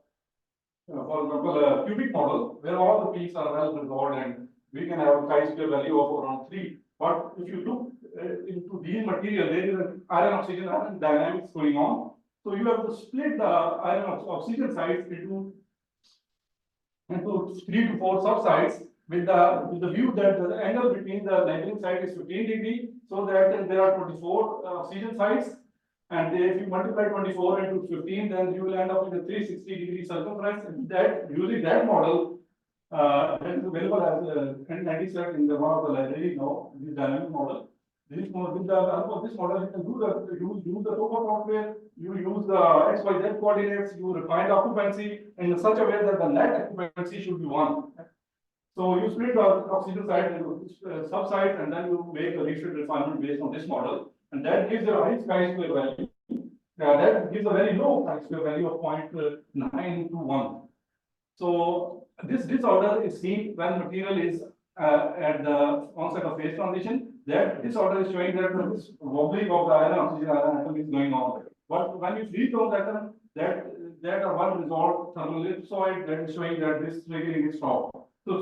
for example, a cubic model where all the peaks are well resolved and we can have a chi-square value of around 3. But if you look into these materials, there is an iron oxygen dynamics going on. So you have to split the iron oxygen sites into 3 to 4 subsites with the view that the angle between the neighboring site is 15 degrees, so that there are 24 oxygen sites. And if you multiply 24 into 15, then you will end up with a 360-degree circumference. And that using that model, that is available as N97 in the one of the library now. This dynamic model. With the help of this model, you can use the topo software. You use the XYZ coordinates. You refine the occupancy in such a way that the net occupancy should be 1. So you split the oxygen site into subsites, and then you make a refill refinement based on this model. And that gives a high chi-square value. That gives a very low chi-square value of 0.9 to 1. So this disorder is seen when material is at the onset of phase transition, that this order is showing that this wobbling of the iron oxygen iron atom is going on. But when you freeze those atoms, that are one resolved thermal ellipsoid, that is showing that this triggering is stopped. So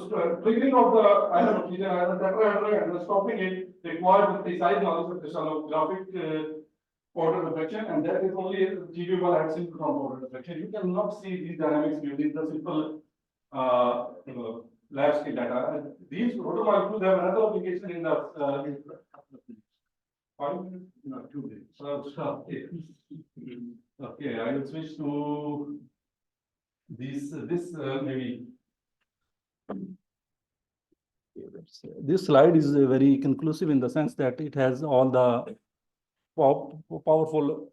triggering of the iron oxygen iron tetrahedral and stopping it requires the precise knowledge of crystallographic order reflection, and that is only achievable at synchrotron order reflection. You cannot see these dynamics using the simple lab scale data. These protomolecules have another application in the 5 minutes, no, 2 minutes. Okay. Okay, I will switch to this maybe. This slide is very conclusive in the sense that it has all the powerful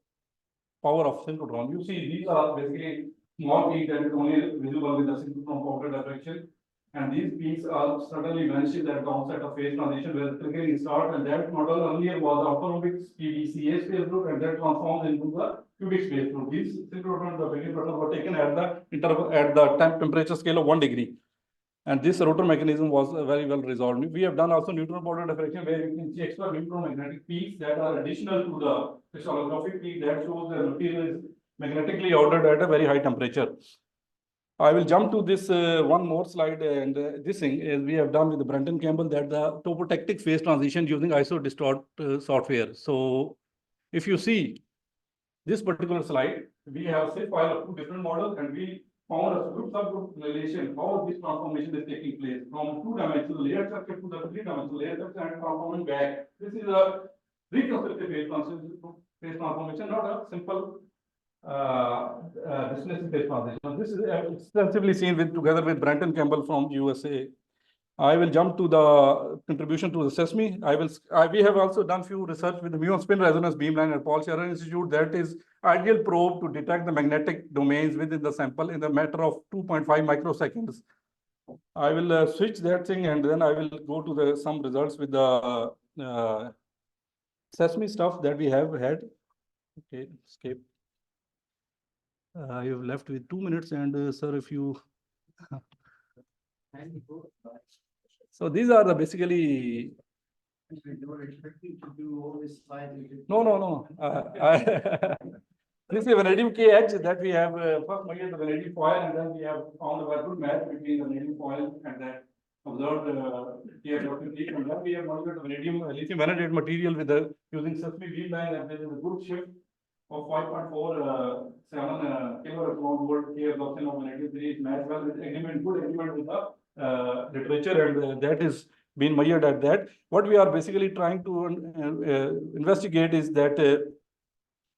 power of synchrotron. You see, these are basically small peaks that is only visible with the synchrotron powder diffraction. And these peaks are suddenly vanishes at the onset of phase transition where the triggering starts, and that model earlier was autonomic PDCA space group, and that transforms into the cubic space group. These synchrotron diffraction patterns were taken at the interval at the temperature scale of 1 degree. And this rotor mechanism was very well resolved. We have done also neutron powder diffraction where you can see extra neutron magnetic peaks that are additional to the crystallographic peak that shows the material is magnetically ordered at a very high temperature. I will jump to this one more slide, and this thing is we have done with the Brenton Campbell that the topotectic phase transition using ISO distort software. So if you see this particular slide, we have a zip file of 2 different models, and we found a subgroup relation how this transformation is taking place from 2-dimensional layer structure to the 3-dimensional layer structure and transforming back. This is a reconstructive phase transformation, not a simple displacement phase transition. This is extensively seen together with Brenton Campbell from USA. I will jump to the contribution to the SESAME. We have also done few research with the muon spin resonance beamline at Paul Scherrer Institute. That is ideal probe to detect the magnetic domains within the sample in the matter of 2.5 microseconds. I will switch that thing, and then I will go to some results with the SESAME stuff that we have had. Okay, escape. I have left with 2 minutes, and sir, if you. So these are the basically. You were expecting to do all this slide. No. This is a vanadium KH that we have first measured the vanadium foil, and then we have found a very good match between the vanadium foil and that observed TF-50, and then we have measured the vanadium lithium vanadate material with the using SESAME beamline, and there is a good shift of 5.47 kilo-volt K absorption of vanadium 3 is matched well with agreement, good agreement with the literature, and that is been measured at that. What we are basically trying to investigate is that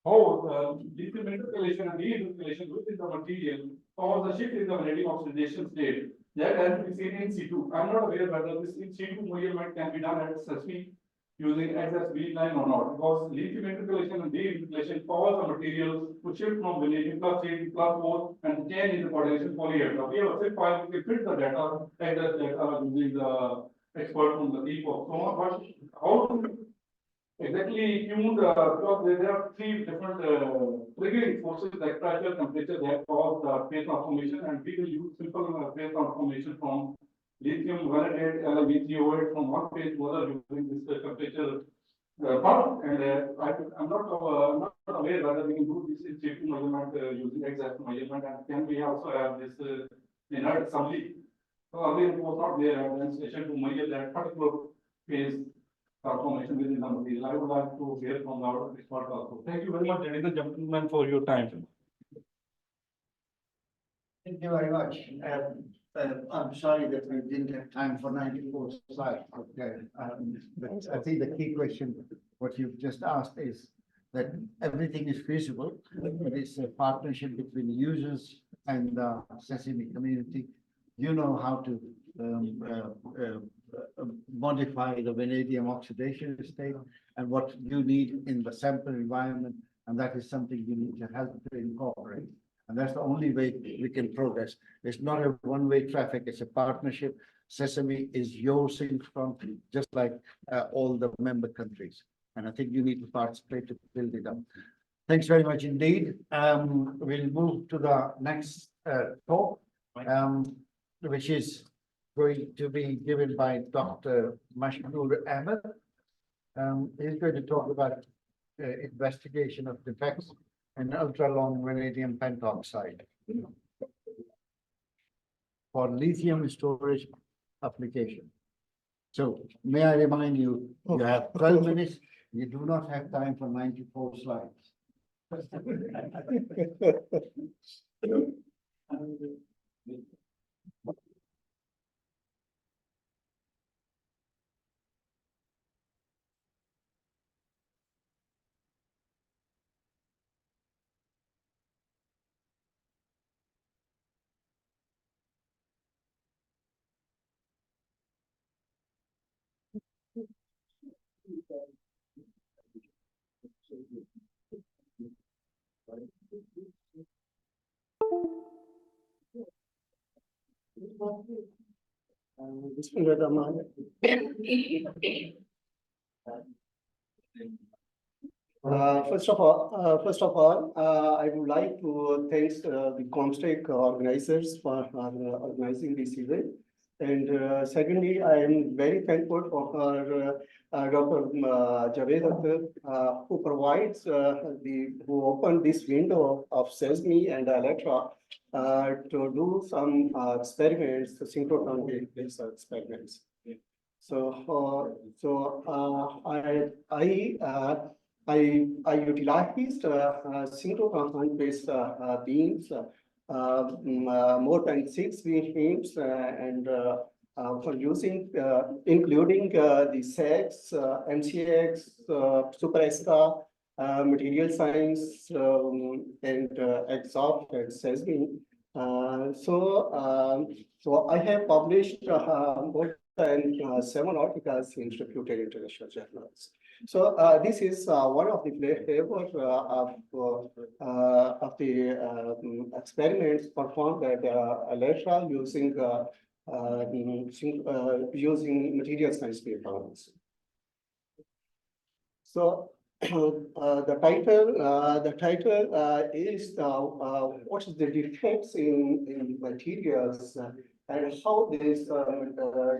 how lithium intercalation and de-intercalation within the material cause the shift in the vanadium oxidation state. That has to be seen in situ. I'm not aware whether this in situ measurement can be done at SESAME using XS beamline or not, because lithium intercalation and de-intercalation cause the materials to shift from vanadium +3 to +4 and change in the coordination polyhedra. We have a zip file, we fit the data, XS data using the expert from the EPOC. So, but how to exactly tune because there are 3 different triggering forces like pressure, temperature that cause the phase transformation, and we will use simple phase transformation from lithium vanadate LiVTO8 from one phase to other using this temperature part. And I'm not aware whether we can do this in situ measurement using exact measurement, and can we also have this inert assembly. So earlier it was not there at the station to measure that particular phase transformation within the material. I would like to hear from our expert also. Thank you very much, ladies and gentlemen, for your time. Thank you very much. I'm sorry that we didn't have time for 94 slides. Okay. But I think the key question, what you've just asked, is that everything is feasible. It's a partnership between the users and the SESAME community. You know how to modify the vanadium oxidation state and what you need in the sample environment, and that is something you need to help to incorporate. And that's the only way we can progress. It's not a one-way traffic, it's a partnership. SESAME is your synchrotron, just like all the member countries. And I think you need to participate to build it up. Thanks very much indeed. We'll move to the next talk, which is going to be given by Dr. Mashnoor Ahmed. He's going to talk about investigation of defects in ultra-long vanadium pentoxide for lithium storage application. So may I remind you, you have 12 minutes. You do not have time for 94 slides. First of all, I would like to thank the comstech organizers for organizing this event. And secondly, I am very thankful for Dr. Javed Akhtar, who provides who opened this window of SESAME and Electra to do some experiments, synchrotron based experiments. So, I utilized synchrotron based beams, more than 6 beams, and for using, including the SEX, MCX, Super ESCA, material science, and EXOP and SESAME. So I have published more than 7 articles in reputed international journals. So this is one of the flavors of the experiments performed at Electra using using material science methods. So the title is what is the defects in materials and how these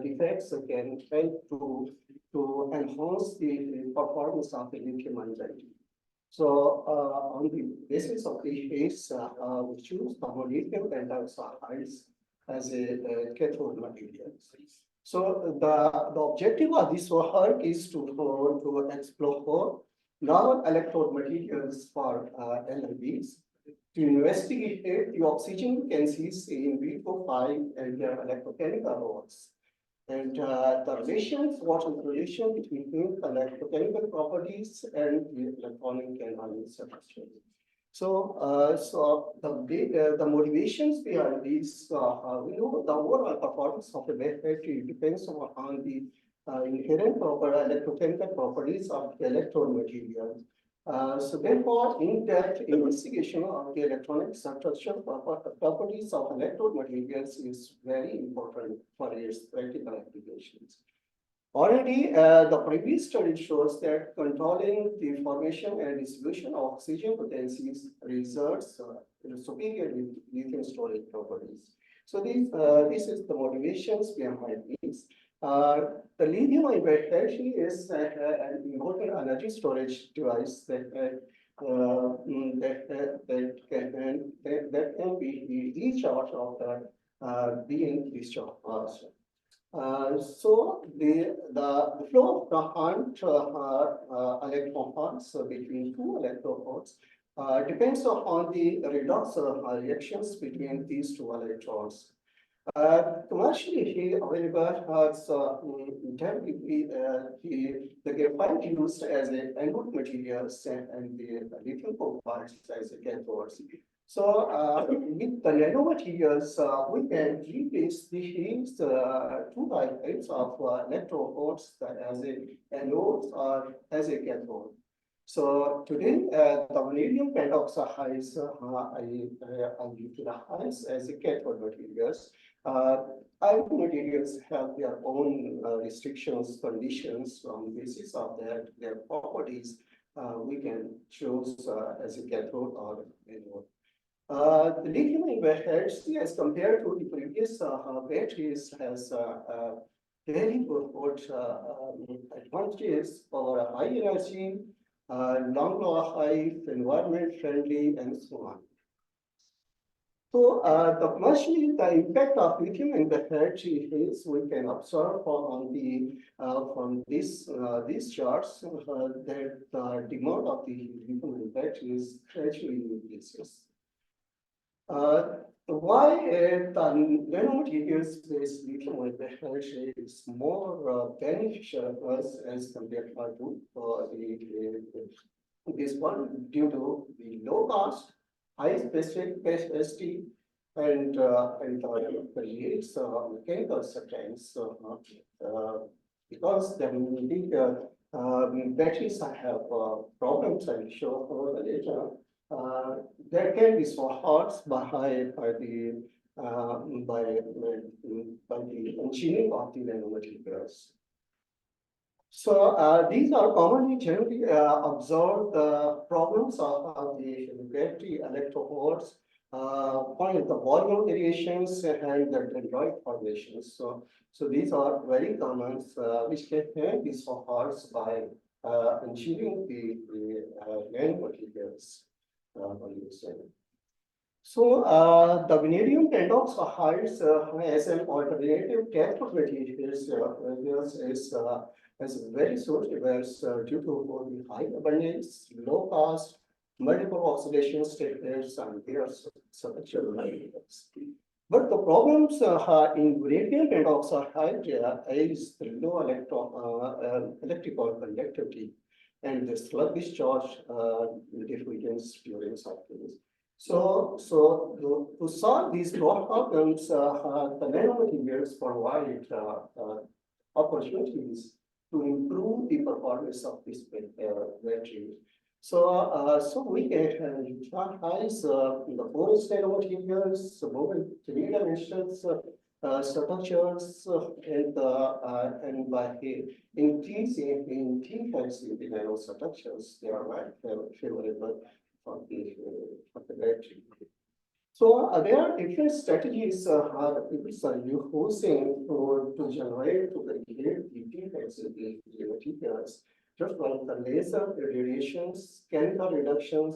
defects can help to enhance the performance of the lithium ion. So on the basis of this case, we choose the lithium pentoxide as a cathode material. So the objective of this work is to explore novel electrode materials for LLBs, to investigate the oxygen vacancies in V45 and electrochemical roles, and the relations, what is the relation between electrochemical properties and the electronic and ion sequestration. So, the motivations behind this, we know the overall performance of the battery depends on the inherent electrochemical properties of the electrode material. So therefore, in-depth investigation of the electronic structure properties of electrode materials is very important for its practical applications. Already, the previous study shows that controlling the formation and distribution of oxygen potencies results in superior lithium storage properties. So this is the motivations behind this. The lithium battery is an important energy storage device that can be recharged after being discharged. So the flow of the electron parts between 2 electron parts depends upon the redox reactions between these 2 electrons. Commercially available the graphite used as an anode materials and the lithium profiles as a cathodes. So with the nanomaterials, we can replace these 2 types of electrodes as a anodes or as a cathode. So today, the vanadium pentoxides I utilize as a cathode materials. Iron materials have their own restrictions, conditions on the basis of their properties. We can choose as a cathode or anode. The lithium battery, as compared to the previous batteries, has very good advantages for a high energy, long life, environment friendly, and so on. So commercially, the impact of lithium in the battery is we can observe on the from these charts that the demand of the lithium in battery is gradually increases. Why the nanomaterials-based lithium in battery is more beneficial to us as compared to this one due to the low cost, high specific capacity, and creates mechanical certains because the batteries have problems I'm sure later. There can be so hard by the engineering of the nanomaterials. So these are commonly generally observed problems of the battery electrodes, point the volume variations and the dendrite formations. So these are very common, which can be solved by engineering the nanomaterials. So the vanadium pentoxide as an alternative cathode materials is very suitable due to the high abundance, low cost, multiple oxidation states, and their structural materials. But the problems in vanadium pentoxide is the low electrical conductivity and the sluggish charge diffusions during cycles. So to solve these problems, the nanomaterials provide opportunities to improve the performance of this battery. So we can utilize the porous nanomaterials, moving three-dimensional structures, and by increasing intensity the nanostructures, they are very favorable for the battery. So there are different strategies the people are using to generate, to create the defects in the materials, just like the laser radiations, chemical reductions,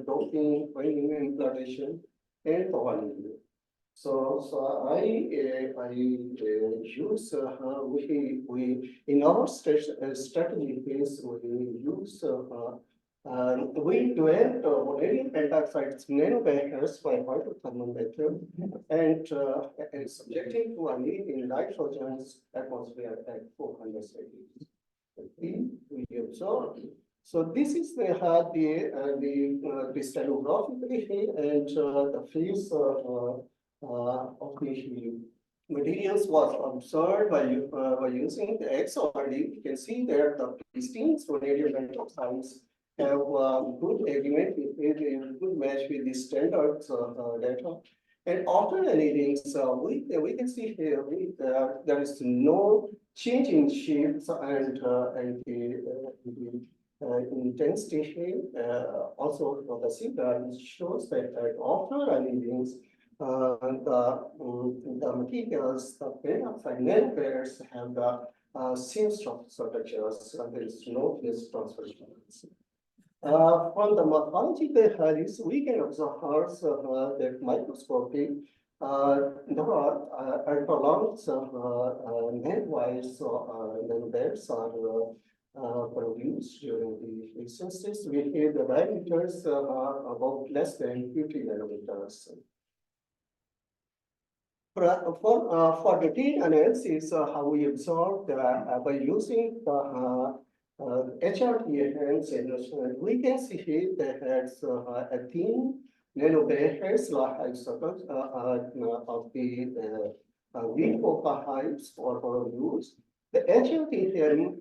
doping, binding implantation, and volume. So I use we in our strategy phase we use we developed vanadium pentoxide nanobarriers by hydrothermal method and subjecting to in nitrogen's atmosphere at 400 degrees. We observe. So this is the crystallography and the phase of the materials was observed by using the XRD. You can see there the pristine vanadium pentoxides have good agreement with good match with the standard data. And after annealing, we can see here there is no change in shapes and the intensity. Also, the figure shows that after annealing, the materials, the pentoxide nanopairs have the same structures. There is no phase transfer. From the morphology behaviors, we can observe that microscopic there are prolonged nanowires nanobeds are produced during the synthesis. We have the diameters about less than 50 nanometers. For detailed analysis, how we observed by using the HRT enhanced, we can see here that a thin nanobarriers like of the weak hypes for use. The HRT theorem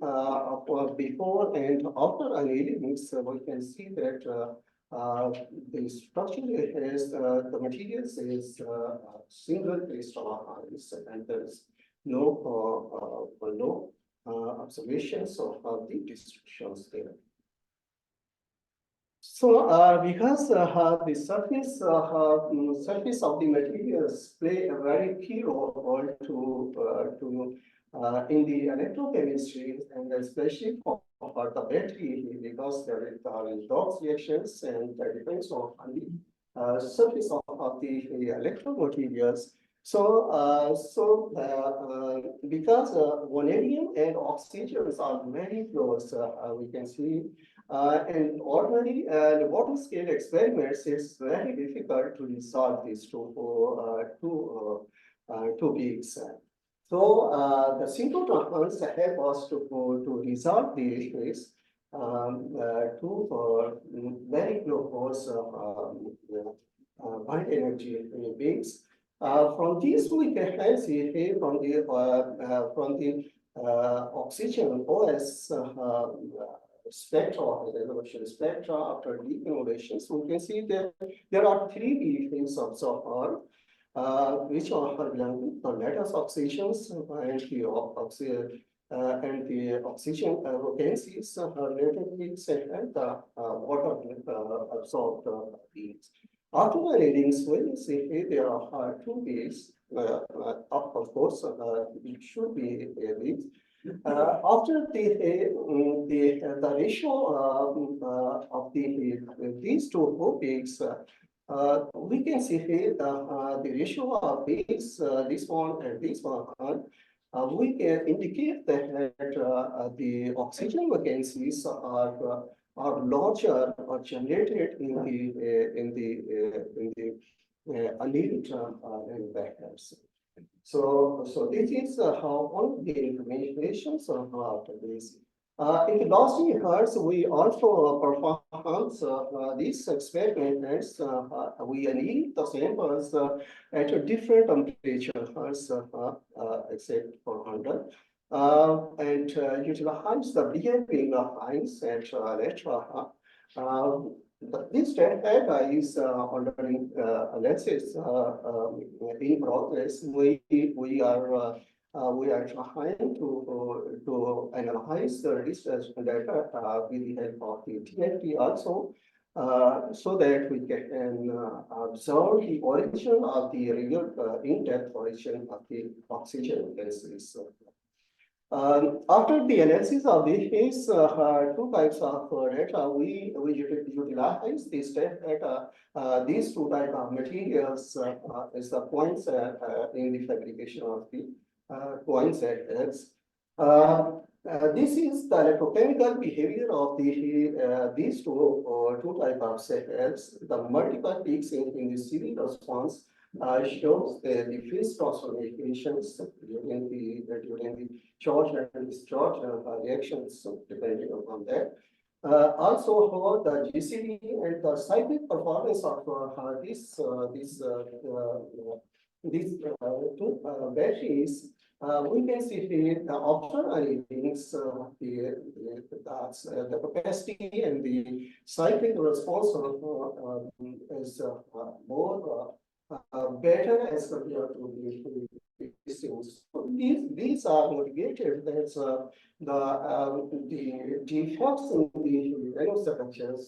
before and after annealing, we can see that the structure is the materials is single crystallized and there is no observations of the distributions there. So because the surface of the materials play a very key role to in the electrochemistry and especially for the battery, because there is redox reactions and that depends on the surface of the electromaterials. Because vanadium and oxygen are very close, we can see. And ordinary water scale experiments, it's very difficult to resolve these two peaks. So the synchrotrons help us to resolve the issues to very close high energy beings. From this we can see from the oxygen OS spectra, resolution spectra after decumulation. So we can see that there are three things observed, which are belonging to lattice oxygens and the oxygen vacancies relatively set at the water absorbed beings. After the readings, when you see there are two beings, of course, it should be beings. After the ratio of these two peaks, we can see here the ratio of peaks, this one and this one. We can indicate that the oxygen vacancies are larger or generated in the annealed vectors. So this is how all the information about this. In the last years, we also performed these experiments. We anneal the samples at a different temperatures, except for 100, and utilize the behavior of ions at Electra. This data is under analysis in progress. We are trying to analyze the research data with the help of the TNT also, so that we can observe the origin of the real in-depth origin of the oxygen gases. After the analysis of these two types of data, we utilize this data. These two types of materials is the points in the fabrication of the points at X. This is the electrochemical behavior of these two types of cells. The multiple peaks in the series response shows the phase transformations during the charge and discharge reactions, depending upon that. Also, how the GCD and the cyclic performance of these two batteries. We can see after readings, the capacity and the cyclic response is more better as compared to these things. So these are motivated. That's the defects in the nanostructures,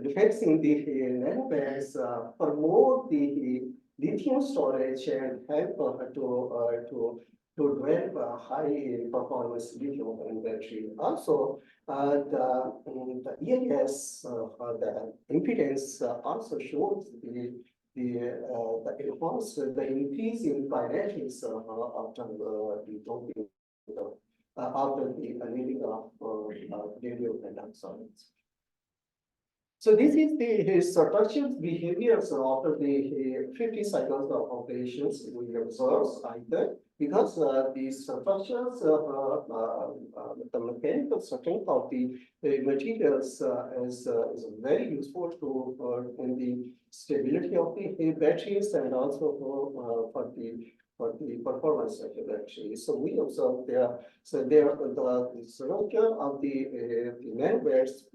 defects in the nanobands promote the lithium storage and help to develop a high performance lithium battery. Also, the EIS, the impedance also shows the increase in kinetics after the doping, after the annealing of radioactive solids. So this is the structural behaviors after the 50 cycles of operations we observe either, because these structures, the mechanical strength of the materials is very useful to in the stability of the batteries and also for the performance of the batteries. So we observe there. So there, the structure of the nanowires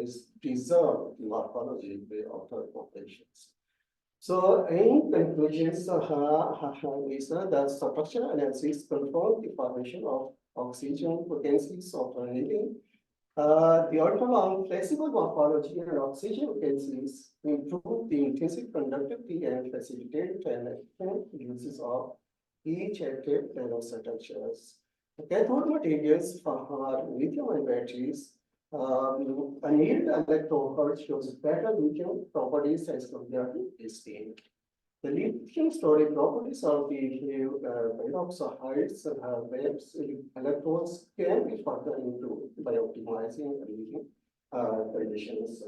is preserved in morphology after operations. So in conclusions, we said that structural analysis confirmed the formation of oxygen vacancies of annealing. The ultra-long flexible morphology and oxygen vacancies improve the intrinsic conductivity and facilitate an efficient uses of each active nanostructures. The cathode materials for lithium-ion batteries annealed electrode shows better lithium properties as compared to lithium. The lithium storage properties of the peroxides webs electrodes can be further improved by optimizing lithium conditions.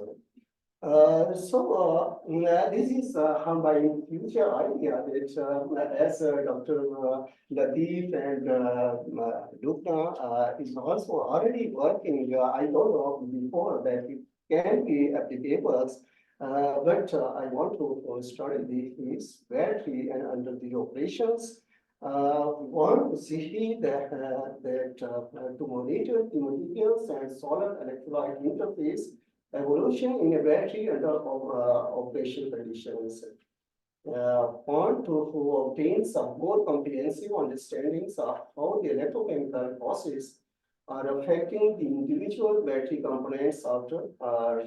This is my future idea that as Dr. Latif and Lubna is also already working. I don't know before that it can be applicable, but I want to study this battery and under the operations. Want to see that to monitor the materials and solar electrolyte interface evolution in a battery under operational conditions. Want to obtain some more comprehensive understandings of how the electrochemical process are affecting the individual battery components after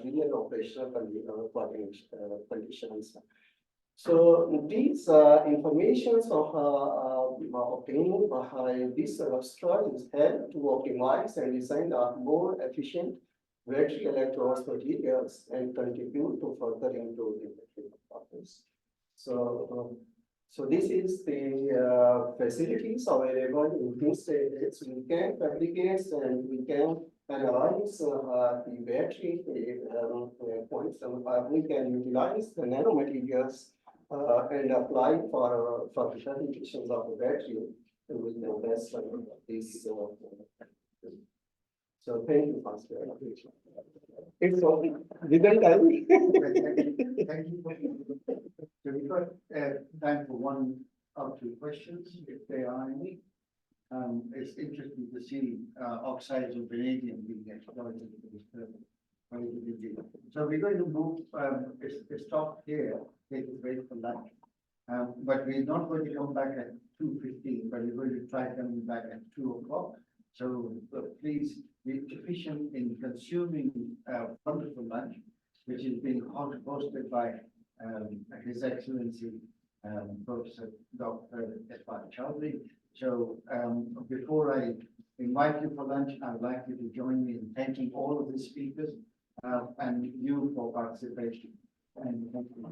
real operational conditions. So these informations of obtaining this strategies help to optimize and design a more efficient battery electrodes materials and contribute to further improve the battery performance. So this is the facilities available in these states. We can fabricate and we can analyze the battery points. We can utilize the nanomaterials and apply for the fabrications of the battery with the best of this. So thank you, Pastor. It's all within time. Thank you. So we've got time for one or two questions, if there are any. It's interesting to see oxides of vanadium being exploited for this purpose. So we're going to move, stop here, take a break for lunch. But we're not going to come back at 2:15, but we're going to try coming back at 2 o'clock. So please be efficient in consuming wonderful lunch, which is being hosted by His Excellency Professor Dr. Chowdhury. So before I invite you for lunch, I would like you to join me in thanking all of the speakers and you for participation. And thank you.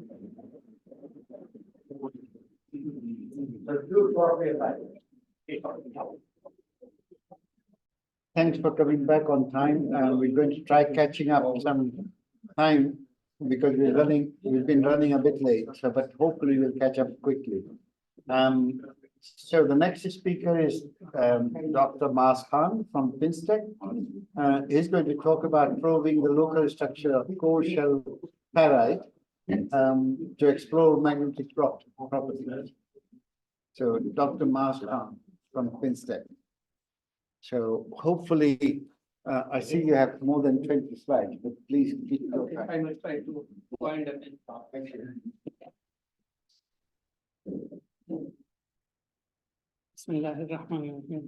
So 2 o'clock we are back. Thanks for coming back on time. We're going to try catching up some time because we've been running a bit late, so but hopefully we'll catch up quickly. So the next speaker is Dr. Mas Khan from FinStech. He's going to talk about probing the local structure of core shell ferrite to explore magnetic properties. So Dr. Mas Khan from FinStech. So hopefully, I see you have more than 20 slides, but please keep your track. I will try to wind up in talk. Bismillahirrahmanirrahim.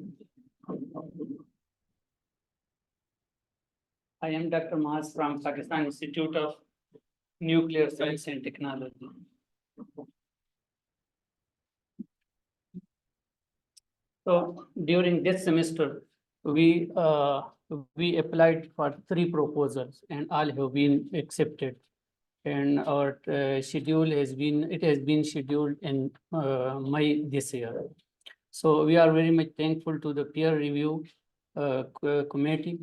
I am Dr. Mas from Pakistan Institute of Nuclear Science and Technology. So during this semester, we applied for 3 proposals and all have been accepted. And our schedule has been scheduled in May this year. So we are very much thankful to the peer review committee,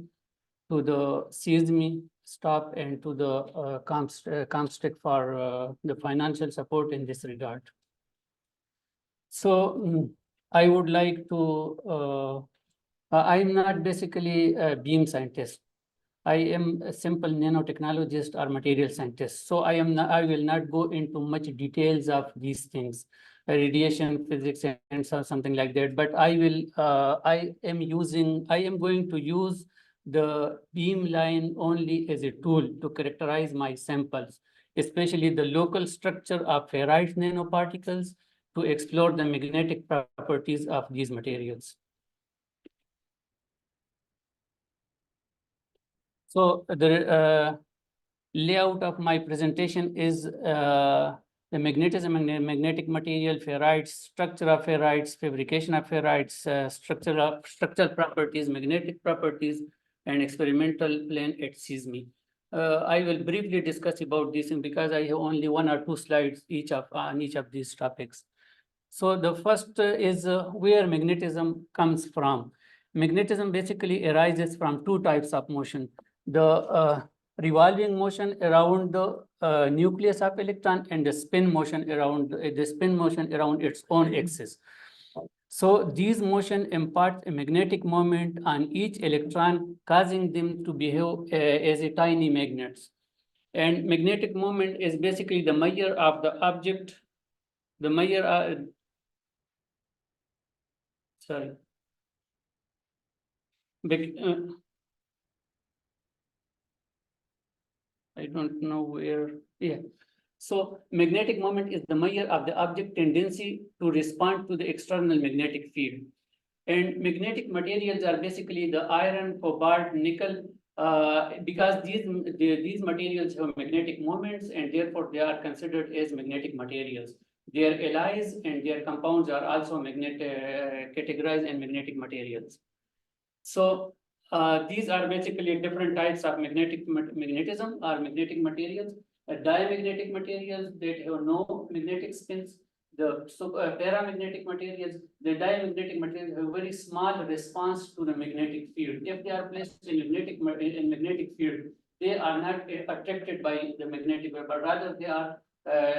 to the SESAME staff, and to the comstech for the financial support in this regard. So I would like to, I'm not basically a beam scientist. I am a simple nanotechnologist or material scientist. So I will not go into much details of these things, radiation physics and something like that. But I am going to use the beamline only as a tool to characterize my samples, especially the local structure of ferrite nanoparticles, to explore the magnetic properties of these materials. So the layout of my presentation is the magnetism and magnetic material, ferrites, structure of ferrites, fabrication of ferrites, structural properties, magnetic properties, and experimental plan at SESAME. I will briefly discuss about this because I have only 1 or 2 slides on each of these topics. So the first is where magnetism comes from. Magnetism basically arises from 2 types of motion. The revolving motion around the nucleus of electron and the spin motion around its own axis. So these motion impart a magnetic moment on each electron, causing them to behave as a tiny magnets. And magnetic moment is basically the measure of the object, the measure. Sorry. I don't know where. Yeah. So magnetic moment is the measure of the object tendency to respond to the external magnetic field. And magnetic materials are basically the iron, cobalt, nickel, because these materials have magnetic moments and therefore they are considered as magnetic materials. Their alloys and their compounds are also categorized as magnetic materials. So these are basically different types of magnetism or magnetic materials. Diamagnetic materials that have no magnetic spins. The paramagnetic materials, the diamagnetic materials have very small response to the magnetic field. If they are placed in magnetic field, they are not attracted by the magnetic field, but rather they are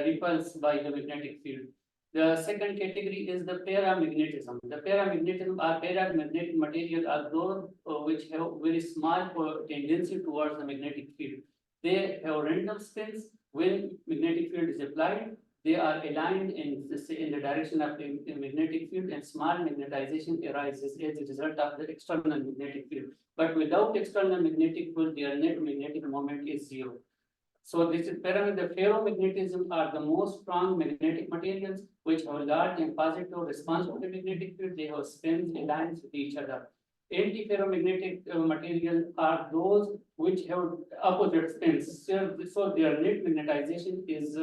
repulsed by the magnetic field. The second category is the paramagnetism. The paramagnetism or paramagnetic materials are those which have very small tendency towards the magnetic field. They have random spins. When magnetic field is applied, they are aligned in the direction of the magnetic field, and small magnetization arises as a result of the external magnetic field. But without external magnetic field, their net magnetic moment is 0. So this is the ferromagnetism are the most strong magnetic materials which have a large and positive response to the magnetic field. They have spins aligned with each other. Antiferromagnetic materials are those which have opposite spins. So their net magnetization is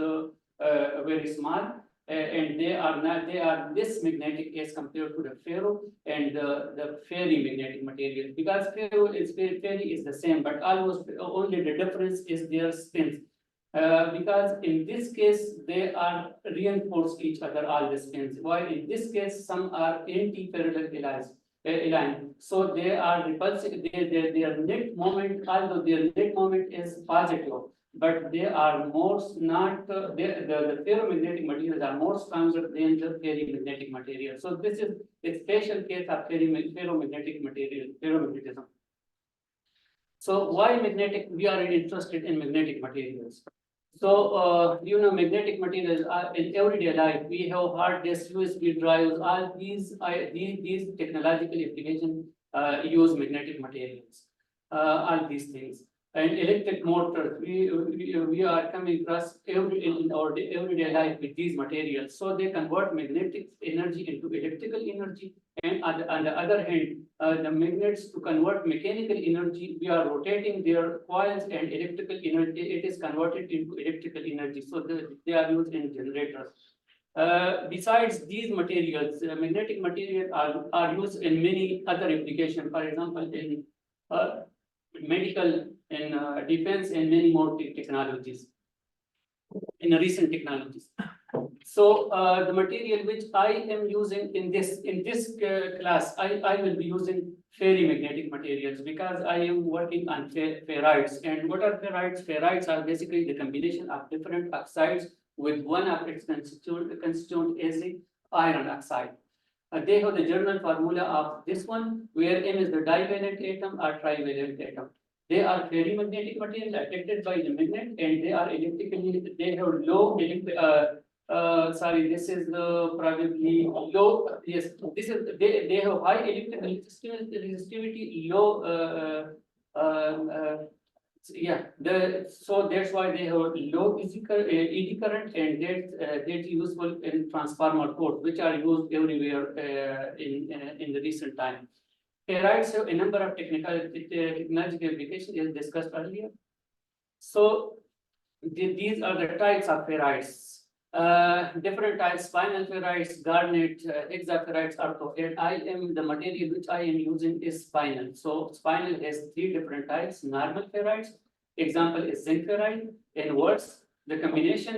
very small, and they are less magnetic as compared to the ferro and the ferrimagnetic material, because ferri is the same, but almost only the difference is their spins. Because in this case they are reinforce each other, all the spins, while in this case some are anti-parallel aligned. So they are repulsive. Their net moment, although their net moment is positive, but they are more not the ferromagnetic materials are more stronger than the ferrimagnetic materials. So this is a special case of ferromagnetic material, ferromagnetism. So why magnetic? We are interested in magnetic materials. So magnetic materials are in everyday life. We have hard disks, USB drives. All these technological applications use magnetic materials. All these things. And electric motors, we are coming across in our everyday life with these materials. So they convert magnetic energy into electrical energy. And on the other hand, the magnets to convert mechanical energy, we are rotating their coils, and electrical energy, it is converted into electrical energy. So they are used in generators. Besides these materials, magnetic materials are used in many other applications. For example, in medical, in defense, and many more technologies, in recent technologies. So the material which I am using in this class, I will be using ferrimagnetic materials because I am working on ferrites. And what are ferrites? Ferrites are basically the combination of different oxides with one of its constituent is the iron oxide. They have the general formula of this one, where M is the divalent atom or trivalent atom. They are ferrimagnetic materials attracted by the magnet, and they are electrically, they have low sorry, this is the probably low. Yes, this is they have high electrical resistivity, low. So that's why they have low ED current, and that's useful in transformer codes, which are used everywhere in the recent time. Ferrites have a number of technological applications as discussed earlier. So these are the types of ferrites. different types, spinel ferrites, garnet, hexaferrites, orthoferrite. The material which I am using is spinel. So spinel has 3 different types, normal ferrites. Example is zinc ferrite. Inverse, the combination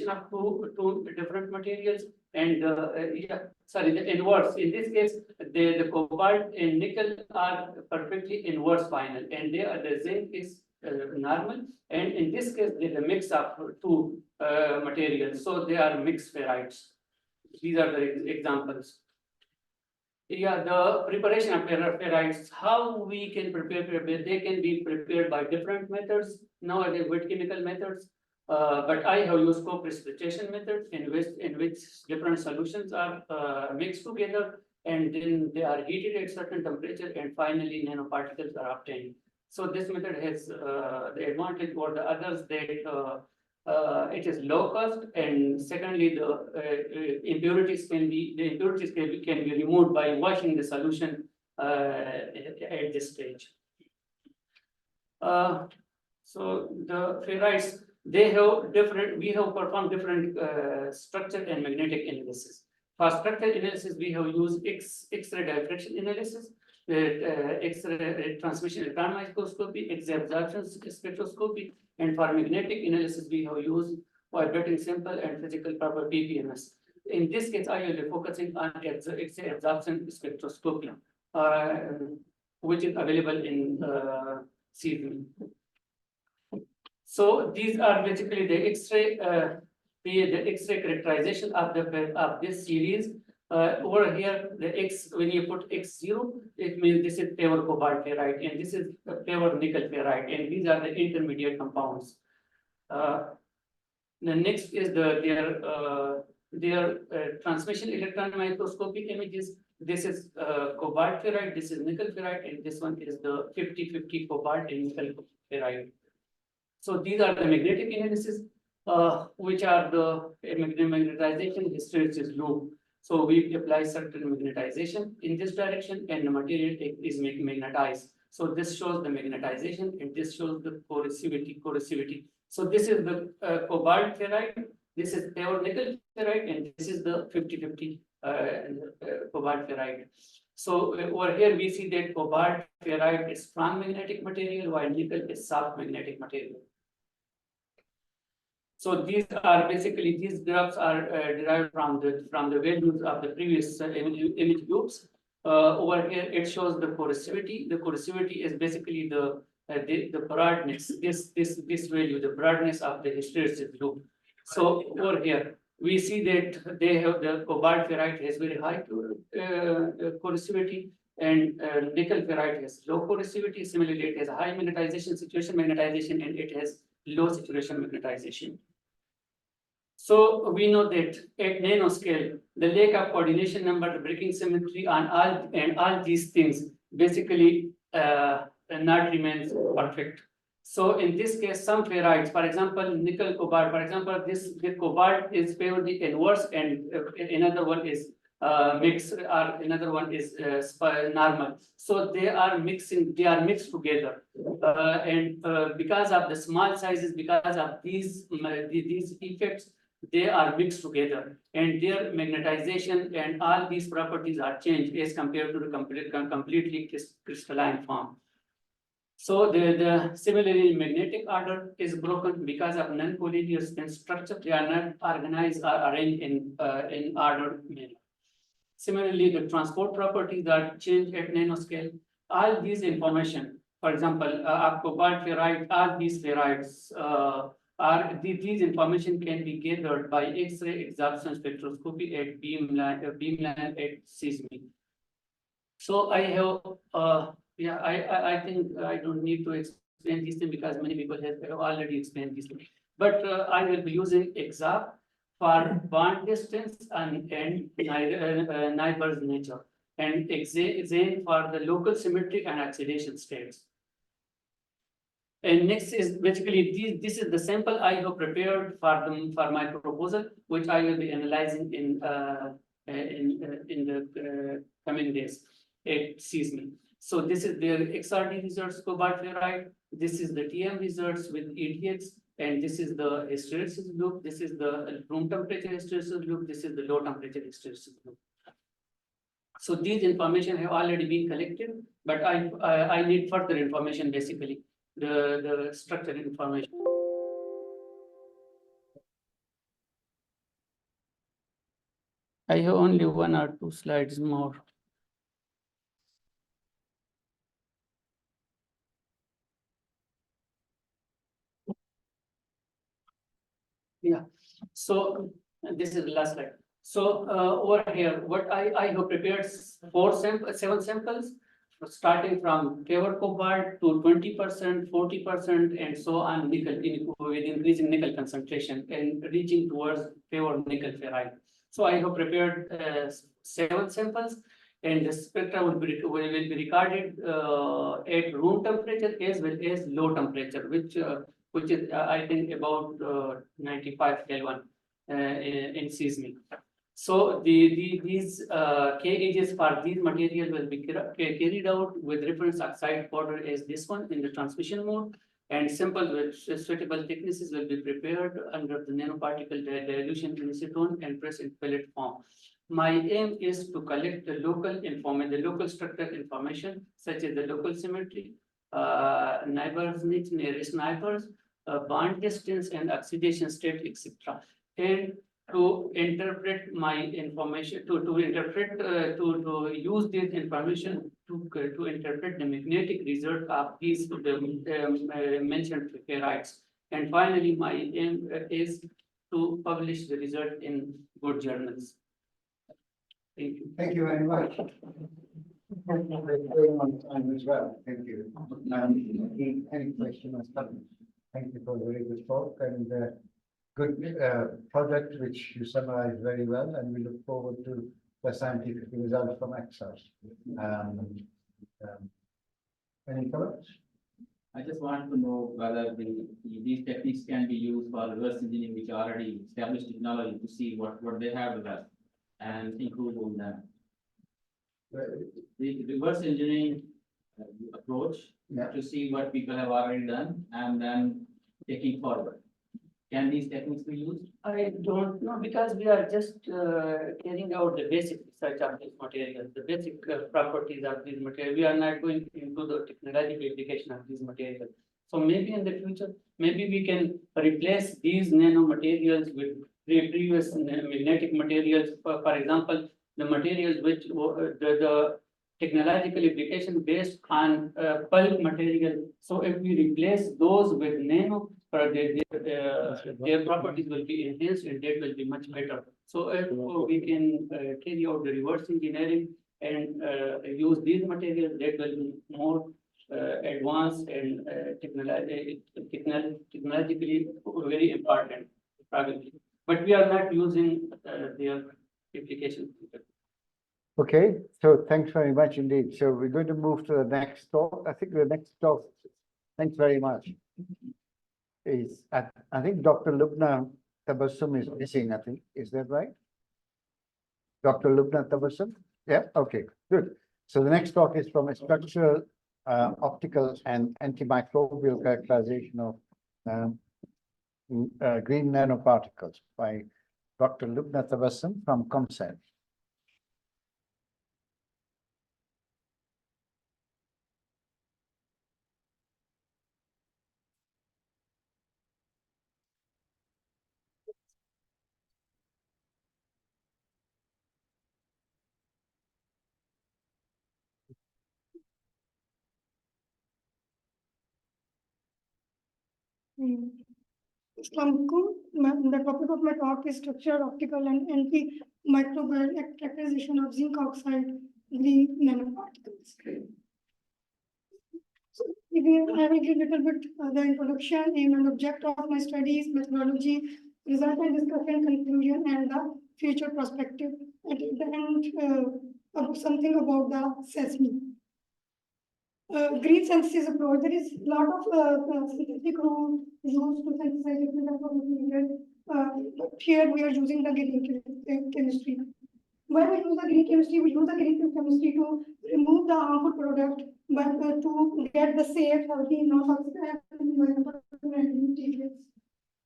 of two different materials. And the inverse. In this case, the cobalt and nickel are perfectly inverse spinel, and the zinc is normal. And in this case, there is a mix of 2 materials, so they are mixed ferrites. These are the examples. Yeah, the preparation of ferrites, how we can prepare, they can be prepared by different methods, nowadays with chemical methods. But I have used co-precipitation method in which different solutions are mixed together, and then they are heated at certain temperature, and finally nanoparticles are obtained. So this method has the advantage over the others that it is low cost, and secondly, the impurities can be removed by washing the solution at this stage. So the ferrites, we have performed different structure and magnetic analysis. For structural analysis, we have used X-ray diffraction analysis, X-ray transmission electron microscopy, X-ray absorption spectroscopy, and for magnetic analysis, we have used vibrating sample and physical proper PPMS. In this case, I will be focusing on X-ray absorption spectroscopy, which is available in SESAME. So these are basically the X-ray characterization of this series. Over here, when you put X0, it means this is pure cobalt ferrite, and this is pure nickel ferrite, and these are the intermediate compounds. The next is their transmission electron microscopic images. This is cobalt ferrite, this is nickel ferrite, and this one is the 50-50 cobalt and nickel ferrite. So these are the magnetic analysis, which are the magnetization hysteresis loop. So we apply certain magnetization in this direction, and the material is magnetized. So this shows the magnetization, and this shows the corrosivity. So this is the cobalt ferrite, this is pure nickel ferrite, and this is the 50-50 cobalt ferrite. So over here we see that cobalt ferrite is strong magnetic material, while nickel is soft magnetic material. So these graphs are derived from the values of the previous image groups. Over here, it shows the corrosivity. The corrosivity is basically the broadness. This value, the broadness of the hysteresis loop. So over here, we see that they have the cobalt ferrite has very high corrosivity, and nickel ferrite has low corrosivity. Similarly, it has high magnetization, situation magnetization, and it has low situation magnetization. So we know that at nanoscale, the lack of coordination number, the breaking symmetry on all these things basically not remains perfect. So in this case, some ferrites, for example, nickel cobalt, for example, the cobalt is purely inverse, and another one is mixed, or another one is normal. So they are mixed together, and because of the small sizes, because of these effects, they are mixed together, and their magnetization and all these properties are changed as compared to the completely crystalline form. So similarly, magnetic order is broken because of non-collinear spin structure. They are not organized or arranged in ordered manner. Similarly, the transport properties are changed at nanoscale. All these information, for example, of cobalt ferrite, all these ferrites these information can be gathered by X-ray absorption spectroscopy at beamline at SESAME. So I have I think I don't need to explain these things because many people have already explained these things. But I will be using EXA for bond distance and Nyberg's nature, and XANE for the local symmetry and oxidation states. And next is basically this is the sample I have prepared for my proposal, which I will be analyzing in the coming days at SESAME. So this is the XRD results, cobalt ferrite. This is the TM results with EDX. And this is the hysteresis loop, this is the room temperature hysteresis loop, this is the low temperature hysteresis loop. So these information have already been collected, but I need further information, basically, the structural information. I have only 1 or 2 slides more. Yeah, so this is the last slide. So over here, what I have prepared 7 samples, starting from pure cobalt to 20%, 40%, and so on nickel, with increasing nickel concentration and reaching towards pure nickel ferrite. So I have prepared 7 samples, and the spectra will be recorded at room temperature as well as low temperature, which is I think about 95 Kelvin in seismic. So these KAGs for these materials will be carried out with reference oxide powder as this one in the transmission mode, and samples with suitable thicknesses will be prepared under the nanoparticle dilution in acetone and pressed in pellet form. My aim is to collect the local structural information, such as the local symmetry, neighbors niche, nearest neighbors, bond distance and oxidation state, etc. And to interpret my information, to use this information to interpret the magnetic result of these mentioned ferrites. And finally, my aim is to publish the result in good journals. Thank you. Thank you very much. Very on time as well. Thank you. Any question or something? Thank you for very good talk and good project which you summarized very well, and we look forward to the scientific results from Axos. Any comments? I just want to know whether these techniques can be used for reverse engineering, which are already established technology, to see what they have with us and improve on them. The reverse engineering approach to see what people have already done and then taking forward. Can these techniques be used? I don't know, because we are just carrying out the basic research of these materials, the basic properties of these materials. We are not going into the technological application of these materials. So maybe in the future, maybe we can replace these nanomaterials with the previous magnetic materials. For example, the materials which the technological application based on bulk material. So if we replace those with nano, their properties will be enhanced and that will be much better. So if we can carry out the reverse engineering and use these materials, that will be more advanced and technologically very important, probably. But we are not using their application. Okay, so thanks very much indeed. So we're going to move to the next talk. I think the next talk, thanks very much, is I think Dr. Lubna Tabassum is missing, I think. Is that right? Dr. Lubna Tabassum? Yeah, okay, good. So the next talk is from a structural, optical and antimicrobial characterization of green nanoparticles by Dr. Lubna Tabassum from comstech. The topic of my talk is structural, optical, and antimicrobial characterization of zinc oxide green nanoparticles. So I will give a little bit the introduction, aim and object of my studies, methodology, result and discussion, conclusion, and the future perspective. And at the end, something about the SESAME. Green synthesis approach. There is a lot of synthetic rules used to synthesize different types of material. Here we are using the green chemistry. When we use the green chemistry, we use the green chemistry to remove the harmful product, but to get the safe, healthy, non-toxic materials.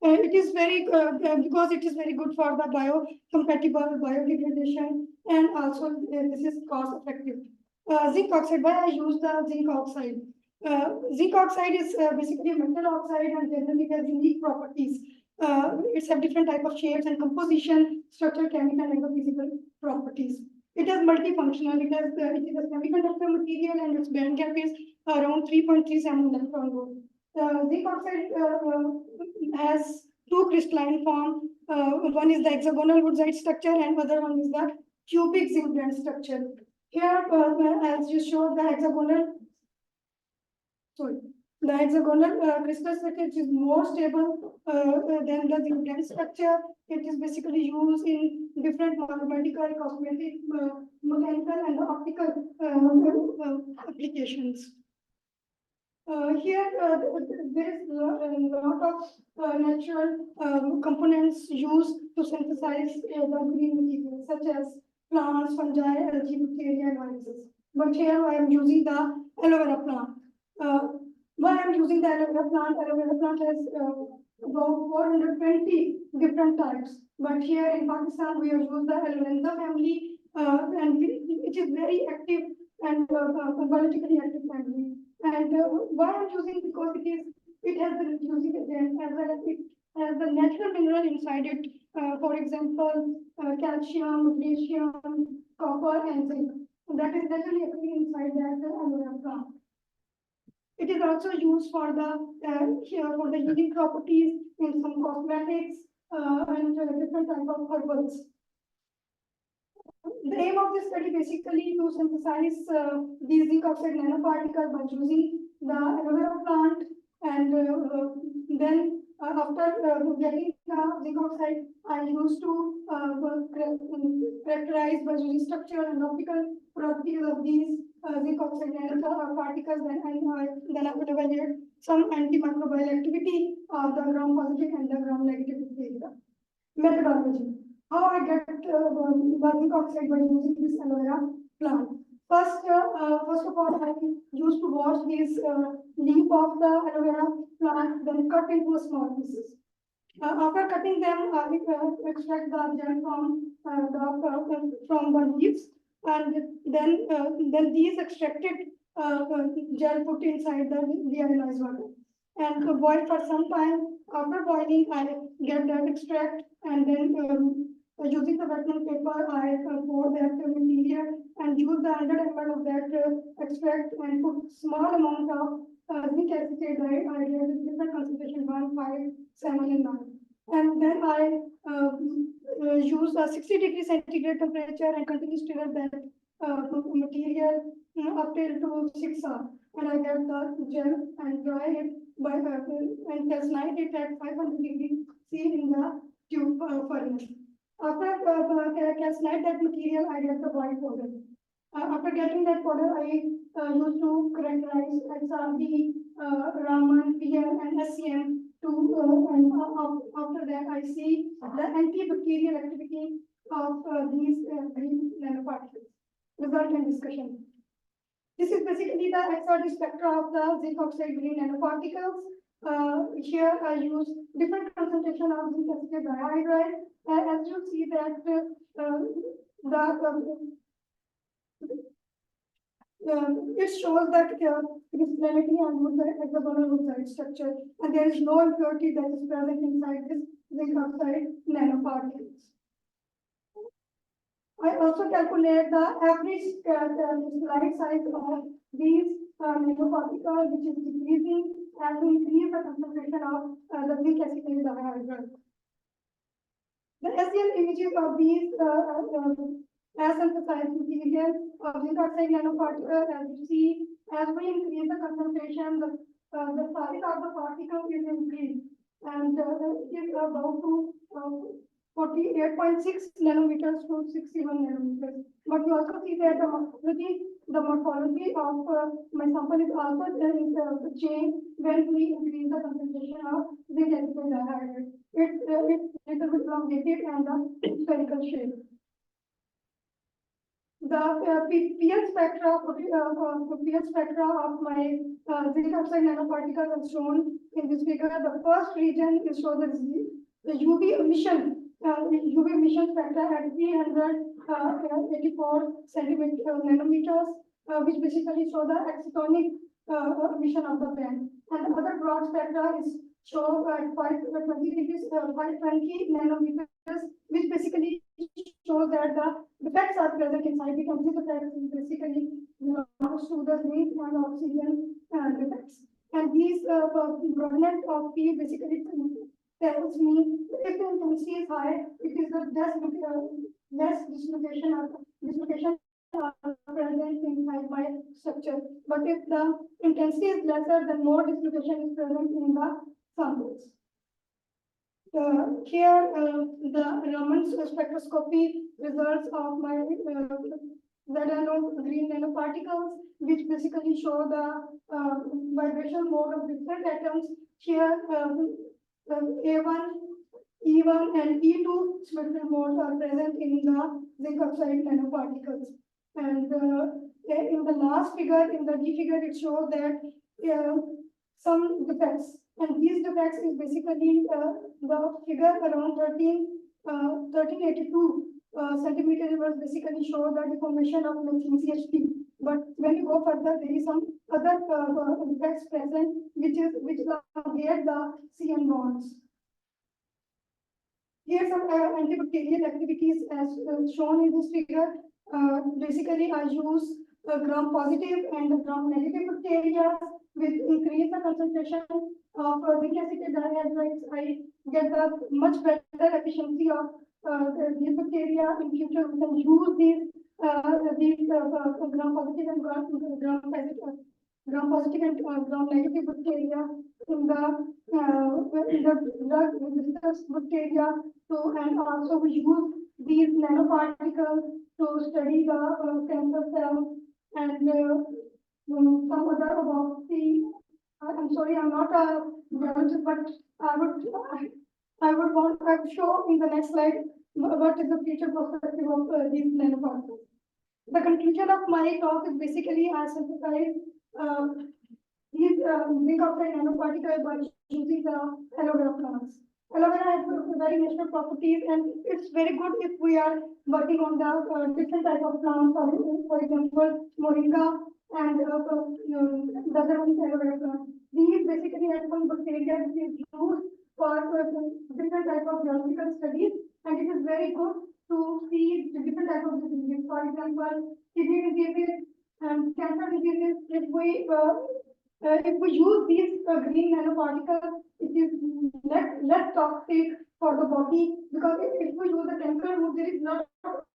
And it is very, because it is very good for the biocompatible biodegradation, and also this is cost effective. Zinc oxide, why I use the zinc oxide? Zinc oxide is basically a metal oxide and generally has unique properties. It's have different type of shapes and composition, structural, chemical, and physical properties. It is multifunctional. It is a semiconductor material and its band gap is around 3.37 electron volt. Zinc oxide has two crystalline form. One is the hexagonal woodside structure and other one is the cubic zinc blende structure. Here, as you showed, the hexagonal crystal structure is more stable than the zinc blende structure. It is basically used in different medical, cosmetic, mechanical, and optical applications. Here, there is a lot of natural components used to synthesize the green materials, such as plants, fungi, algae, bacteria, and viruses. But here I am using the aloe vera plant. Why I am using the aloe vera plant? Aloe vera plant has about 420 different types. But here in Pakistan, we have used the aloe family, and it is very active and biologically active family. And why I'm using, because it has the reducing agent as well as it has the natural mineral inside it. For example, calcium, magnesium, copper, and zinc. That is naturally occurring inside that aloe vera plant. It is also used for the healing properties in some cosmetics and different type of herbals. The aim of this study basically to synthesize these zinc oxide nanoparticles by using the aloe vera plant, and then after getting the zinc oxide, I used to characterize by using structural and optical properties of these zinc oxide nanoparticles, then I would evaluate some antimicrobial activity of the gram-positive and the gram-negative bacteria. Methodology. How I get the zinc oxide by using this aloe vera plant. First of all, I used to wash this leaf of the aloe vera plant, then cut into small pieces. After cutting them, I extract the gel from the leaves, and then these extracted gel put inside the deionized water and boil for some time. After boiling, I get that extract, and then using the wetland paper, I pour that material and use the 100 ml of that extract and put small amount of zinc acetate. I get different concentration 1, 5, 7, and 9. And then I use a 60 degrees centigrade temperature and continue stir that material up till to 6 hours. And I get the gel and dry it by and calcine it at 500 degrees C in the tube furnace. After calcine that material, I get the white powder. After getting that powder, I used to characterize XRB, Raman, PL, and SCM. And after that, I see the antibacterial activity of these green nanoparticles. Result and discussion. This is basically the XRD spectra of the zinc oxide green nanoparticles. Here I use different concentration of zinc acetate dihydride. As you see that it shows that crystallinity and hexagonal woodside structure, and there is no impurity that is present inside this zinc oxide nanoparticles. I also calculate the average light size of these nanoparticles, which is decreasing as we increase the concentration of the zinc acetate dihydride. The SEM images of these as synthesized material of zinc oxide nanoparticles, as you see, as we increase the concentration, the size of the particle is increased, and it is about to 48.6 nanometers to 61 nanometers. But you also see that the morphology of my sample is also changed when we increase the concentration of zinc acetate dihydride. It's a little bit elongated and the spherical shape. The PL spectra of my zinc oxide nanoparticles are shown in this figure. The first region is shown as the UV emission, UV emission factor at 384 nanometers, which basically show the excitonic emission of the band. And the other broad spectra is shown at 520 degrees, 520 nanometers, which basically shows that the defects are present inside. We can see the effects basically belongs to the zinc and oxygen defects. And these broadness of P basically tells me if the intensity is high, it is the less dislocation present inside my structure. But if the intensity is lesser, then more dislocation is present in the samples. Here, the Raman spectroscopy results of my green nanoparticles, which basically show the vibrational mode of different atoms. Here, A1, E1, and E2 spectral modes are present in the zinc oxide nanoparticles. And in the last figure, in the D figure, it shows that some defects. And these defects is basically the figure around 1382 centimeters was basically show the deformation of methane CH3. But when you go further, there is some other defects present, which elongate the CN bonds. Here some antibacterial activities as shown in this figure. Basically, I use gram positive and gram negative bacteria. With increase the concentration of zinc acetate dihydrides, I get the much better efficiency of these bacteria. In future, we can use these gram positive and gram negative bacteria in the drug resistance bacteria. So, and also we use these nanoparticles to study the cancer cells and some other about the. I'm sorry, I'm not a biologist, but I would want to show in the next slide what is the future perspective of these nanoparticles. The conclusion of my talk is basically I synthesize these zinc oxide nanoparticles by using the aloe vera plants. Aloe vera has very natural properties, and it's very good if we are working on the different type of plants, for example, moringa and the other one is aloe vera plant. These basically have some bacteria which is used for different type of biological studies, and it is very good to see the different type of diseases. For example, kidney diseases and cancer diseases. If we use these green nanoparticles, it is less toxic for the body, because if we use the chemical route, there is not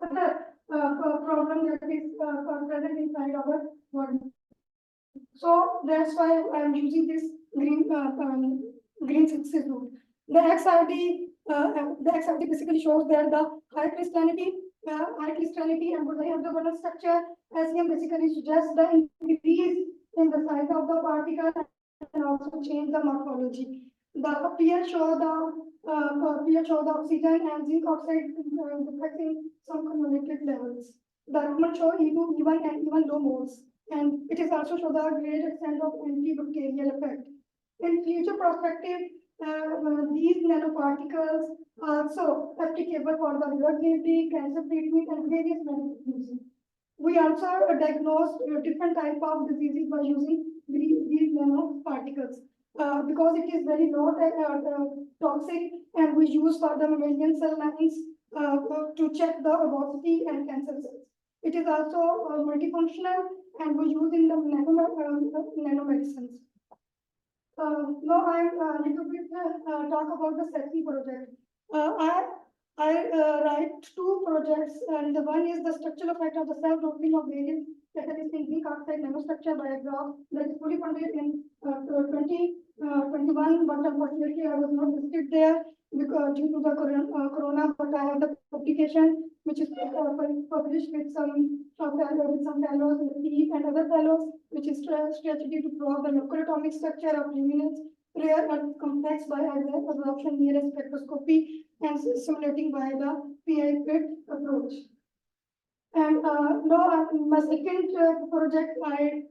other problem that is present inside our body. So that's why I am using this green synthesis route. The XRD basically shows that the high crystallinity and good hydrogonal structure. SEM basically suggests the increase in the size of the particle and also change the morphology. The peer show the oxygen and zinc oxide detecting some cumulative levels. The Raman show E2, E1, and even low modes. And it is also show the great extent of antibacterial effect. In future perspective, these nanoparticles are also applicable for the drug delivery, cancer treatment, and various medical uses. We also diagnose different type of diseases by using these nanoparticles because it is very low toxic, and we use for the mammalian cell lines to check the obesity and cancer cells. It is also multifunctional, and we use in the nanomedicines. Now I'm little bit talk about the SESAME project. I write two projects, and the one is the structural effect of the self-doubling of various catalysts in zinc oxide nanostructure by a graph that is fully funded in 2021, but unfortunately I was not listed there because due to the corona, but I have the publication which is published with some fellows in the PEEP and other fellows, which is strategy to prove the local atomic structure of luminance rare earth complex by absorption near spectroscopy and simulating by the PI-FIT approach. And now my second project I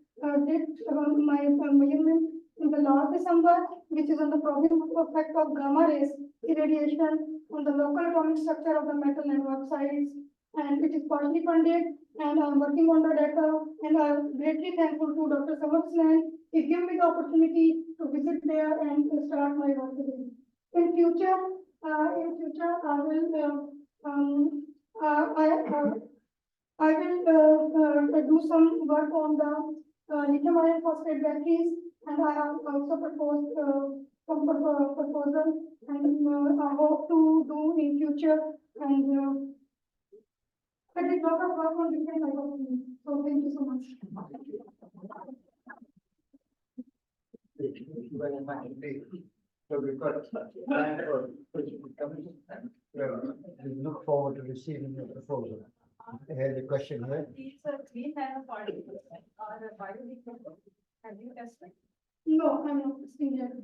did my measurement in the last December, which is on the problem effect of gamma rays irradiation on the local atomic structure of the metal nanooxides. And it is partially funded, and I'm working on the data, and I'm greatly thankful to Dr. Samarsland. He gave me the opportunity to visit there and to start my work there. In future, I will, I will do some work on the lithium iron phosphate batteries, and I have also proposed some proposal, and I hope to do in future, and I did lot of work on different type of things. So thank you so much. So we've got time for we look forward to receiving your proposal. Here's the question here. These are green nanoparticles are biodegradable. Have you tested? No, I'm not testing yet,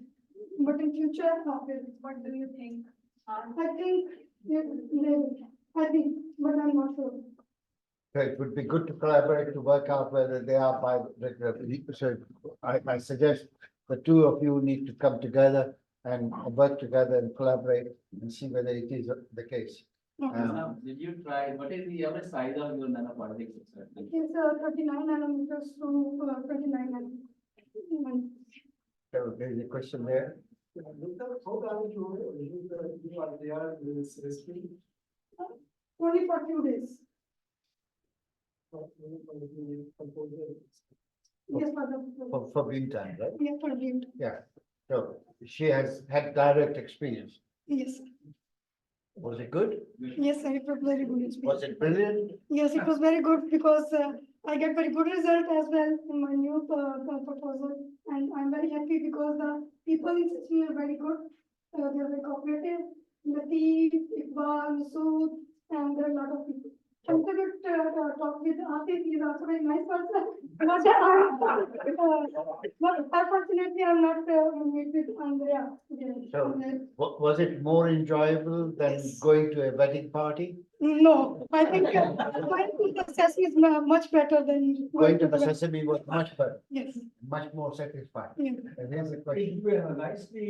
but in future, What do you think? I think, I think, but I'm not sure. So it would be good to collaborate to work out whether they are by, so I suggest the two of you need to come together and work together and collaborate and see whether it is the case. Did you try, what is the other size of your nanoparticles? It's 39 nanometers to 29 nanometers. So there's a question there. Only for a few days. Yes, for the. For meantime, right? Yes, for the. Yeah. So she has had direct experience. Yes, Was it good? yes, sir, it was very good Was experience. it brilliant? Yes, it was very good because I get very good result as well in my new proposal. And I'm very happy because the people in Sicily are very good. They're very cooperative. Latif, Iqbal, Masood, and there are a lot of people. I'm going to talk with Atif. He's also a very nice person. But unfortunately, I'm not meet with Andrea. So was it more enjoyable than Yes. going to a wedding party? No, I think going to the Sesame is much better than. Going to the Sesame was much better, Yes. much more satisfying. Yeah. And here's the If question. we analyze the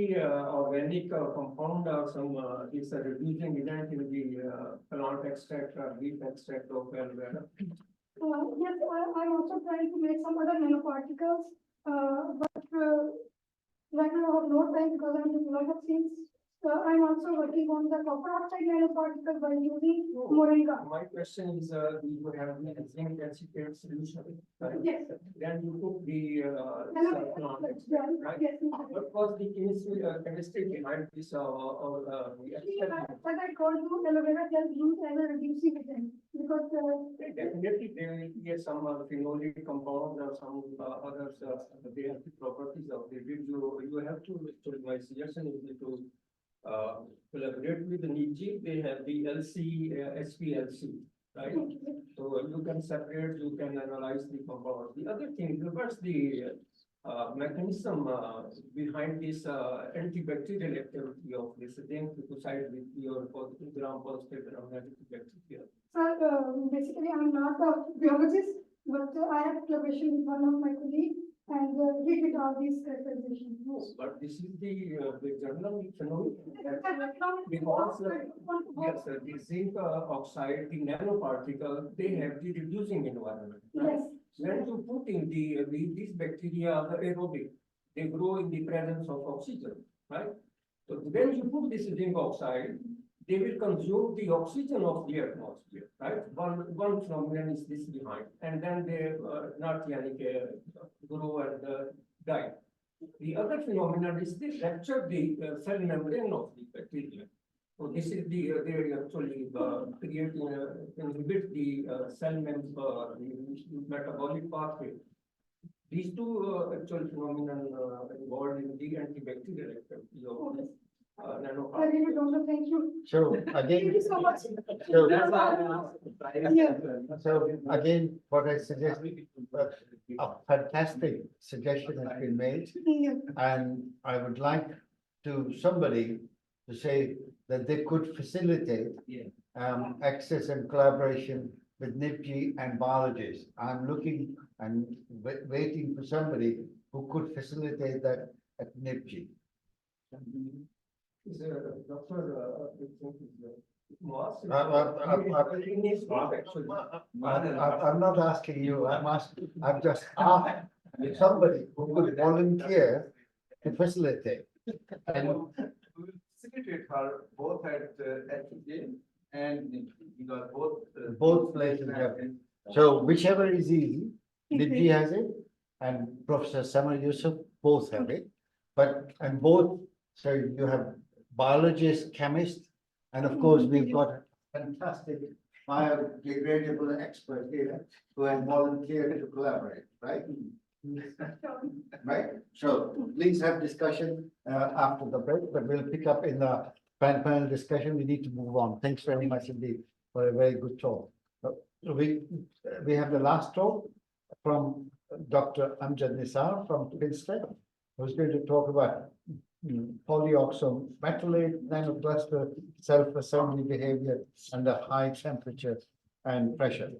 organic compound or some is a reducing agent in the plant extract or leaf extract of aloe vera. Yes, I'm also trying to make some other nanoparticles, but right now I have no time because I'm doing a lot of things. I'm also working on the copper oxide nanoparticle by using moringa. My question is, you have the zinc acetate solution, right? Yes. Then you put the plant extract, right? Yes. What was the chemistry behind this As I told you, aloe vera gel used as a reducing agent because Definitely, there will be some phenolic compounds or some others, they have the properties of the, you have to, my suggestion is to collaborate with the NIGI, they have the LC, SPLC, right? So you can separate, you can analyze the compound. The other thing, what's the mechanism behind this antibacterial activity of this zinc glucoside with your gram positive gram negative bacteria? So basically, I'm not a biologist, but I have collaboration with one of my colleagues, and we did all these characterizations. But this is the journal phenomenon. Because, yes, the zinc oxide, the nanoparticle, they have the reducing environment. Right? Yes. When you put in these bacteria are aerobic, they grow in the presence of oxygen, right? So when you put this zinc oxide, they will consume the oxygen of the atmosphere, right? One phenomenon is this behind, and then they not grow and die. The other phenomenon is they rupture the cell membrane of the bacteria. So this is the they actually create inhibit the cell membrane, the metabolic pathway. These two actual phenomena involved in the antibacterial activity of this I really don't know, thank you. So Thank you again, so much. so, Yeah. so again, what I suggest, a fantastic suggestion has been made. Yeah. And I would like somebody to say that they could facilitate access and collaboration with NIPG and biologists. I'm looking and waiting for somebody who could facilitate that at NIPG. Is Dr. Moss? He needs work, actually. I'm not asking you, I'm just asking somebody who could volunteer to facilitate. And Secretary her both at FJ and we got both. both places have it. So whichever is easy, NIPG has it and Professor Summer Yusuf both have it. But, and both, so you have biologist, chemist, and of course, we've got a fantastic biodegradable expert here who has volunteered to collaborate, right? Right, so please have discussion after the break, but we'll pick up in the panel discussion. We need to move on. Thanks very much indeed for a very good talk. So we have the last talk from Dr. Amjad Nisar from Princeton, who's going to talk about polyoxometallate nanocluster self-assembly behavior under high temperature and pressure.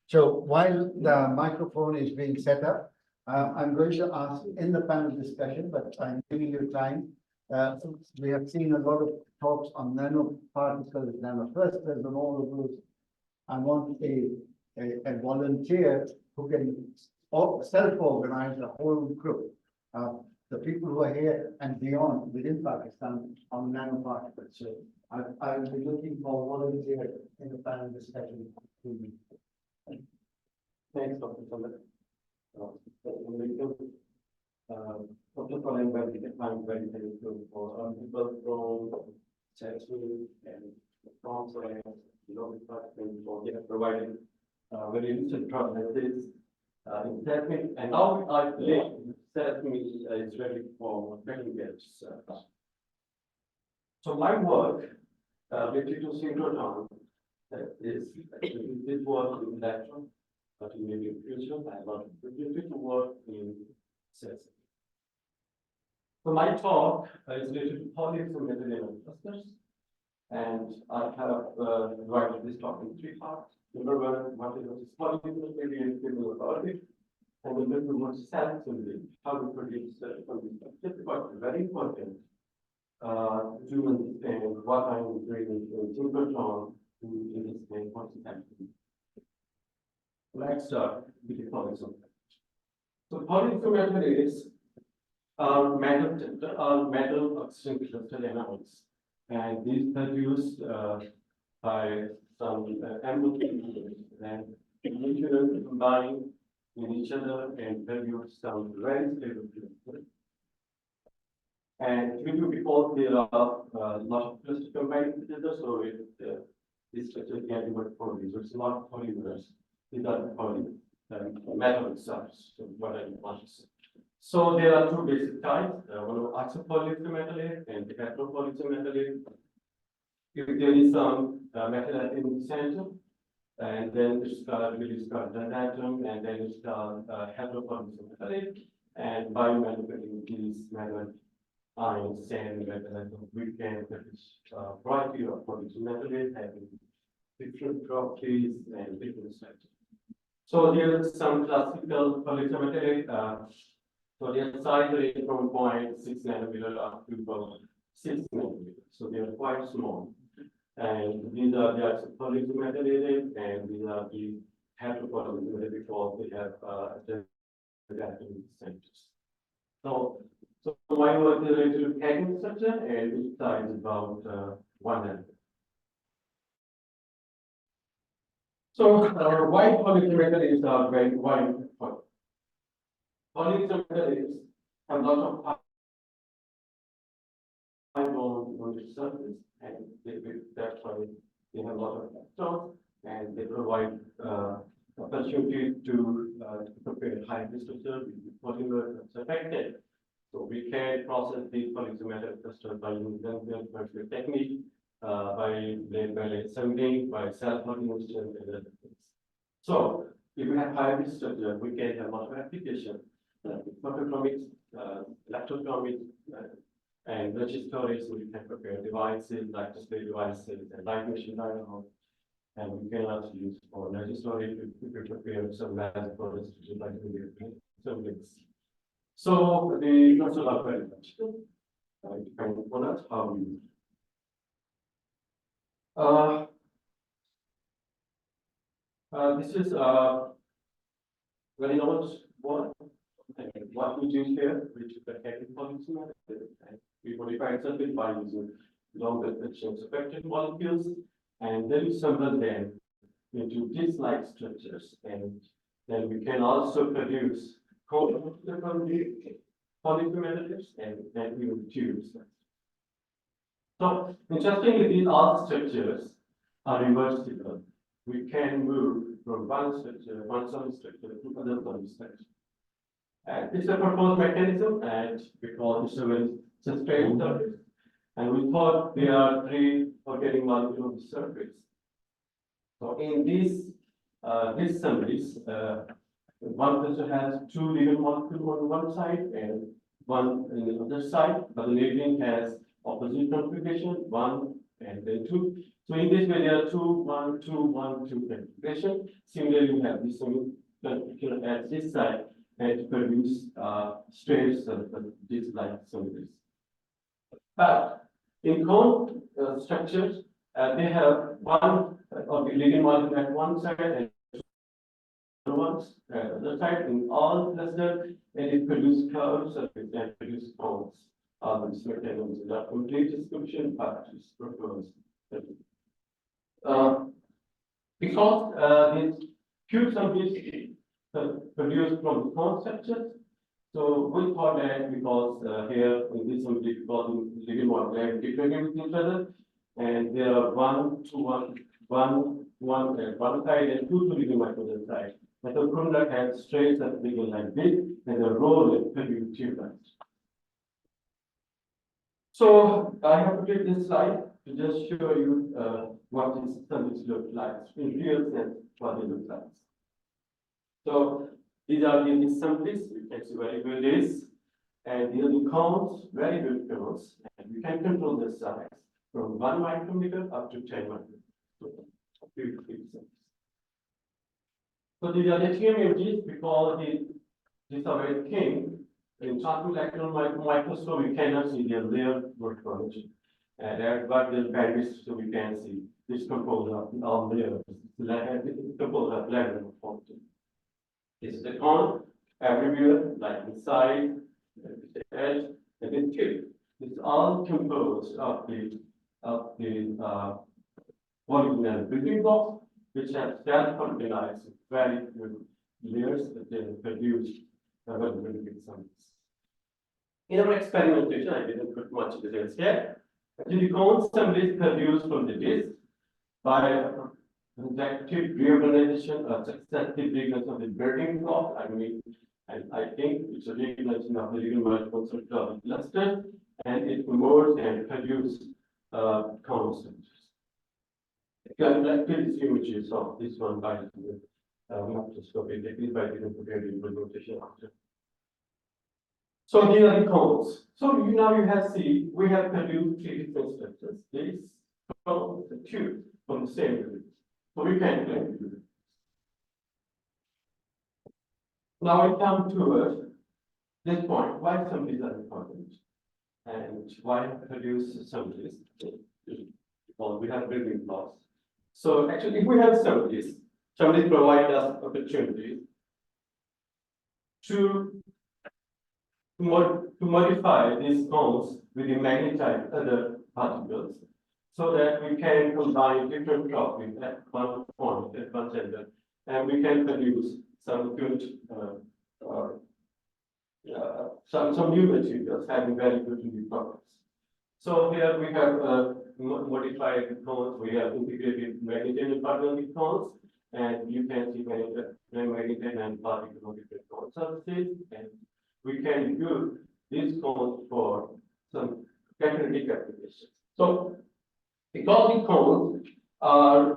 So while the microphone is being set up, I'm going to ask in the panel discussion, but I'm giving you time. We have seen a lot of talks on nanoparticles, nanoclusters, and all of those. I want a volunteer who can self-organize the whole group. The people who are here and beyond within Pakistan on nanoparticles. So I will be looking for volunteers in the panel discussion. Thanks, Dr. Chandra. First of all, I'm very thankful for people from Chelsea and from department for providing very interesting processes in technique. And now I believe SESAME is ready for cutting edge. So my work related to synchrotron is this work in electron, but maybe in future I want to work in SESAME. So my talk is related to polyoxometallate nanoclusters, and I have divided this talk in three parts. Number one, what is polyoxometallate and chemical authority, and then number one, self-assembly, how to produce this part is very important to understand what I'm doing in synchrotron to understand what's happening. Let's start with the polyoxometallate. So polyoxometallate are metal oxygen cluster elements, and these are used by some MOT and mutually combine with each other and produce some very stable cluster. And because there are a lot of clusters combined together, so this structure can be what polymers. So it's not polymers. These are metal cells. So what I want to say. So there are two basic types, one of isopolyoxometallate and heteropolyoxometallate. If there is some metal atom in the center, and then it's released an atom, and then it's heteropolyoxometallate, and by manipulating these metal ions and metal atoms, we can produce a variety of polyoxometallate having different properties and different structures. So there are some classical polyoxometallate. So their size range from 0.6 nanometer up to about 6 nanometers. So they are quite small. And these are the polyoxometallate, and these are the heteropolyoxometallate because they have atom centers. So my work is related to tagging structure, and its size is about 1 nanometer. So why polyoxometallites are very important? Polyoxometallites have a lot of high bond on the surface, and that's why they have a lot of electrons, and they provide opportunity to prepare high structure with polymer that's affected. So we can process these polyoxometallic crystals by using the technique, by assembling, by self-organization, and other things. So if we have high structure, we can have a lot of application. Photochromics, electrochromics, and energy storage, so we can prepare devices like display devices and light machine diagram, And we can also use for energy storage if we prepare some mass products like some links. So the notes are very much depending on us how we use this is very old one. What we do here, which is the chemical policy method, and we modify something by using long descriptions of active molecules, and then we assemble them into disk-like structures, and then we can also produce polyphenologies and even tubes. So interestingly, these all structures are reversible. We can move from one structure, one solid structure to other solid structure. And it's a proposed mechanism, and we call this a very sustained surface. And we thought there are three organic molecules on the surface. So in these summaries, one person has two ligand molecules on one side and one on the other side, but the ligand has opposite configuration, 1 and then 2. So in this way, there are 2, 1, 2, 1, 2 configuration. Similarly, we have this configuration at this side and to produce straight disk-like summaries. But in cone structures, they have one ligand molecule at one side and ones at the other side. In all cluster, and it produces curves and produce cones. These mechanisms are complete description, but is proposed. Because these cubes of these produced from cone structures, so we thought that because here in this one, because ligand molecule are integrated with each other, and there are 1 to 1 at one side and 2 to ligand molecule on the side. And the product has straight that ligand like this, and the roll is produce tube lines. So I have to take this slide to just show you what these summaries look like in real sense, what they look like. So these are the summaries. You can see very good is, and these are the cones, very good cones, and we can control the size from 1 micrometer up to 10 micrometers. So these are the images because these are very thin. In transmolecular microscope, we cannot see their layer morphology. And but the bandwidth, so we can see this composed of all layers. It's composed of layer morphology. This is the cone everywhere, like inside, the edge, and the tip. It's all composed of the polygonal building blocks, which have self-organized very good layers that they produce very big sums. In our experimentation, I didn't put much details here. The cone assemblies produced from the disk by conjective reorganization or successive reorganization of the building block. And I think it's a reorganization of the ligand molecules of the cluster, and it promotes and produces cone structures. Like these images of this one by microscopy technique by the implementation after. So these are the cones. So now you have see we have produced 3 different structures. This from the tube from the same unit. So we can claim it. Now we come to this point. Why assemblies are important and why produce assemblies? Well, we have building blocks. So actually, if we have assemblies provide us opportunity to modify these cones with the magnetite other particles so that we can combine different properties at one point, at one center, and we can produce some good some new materials having very good new properties. So here we have modified cones, we have integrated magnetite and particle cones, and you can see magnetite and particle different cone surfaces, and we can use these cones for some catalytic applications. So because the cones are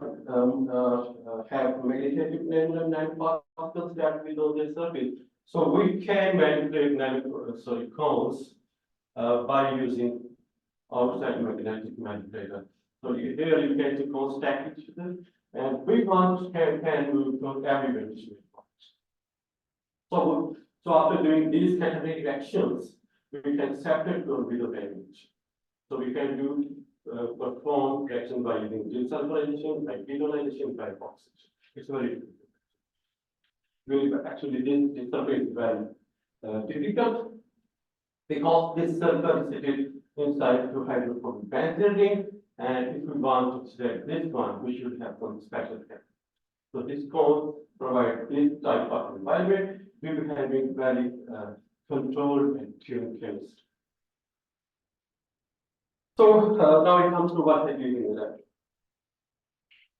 have magnetite nanoparticles that we on their surface, so we can manipulate cones by using outside magnetic manipulator. So here you can see cones stack each other, And we want can move to every vantage point. So after doing these catalytic actions, we can separate the video image. So we can do perform reaction by using desulfurization, by ketonization, by oxidation. It's very actually this surface is very difficult because this sulfur is situated inside to hydrophobic benzene ring, and if we want to select this one, we should have some special care. So this code provides this type of environment. We will having very controlled and tuned chemistry. So now it comes to what I did in the lab.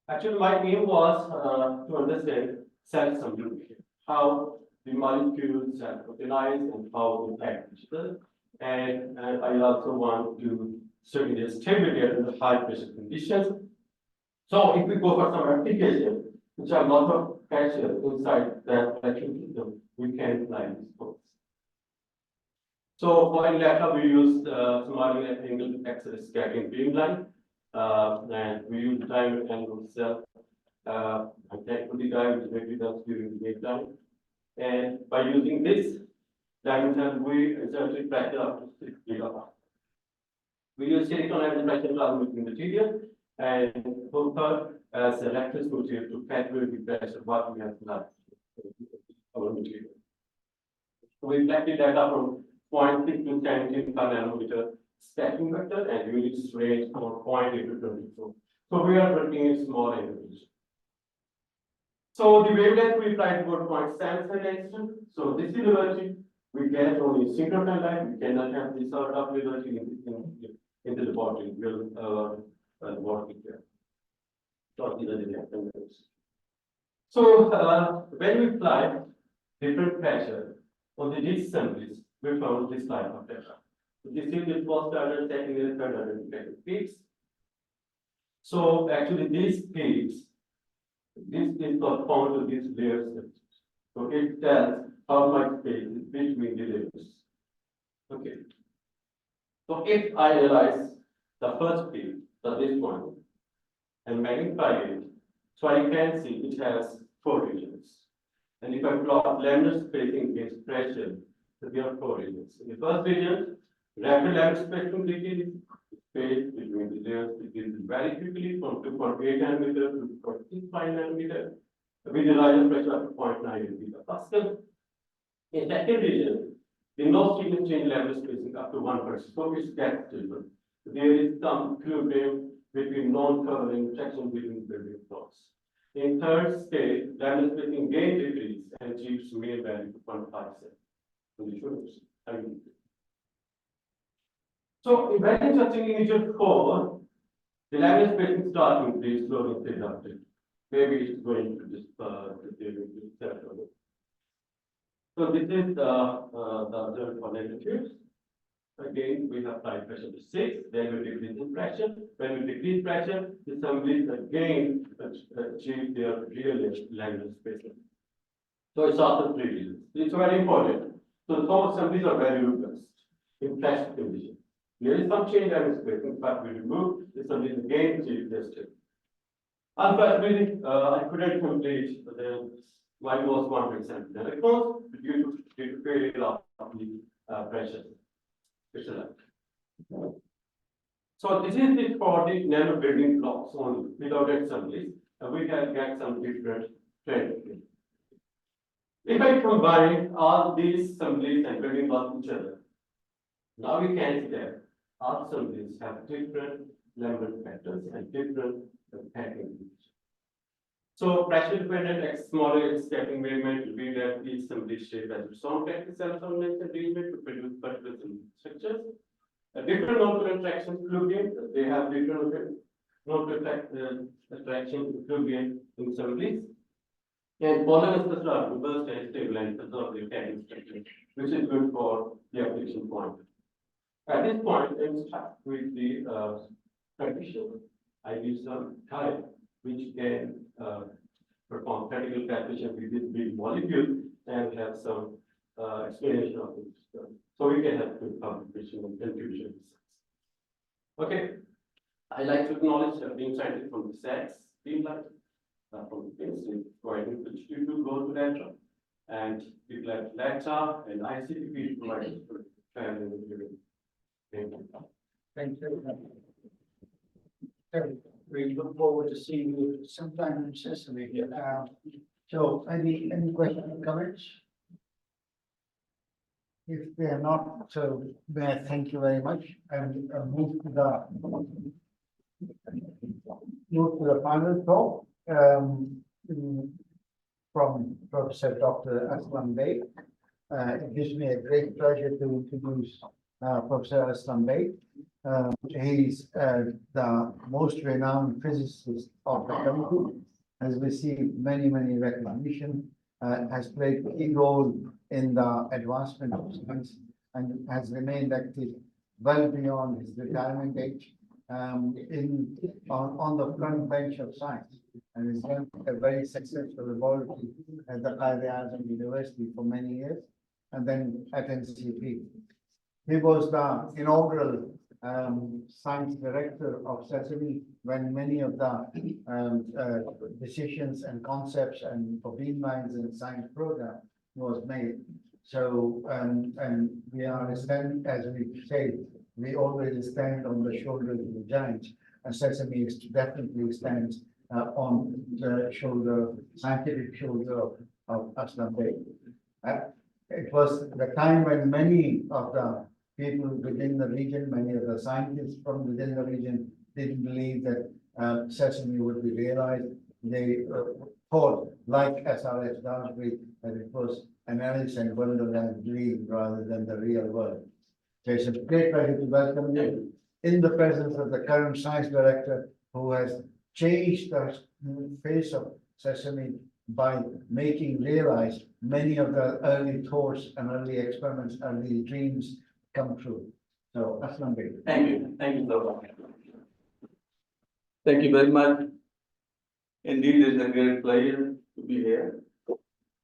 Actually, my aim was to understand cell assembly, how the molecules are organized and how they act each other. And I also want to study the stability under high pressure conditions. So if we go for some application, which have a lot of pressure inside that vacuum system, we can apply these codes. So for in lab, we use small angle X-ray scattering beamline, and we use diamond angle cell. And thankfully, guy which may be done during the daytime. And by using this diamond, we essentially pressure up to 6 GPa. We use silicon as a pressure transmitting material and copper as a reference material to calculate the pressure what we have left our material. We collected data from 0.6 to 17 per nanometer stacking vector, and we use range from 0.8 to 24. So we are working in small angles. So the wavelength we applied about 0.77 angstrom. So this is the energy we get only synchrotron light. We cannot have this sort of energy in the laboratory. We'll laboratory here. So when we apply different pressure on the disassemblies, we found this type of data. So this is the first order, second and third order independent peaks. So actually these peaks, this is not found to these layers. So it tells how much space is between the layers. Okay. So if I analyze the first peak, this one, and magnify it, so I can see it has 4 regions. And if I plot laminar spacing against pressure, so there are 4 regions. In the first region, rapid laminar spacing decreases, space between the layers decreases very quickly from 2.8 nanometer to 2.65 nanometer, with the larger pressure up to 0.9 GPa. In second region, the no significant change laminar spacing up to 1%. So it's gets stable. There is some equilibrium between non-covering traction between building blocks. In third state, laminar spacing gain decrease and achieves mean value to 0.57. So in vacuum touching integer 4, the laminar spacing starts to increase slowly instead of it. Maybe it's going to this So this is the observed for magnitudes. Again, we have high pressure to 6, then we decrease in pressure. When we decrease pressure, the assemblies again achieve their real laminar spacing. So it's after 3 reasons. It's very important. So some assemblies are very robust in pressure conditions. There is some change in spacing, but we remove the assemblies again achieve their state. Unfortunately, I couldn't complete my most wanted electrons due to failure of the pressure. So this is it for the nano building blocks only without assemblies. We can get some different trends. If I combine all these assemblies and building blocks with each other, now we can see that all assemblies have different laminar patterns and different packing. So pressure dependent smaller stepping movement will be that each assembly shape has its own technical self-organized arrangement to produce particular structures. A different local attraction plugin, they have different local attraction plugin in assemblies. And polymers are robust and stable and preserve the technical structure, which is good for the application point. At this point, let's start with the condition. I use some type which can perform critical calculation with this big molecule and have some explanation of it. So we can have good computation and confusion. Okay, I like to acknowledge being scientific from the sex, being like from the basic, so I think which you to go to that. And declare letter and ICTP provided for family review. Thank you. Thank you. We look forward to seeing you sometime in Sesame. So any questions or comments? If they are not, so may I thank you very much and move to the final talk. From Professor Dr. Aslam Bey. It gives me a great pleasure to introduce Professor Aslam Bey. He's the most renowned physicist of the country, has received many recognition, has played a key role in the advancement of science and has remained active well beyond his retirement age on the front bench of science, and has done a very successful laboratory at the Qaeda University for many years, and then at NCP. He was the inaugural science director of SESAME when many of the decisions and concepts and for beamlines and science program was made. So, and we are stand, as we say, we always stand on the shoulders of the giants, and SESAME definitely stands on the shoulder, scientific shoulder of Aslam Bey. It was the time when many of the people within the region, many of the scientists from within the region didn't believe that SESAME would be realized. They thought, like SRS Dansbury, that it was an Alice in Wonderland dream rather than the real world. So it's a great pleasure to welcome you in the presence of the current science director, who has changed the face of SESAME by making realize many of the early thoughts and early experiments, early dreams come true. So, Aslam Bey. Thank you so much. Thank you very much. Indeed, it's a great pleasure to be here,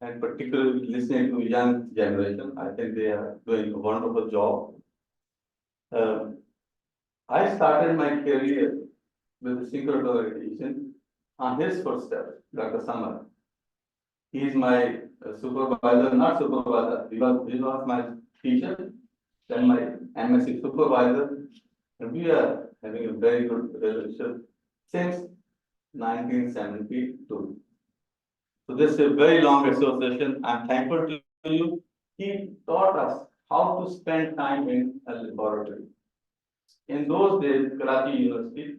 and particularly listening to young generation. I think they are doing a wonderful job. I started my career with the synchrotron radiation on his footsteps, Dr. Samar. He is my supervisor, not supervisor, because he was my teacher, then my MSc supervisor, and we are having a very good relationship since 1972. So this is a very long association. I'm thankful to you. He taught us how to spend time in a laboratory. In those days, Karachi University,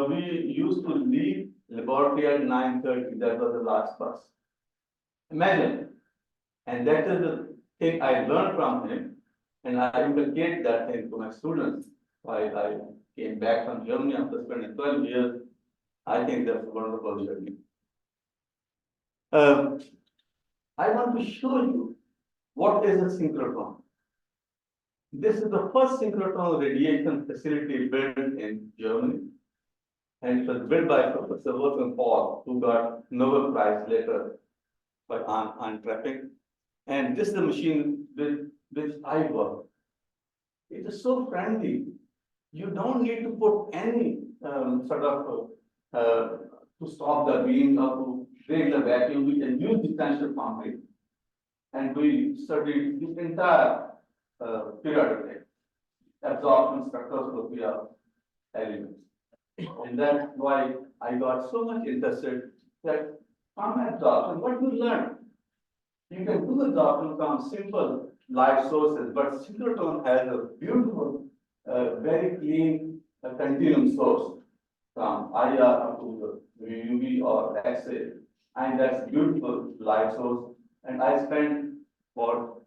we used to leave laboratory at 9:30. That was the last bus. Imagine, and that is the thing I learned from him, and I inculcate that thing to my students. While I came back from Germany after spending 12 years, I think that's a wonderful journey. I want to show you what is a synchrotron. This is the first synchrotron radiation facility built in Germany, and it was built by Professor Wolfgang Paul, who got Nobel Prize later on trapping. And this is the machine with which I work. It is so friendly. You don't need to put any to stop the beam or to break the vacuum. We can use differential concrete, and we studied the entire periodic absorption spectroscopy of elements. And that's why I got so much interested that from absorption, what you learn, you can do absorption from simple light sources, but synchrotron has a beautiful, very clean continuum source from IR up to UV or X-ray, and that's beautiful light source. And I spent for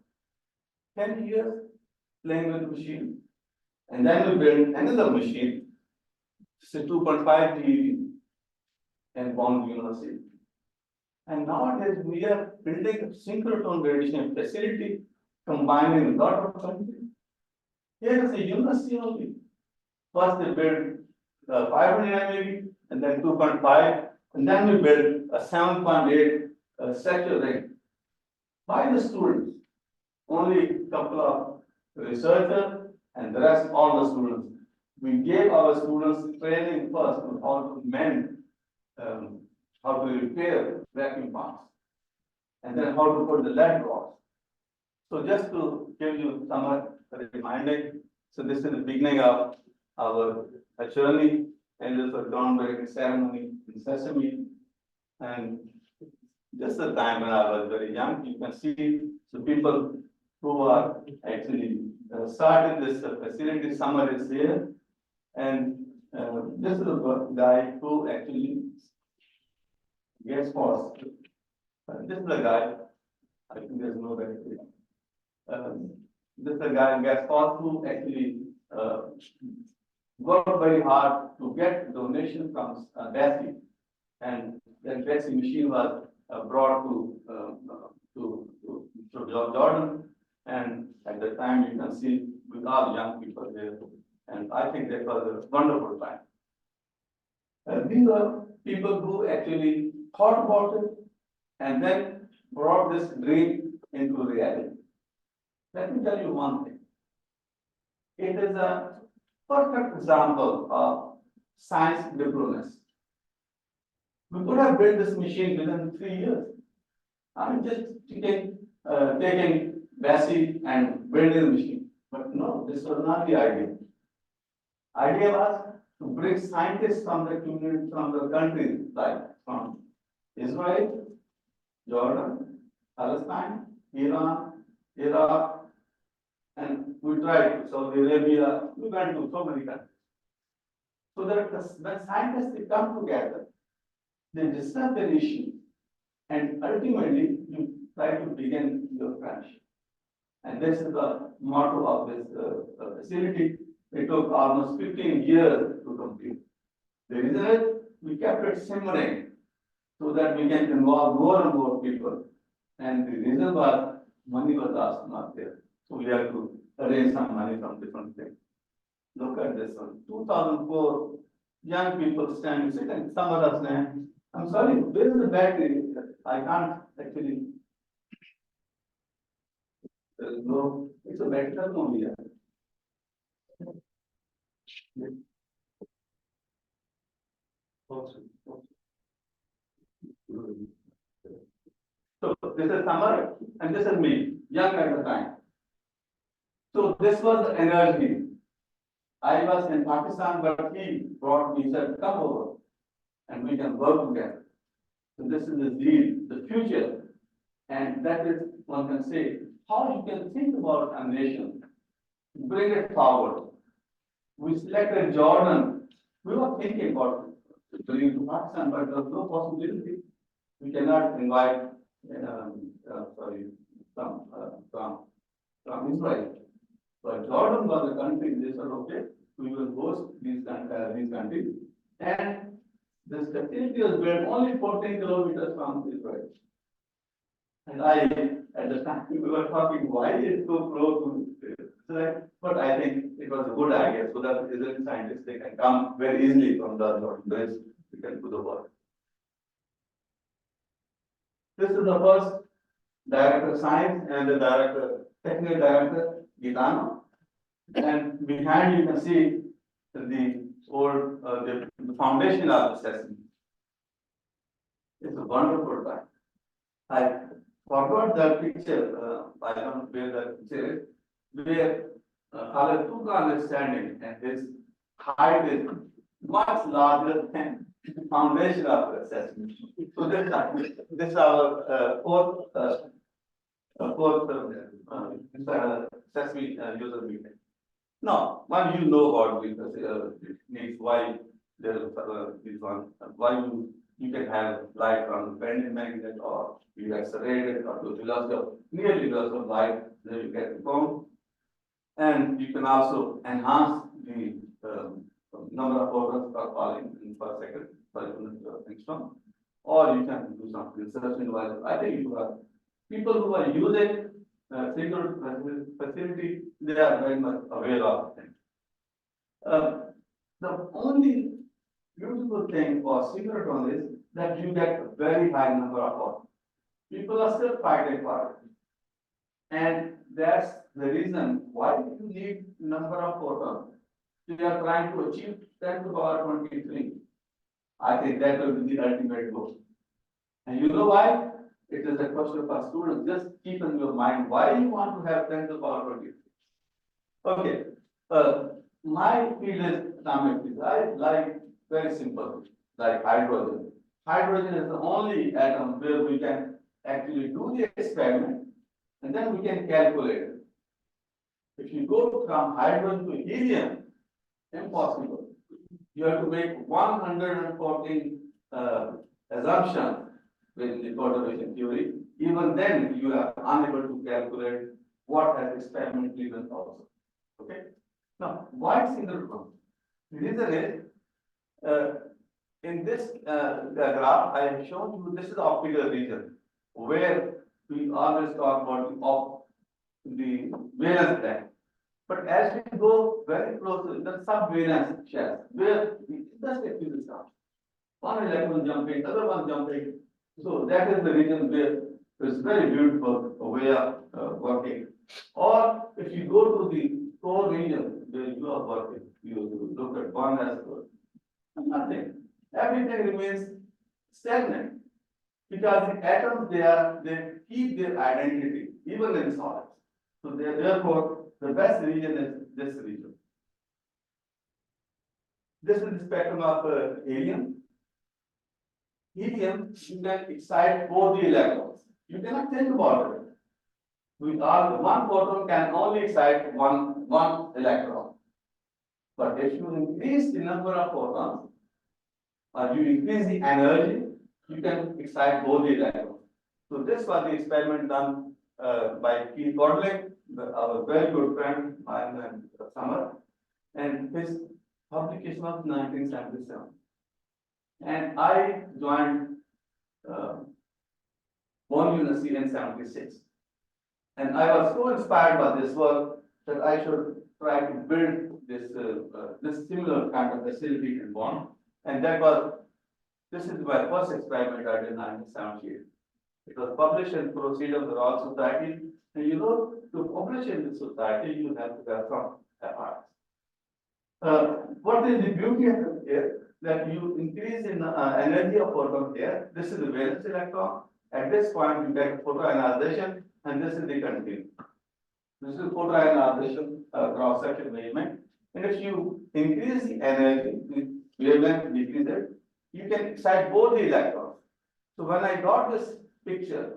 10 years playing with the machine, and then we built another machine, it's a 2.5 GeV in Bonn University. And nowadays we are building a synchrotron radiation facility combining a lot of countries. Here is a university only. First they built 500 MeV and then 2.5, and then we built a 7.8 structure ring. By the students, only a couple of researchers and the rest all the students. We gave our students training first on how to mend how to repair vacuum pumps, and then how to put the lead rods. So just to give you some reminder, so this is the beginning of our journey, and this was groundbreaking ceremony in Sesame. And just the time when I was very young, you can see the people who are actually started this facility. Summer is here, and this is a guy who actually gets forced. This is the guy. I think there's no better. This is a guy gets forced to actually work very hard to get donation from Bessie, and then Bessie machine was brought to Jordan, and at the time you can see with all young people there, and I think that was a wonderful time. These are people who actually thought about it and then brought this dream into reality. Let me tell you one thing. It is a perfect example of science diplomacy. We could have built this machine within 3 years. I mean, just taking Bessie and building the machine. But no, this was not the idea. Idea was to bring scientists from the community, from the countries like from Israel, Jordan, Palestine, Iran, Iraq, and we tried Saudi Arabia. We went to so many countries. So that when scientists they come together, they discuss their issue, and ultimately you try to begin your friendship. And this is the motto of this facility. It took almost 15 years to complete. The reason is we kept it simmering so that we can involve more and more people. And the reason was money was also not there. So we have to arrange some money from different things. Look at this one. 2004, young people standing, sitting, some of us saying, I'm sorry, where is the battery? I can't actually. There is no, it's a battery only here. So this is Samar and this is me, young at the time. So this was the energy. I was in Pakistan, but he brought me, said, come over and we can work together. So this is the zeal, the future. And that is, one can say, how you can think about a nation, bring it forward. We selected Jordan. We were thinking about bringing to Pakistan, but there was no possibility. We cannot invite, from Israel. But Jordan was a country, they said, okay, we will host these countries. And this facility was built only 14 kilometers from Israel. And at the time, we were talking, why is it so close to Israel? But I think it was a good idea so that Israeli scientists they can come very easily from the Jordan. We can do the work. This is the first director of science and the technical director, Gitano. And behind you can see the old the foundation of the Sesame. It's a wonderful time. I forgot that picture. I don't know where that picture is. Where Father Tukan is standing, and his height is much larger than the foundation of the Sesame. So this is our fourth Sesame user meeting. Now, when you know about it needs why there is this one, why you can have light on the bending magnet, or you accelerate it, or to velocity, nearly velocity of light, then you get the phone. And you can also enhance the number of photons per falling per second, per unit angstrom, or you can do some research in while. I think you have people who are using single facility, they are very much aware of it. The only beautiful thing for synchrotron is that you get a very high number of photons. People are still fighting for it. And that's the reason why you need number of photons. We are trying to achieve 10 to the power 23. I think that will be the ultimate goal. And you know why? It is a question for students. Just keep in your mind why you want to have 10 to the power 23. Okay. My field is atomic physics. I like very simple, like hydrogen. Hydrogen is the only atom where we can actually do the experiment and then we can calculate it. If you go from hydrogen to helium, impossible. You have to make 114 assumptions within the perturbation theory. Even then, you are unable to calculate what has experimentally been also. Okay. Now, why single crop? The reason is, in this graph, I have shown you this is the optical region where we always talk about the valence band. But as we go very close to the subvalence shells, where the industrial physics comes, one electron jumping, other one jumping. So that is the region where it's very beautiful way of working. Or if you go to the core region where you are working, you look at one as well. Nothing. Everything remains stagnant. Because the atoms they keep their identity even in solids. So therefore the best region is this region. This is the spectrum of helium. Helium, you can excite both the electrons. You cannot think about it. With all one photon can only excite one electron. But if you increase the number of photons, or you increase the energy, you can excite both the electrons. So this was the experiment done by Keith Godling, our very good friend, and Summer, and his publication was 1977. And I joined Bonn University in 76. And I was so inspired by this work that I should try to build this similar kind of facility in Bonn. And this is my first experiment I did in 1978. It was published in Proceedings of the Royal Society. And you know, to publish in the society, you have to have some efforts. What is the beauty of it here? That you increase in energy of photon here. This is the valence electron. At this point, you get photoionization, and this is the continuum. This is photoionization cross-section wavelength. And if you increase the energy, the wavelength decrease it, you can excite both the electrons. So when I got this picture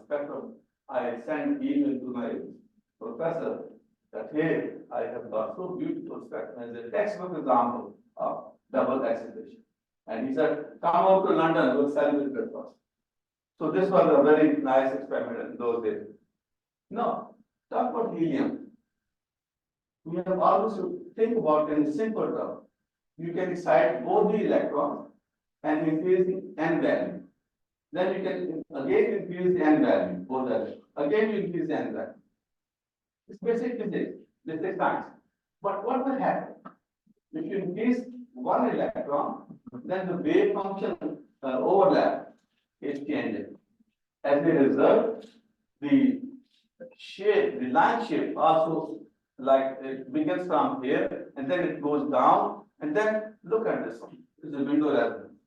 spectrum, I sent email to my professor that hey, I have got so beautiful spectrum as a textbook example of double excitation. And he said, come over to London, we'll celebrate it first. So this was a very nice experiment in those days. Now, talk about helium. We have always to think about in a simple term. You can excite both the electrons and increase the n value. Then you can again increase the n value, both electrons. Again you increase the n value. It's basic physics, basic science. But what will happen? If you increase one electron, then the wave function overlap is changing. As a result, the shape, the line shape also, like it begins from here and then it goes down, and then look at this one. This is a window resonance.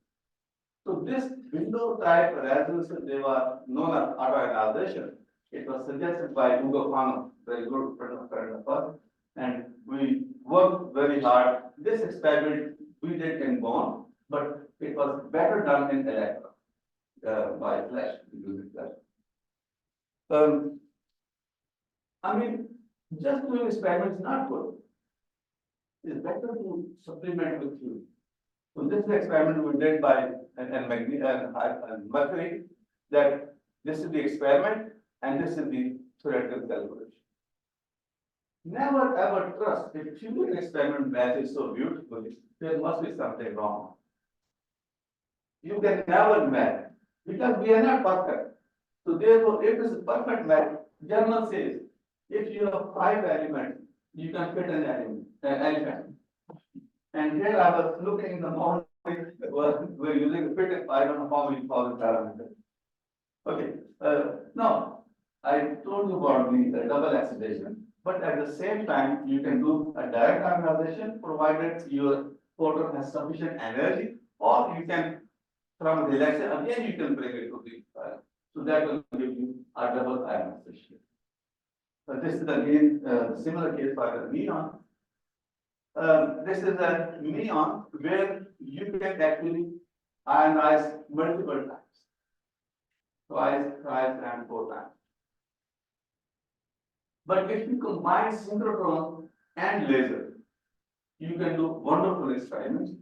So this window type resonance, they were known as autoionization. It was suggested by Ugo Fano, very good friend of us, and we worked very hard. This experiment we did in Bonn, but it was better done in electron by flash, using flash. I mean, just doing experiments is not good. It's better to supplement with theory. So this is the experiment we did by and mercury, that this is the experiment and this is the theoretical calculation. Never ever trust, if you do an experiment matches so beautifully, there must be something wrong. You can never match, because we are not perfect. So therefore, if it's a perfect match, German says, if you have 5 elements, you can fit an elephant. And here I was looking in the morning, we're using fit, I don't know how we call it parameter. Okay, now, I told you about the double excitation, but at the same time, you can do a direct ionization provided your photon has sufficient energy or you can, from the election, again, you can bring it to the, so that will give you a double ionization. But this is again, similar case for the neon. This is a neon where you can actually ionize multiple times. Twice, thrice, and 4 times. But if you combine synchrotron and laser, you can do wonderful experiments.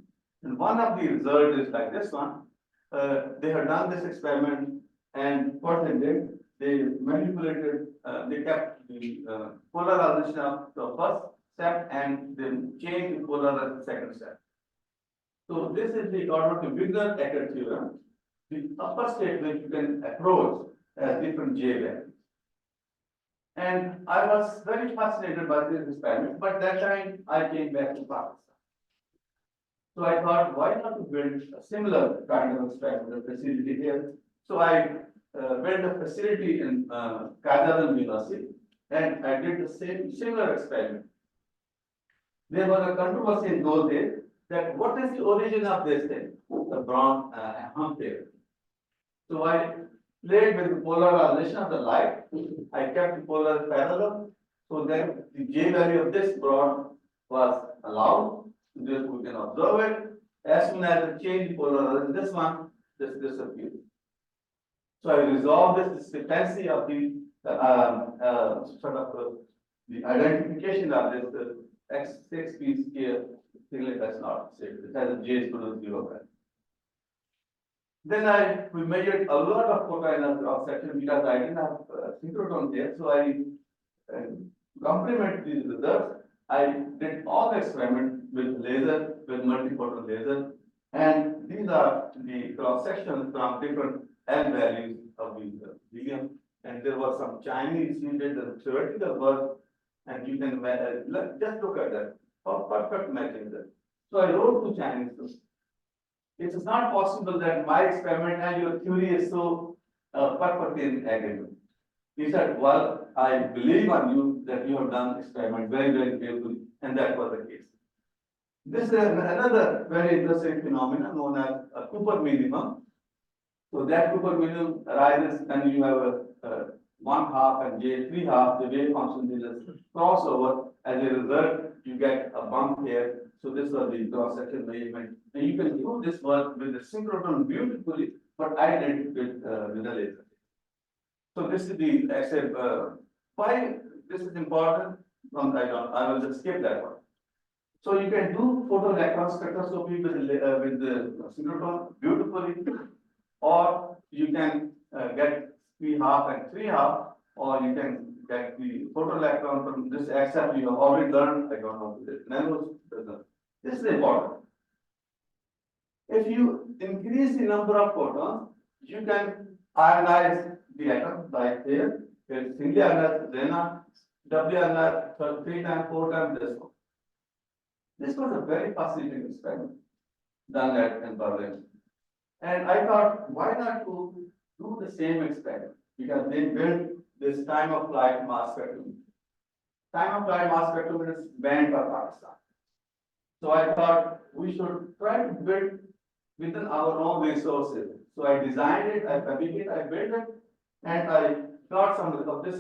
And one of the results is like this one. They have done this experiment, and what they did, they manipulated, they kept the polarization of the first step and then changed the polarization of the second step. So this is the order of Wigner-Eckert theorem. The upper state which you can approach as different J values. And I was very fascinated by this experiment, but that time I came back to Pakistan. So I thought, why not to build a similar kind of experiment facility here? So I built a facility in Kazan University, and I did the similar experiment. There was a controversy in those days that what is the origin of this thing, the bronze hump here. So I played with the polarization of the light. I kept the polar parallel, so that the J value of this rod was allowed. This we can observe it. As soon as I change the polarization, this one, this disappears. So I resolved this discrepancy of the the identification of this X6 piece here. Clearly, that's not safe. It has a J is equal to 0 value. Then we measured a lot of photoenergy of section because I didn't have synchrotron there, so I complement these results. I did all the experiment with laser, with multiphoton laser, and these are the cross sections from different L values of the helium. And there was some Chinese who did the theoretical work, and you can just look at that. Perfect matching that. So I wrote to Chinese too. It is not possible that my experiment and your theory is so perfect in agreement. He said, well, I believe on you that you have done experiment very, very carefully, and that was the case. This is another very interesting phenomenon known as a Cooper minimum. So that Cooper minimum arises when you have a 1/2 and J 3/2, the wave function is a crossover. As a result, you get a bump here. So this was the cross-section measurement. And you can do this work with the synchrotron beautifully, but I did it with the laser. So this is the actual why this is important. I will just skip that one. So you can do photoelectron spectroscopy with the synchrotron beautifully, or you can get 3/2 and 3/2, or you can get the photoelectron from this except you have already learned. I don't know this nanos. This is important. If you increase the number of photons, you can ionize the atom like here. It's singly ionized Zena, doubly ionized 3 times, 4 times this one. This was a very fascinating experiment done in Berlin. And I thought, why not to do the same experiment? Because they built this time of flight mass spectrometer. Time of flight mass spectrometer is banned by Pakistan. So I thought we should try to build within our own resources. So I designed it, I fabricated, I built it, and I got some of this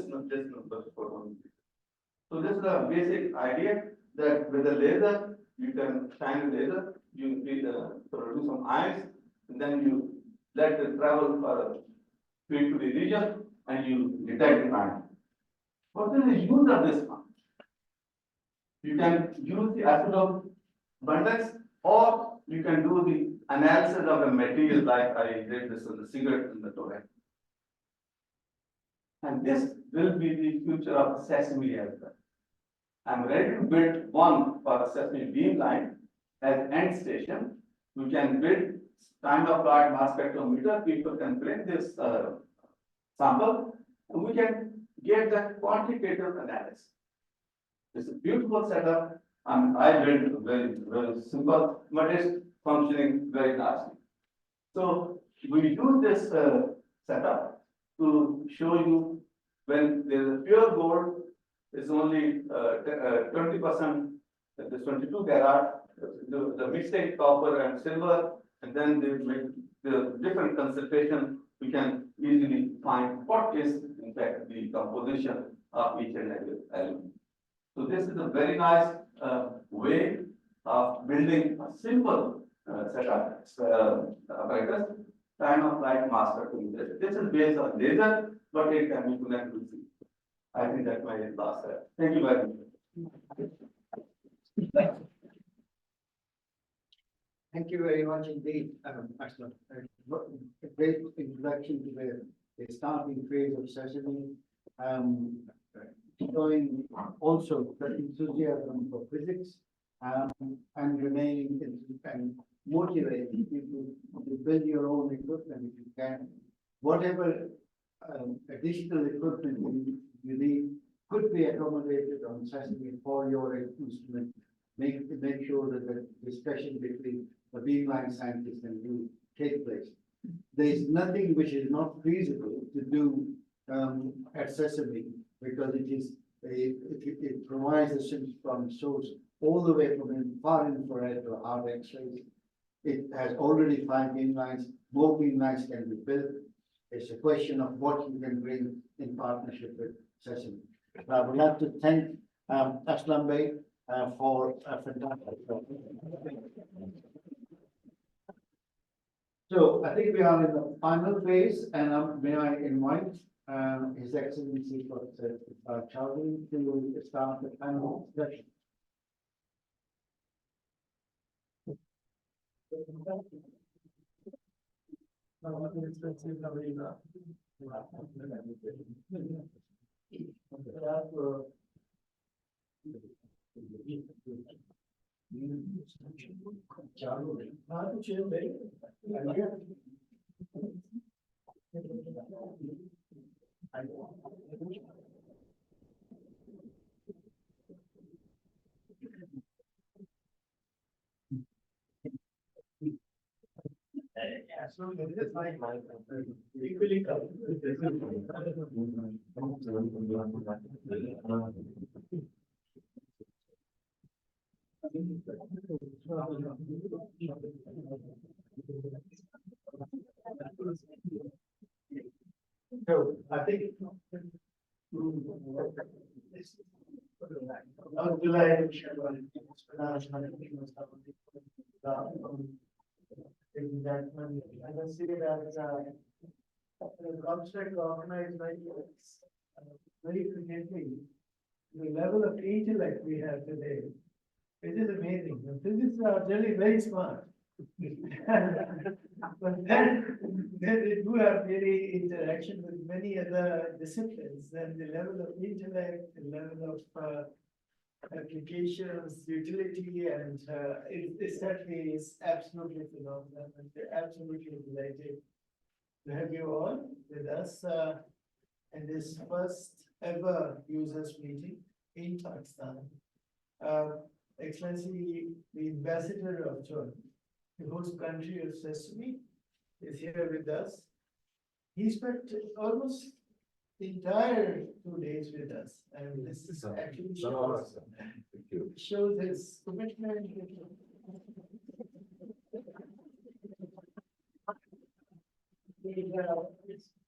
photon. So this is the basic idea that with a laser, you can shine a laser, you produce some ions, and then you let it travel for a field to the region, and you detect the ion. What is the use of this one? You can use the acid of abundance, or you can do the analysis of the material like I did this in the cigarette and the tobacco. And this will be the future of Sesame as well. I'm ready to build one for Sesame beamline as end station. We can build time of flight mass spectrometer. People can print this sample, and we can get that quantitative analysis. It's a beautiful setup, and I built very, very simple, but it's functioning very nicely. So we use this setup to show you when there is a pure gold, it's only 20%, that is 22 karat, the mistake copper and silver, And then they make the different consultation, we can easily find what is in fact the composition of each and every element. So this is a very nice way of building a simple set of apparatus, kind of like master tool. This is based on laser, but it can be connected to C. I think that's my last step. Thank you very much. Thank you very much indeed, Ashton. A great introduction to the starting phase of Sesame. Showing also the enthusiasm for physics, and remaining and motivating people to build your own equipment if you can. Whatever additional equipment you need could be accommodated on Sesame for your instrument. Make sure that the discussion between the beamline scientists and you take place. There is nothing which is not feasible to do at Sesame, because it provides a sync from source all the way from far infrared to hard X-rays. It has already 5 beamlines, more beamlines can be built. It's a question of what you can bring in partnership with Sesame. I would like to thank Aslam Bey for a fantastic. So I think we are in the final phase, and may I invite His Excellency Professor Chowdhury to start the panel discussion. So I think I can see that the comstech organized very frequently. The level of intellect we have today, it is amazing. The physicists are really very smart. But then they do have really interaction with many other disciplines, and the level of intellect, the level of applications, utility, and it certainly is absolutely phenomenal. And we're absolutely delighted to have you all with us in this first ever users meeting in Pakistan. Excellency, the ambassador of Jordan, the host country of Sesame, is here with us. He spent almost the entire 2 days with us, and this is actually shows his commitment.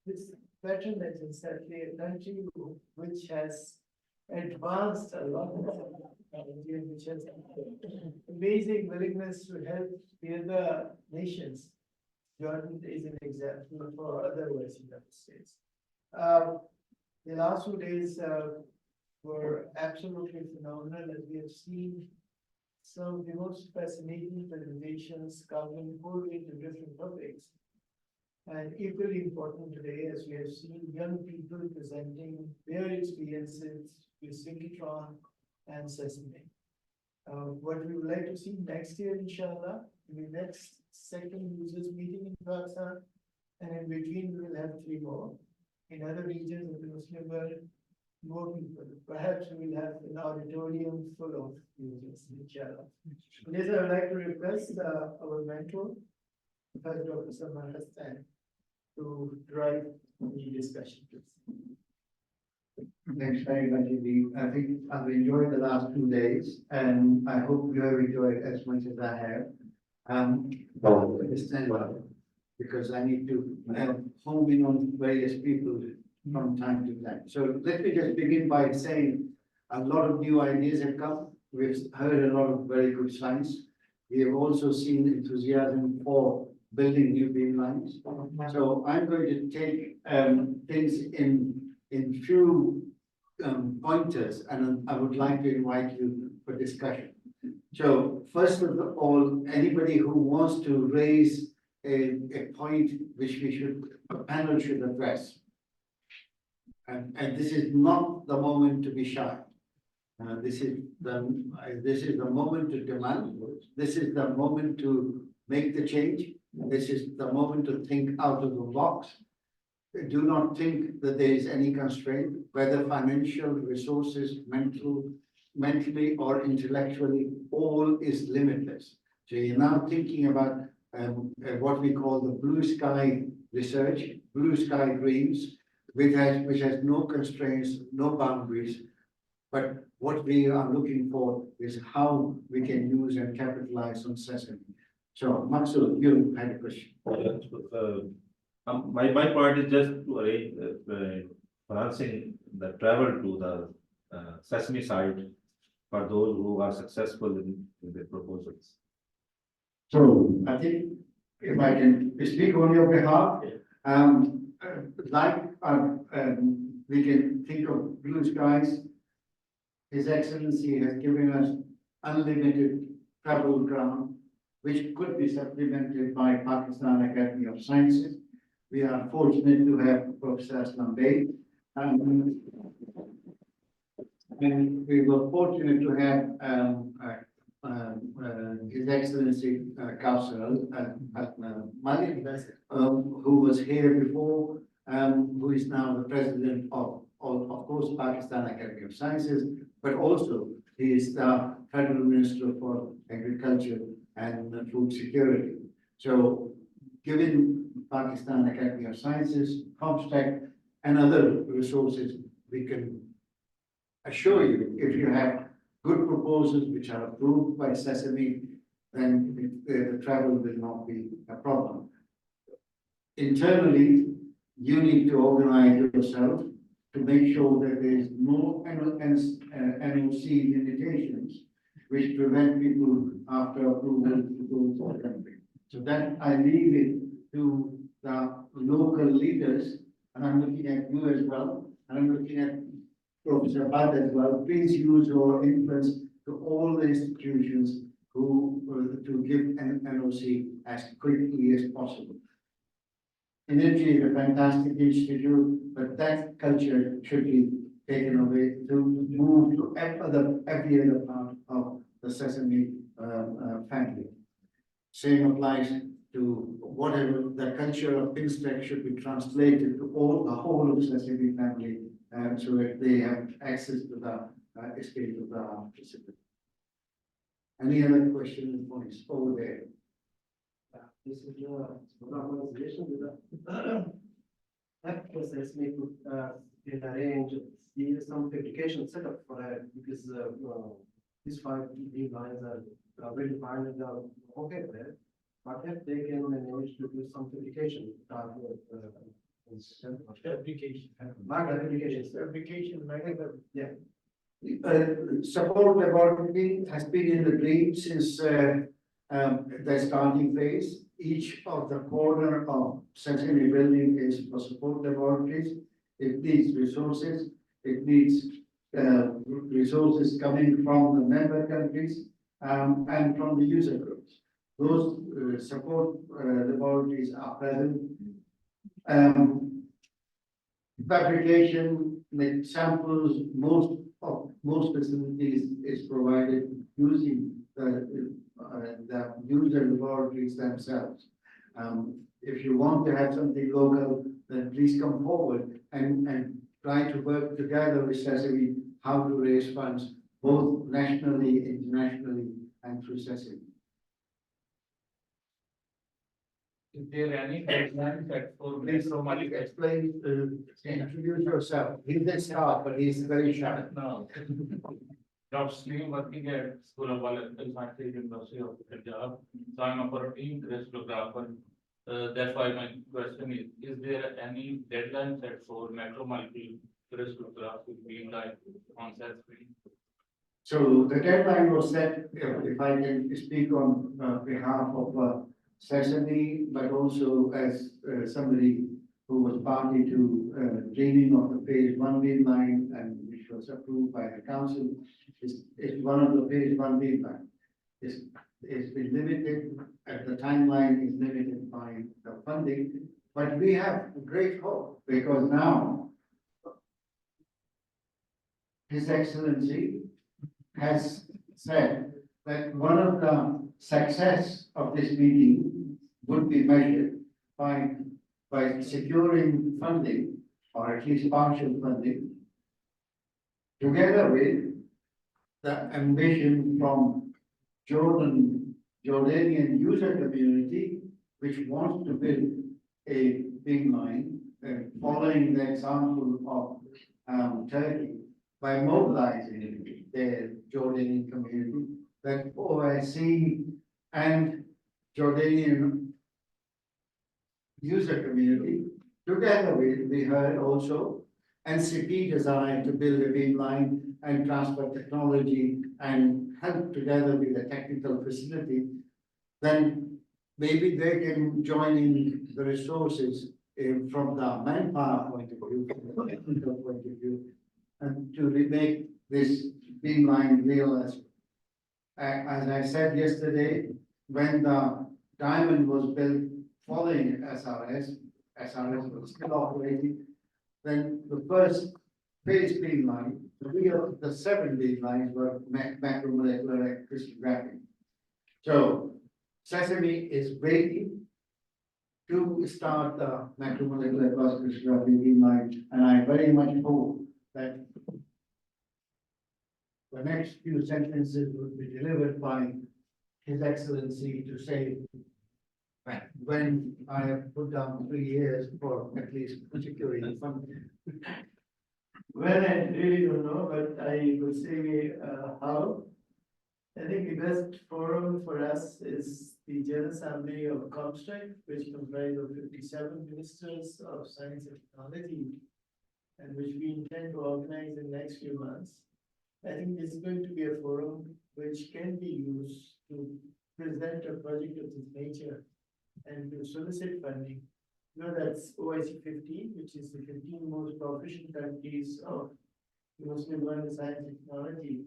This patronage is certainly a country which has advanced a lot, which has amazing willingness to help the other nations. Jordan is an example for other Western states. The last 2 days were absolutely phenomenal, as we have seen some of the most fascinating presentations covering whole range of different topics. And equally important today, as we have seen young people presenting their experiences with synchrotron and Sesame. What we would like to see next year, inshallah, in the next second users meeting in Pakistan, and in between we will have 3 more. In other regions of the Muslim world, more people. Perhaps we will have an auditorium full of users, inshallah. Yes, I would like to request our mentor, Professor Dr. Salman Hassan, to drive the discussion. Thanks very much indeed. I think I've enjoyed the last 2 days, and I hope you have enjoyed as much as I have. Understand well, because I need to home in on various people from time to time. So let me just begin by saying a lot of new ideas have come. We've heard a lot of very good science. We have also seen enthusiasm for building new beam lines. So I'm going to take things in few pointers, and I would like to invite you for discussion. So first of all, anybody who wants to raise a point which a panel should address. And this is not the moment to be shy. This is the moment to demand. This is the moment to make the change. This is the moment to think out of the box. Do not think that there is any constraint, whether financial, resources, mentally or intellectually, all is limitless. So you're now thinking about what we call the blue sky research, blue sky dreams, which has no constraints, no boundaries. But what we are looking for is how we can use and capitalize on Sesame. So, Maksud, you had a question. My point is just to arrange financing the travel to the Sesame site for those who are successful in their proposals. So I think if I can speak on your behalf, we can think of blue skies. His Excellency has given us unlimited travel ground, which could be supplemented by Pakistan Academy of Sciences. We are fortunate to have Professor Aslam Bey, and we were fortunate to have His Excellency Kausar Malik, who was here before, who is now the president of course, Pakistan Academy of Sciences, but also he is the Federal Minister for Agriculture and Food Security. So, given Pakistan Academy of Sciences, comstech, and other resources, we can assure you, if you have good proposals which are approved by Sesame, then the travel will not be a problem. Internally, you need to organize yourself to make sure that there is no NOC limitations which prevent people after approval to go to the country. So that I leave it to the local leaders, and I'm looking at you as well, and I'm looking at Professor Bhatt as well. Please use your influence to all the institutions to give an NOC as quickly as possible. Energy is a fantastic institute, but that culture should be taken away to move to every other part of the Sesame family. Same applies to whatever the culture of FinStech should be translated to the whole of Sesame family, so that they have access to the estate of the Pacific. Any other questions or points over there? This is one organization with a Sesame could arrange some application setup for it, because these 5 big lines are well defined and are okay there. But if they can manage to do some application, yeah. Support laboratory has been in the dream since the starting phase. Each of the corner of Sesame building is for support laboratories. It needs resources. It needs resources coming from the member countries and from the user groups. Those support laboratories are present. Fabrication with samples, most facilities is provided using the user laboratories themselves. If you want to have something local, then please come forward and try to work together with Sesame how to raise funds, both nationally, internationally, and through Sesame. Is there any deadline that for Please, Malik, explain, introduce yourself. He's the star, but he's very shy. No. Dr. Slim working at School of Biological Sciences, University of Punjab. So I'm a protein crystallographer. That's why my question is there any deadline set for macromolecule crystallography being done on Sesame? So the deadline was set, if I can speak on behalf of Sesame, but also as somebody who was party to dreaming of the phase 1B line and which was approved by the council, is one of the phase 1B line. It's been limited, the timeline is limited by the funding, but we have great hope because now His Excellency has said that one of the success of this meeting would be measured by securing funding, or at least partial funding, together with the ambition from Jordanian user community, which wants to build a big line, following the example of Turkey, by mobilizing the Jordanian community, that OIC and Jordanian user community, together with, we heard also, NCP desire to build a beam line and transfer technology and help together with the technical facility, then maybe they can join in the resources from the manpower point of view, from the technical point of view, and to make this beam line realized. As I said yesterday, when the diamond was built following SRS was still operating, then the first phase beam line, the 7 beam lines were macromolecular crystallography. So Sesame is waiting to start the macromolecular crystallography beam line, and I very much hope that the next few sentences will be delivered by His Excellency to say when I have put down 3 years for at least securing funding. Well, I really don't know, but I would say how. I think the best forum for us is the General Assembly of comstech, which comprises of 57 ministers of science and technology, and which we intend to organize in the next few months. I think this is going to be a forum which can be used to present a project of this nature and to solicit funding. You know, that's OIC 15, which is the 15 most proficient countries of Muslim world in science and technology,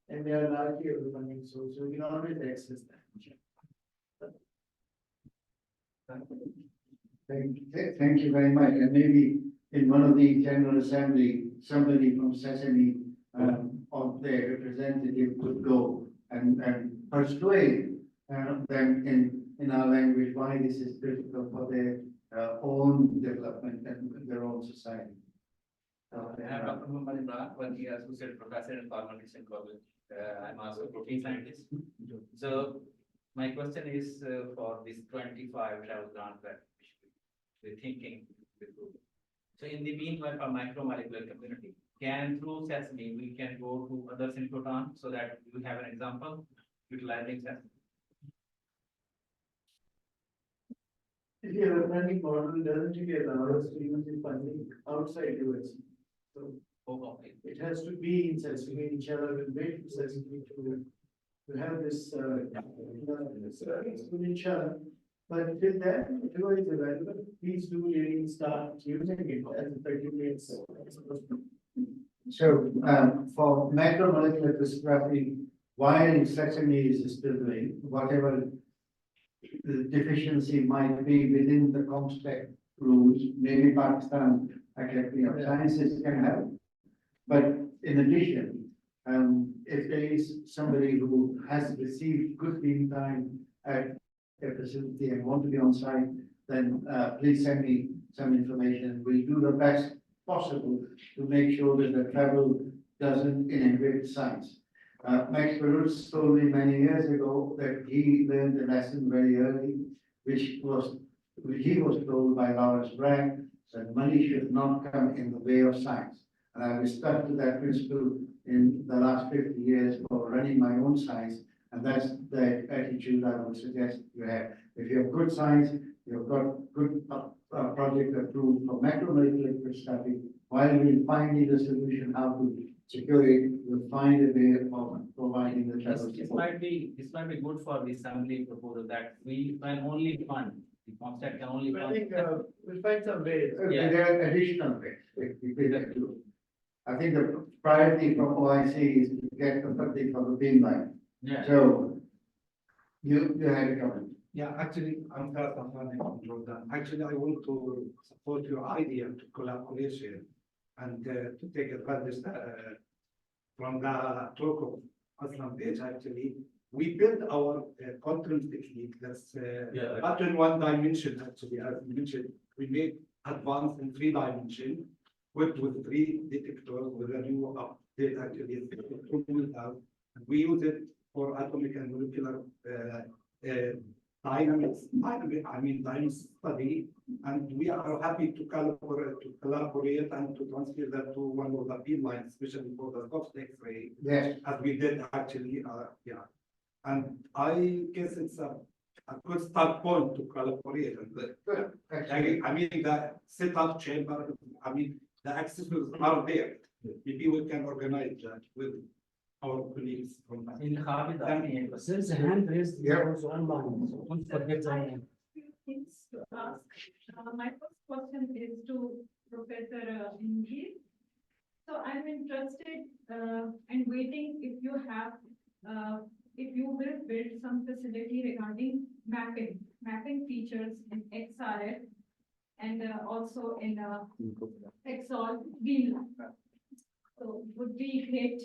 and they are largely of the funding source, so we can always access that. Thank you very much, and maybe in one of the General Assembly, somebody from Sesame or their representative could go and persuade them in our language why this is critical for their own development and their own society. I am Dr. Muhammad Imran, working as associate professor in Medicine College. I'm also a protein scientist. So my question is for this 25 travel grant that we're thinking. So in the meanwhile, for micromolecular community, can through Sesame we can go to other synchrotron so that you have an example utilizing Sesame. If you have a funding model, doesn't really allow us to use the funding outside USC. So it has to be in Sesame. Inshallah, we'll wait for Sesame to have this inshallah. But till then, if you is available, please do really start using it as a 30 minutes. So for macromolecular crystallography, while Sesame is still doing whatever the deficiency might be within the comstech rules, maybe Pakistan Academy of Sciences can help. But in addition, if there is somebody who has received good mean time at a facility and want to be on site, then please send me some information. We'll do the best possible to make sure that the travel doesn't inhibit science. Max Perutz told me many years ago that he learned a lesson very early, which he was told by Lawrence Bragg, that money should not come in the way of science. And I've stuck to that principle in the last 50 years for running my own science. And that's the attitude I would suggest you have. If you have good science, you've got good project approved for macromolecular crystallography, while we'll find the solution how to secure it, we'll find a way of providing the travel This support. this might be good for the assembly proposal that we can only fund, the comstech can only I fund. think, we'll find some ways. Yeah. There are additional ways. if we can do. I think the priority from OIC is to get the funding for the beamline. Yeah. So you had a comment. Yeah, actually, I'm Faraz Afghani from Jordan. Actually, I want to support your idea to collaboration and to take advantage from the talk of Aslam page. Actually, we built our conference technique that's not in one dimension. Actually, as you mentioned, we made advanced in 3 dimensions with 3 detectors with a new update. Actually, we use it for atomic and molecular dynamic study, and we are happy to collaborate and to transfer that to one of the beamlines, especially for the soft X-ray. Yes. As we did actually, yeah. And I guess it's a good start point to collaborate. And I mean, the setup chamber, the accessories are there. Maybe we can organize that with our colleagues from that. There's a hand raised. Also online. So don't forget I have few things to ask. My first question is to Professor Ingi. So I'm interested and waiting if you have, if you will build some facility regarding mapping features in XRF and also in XOL beamline. So would be great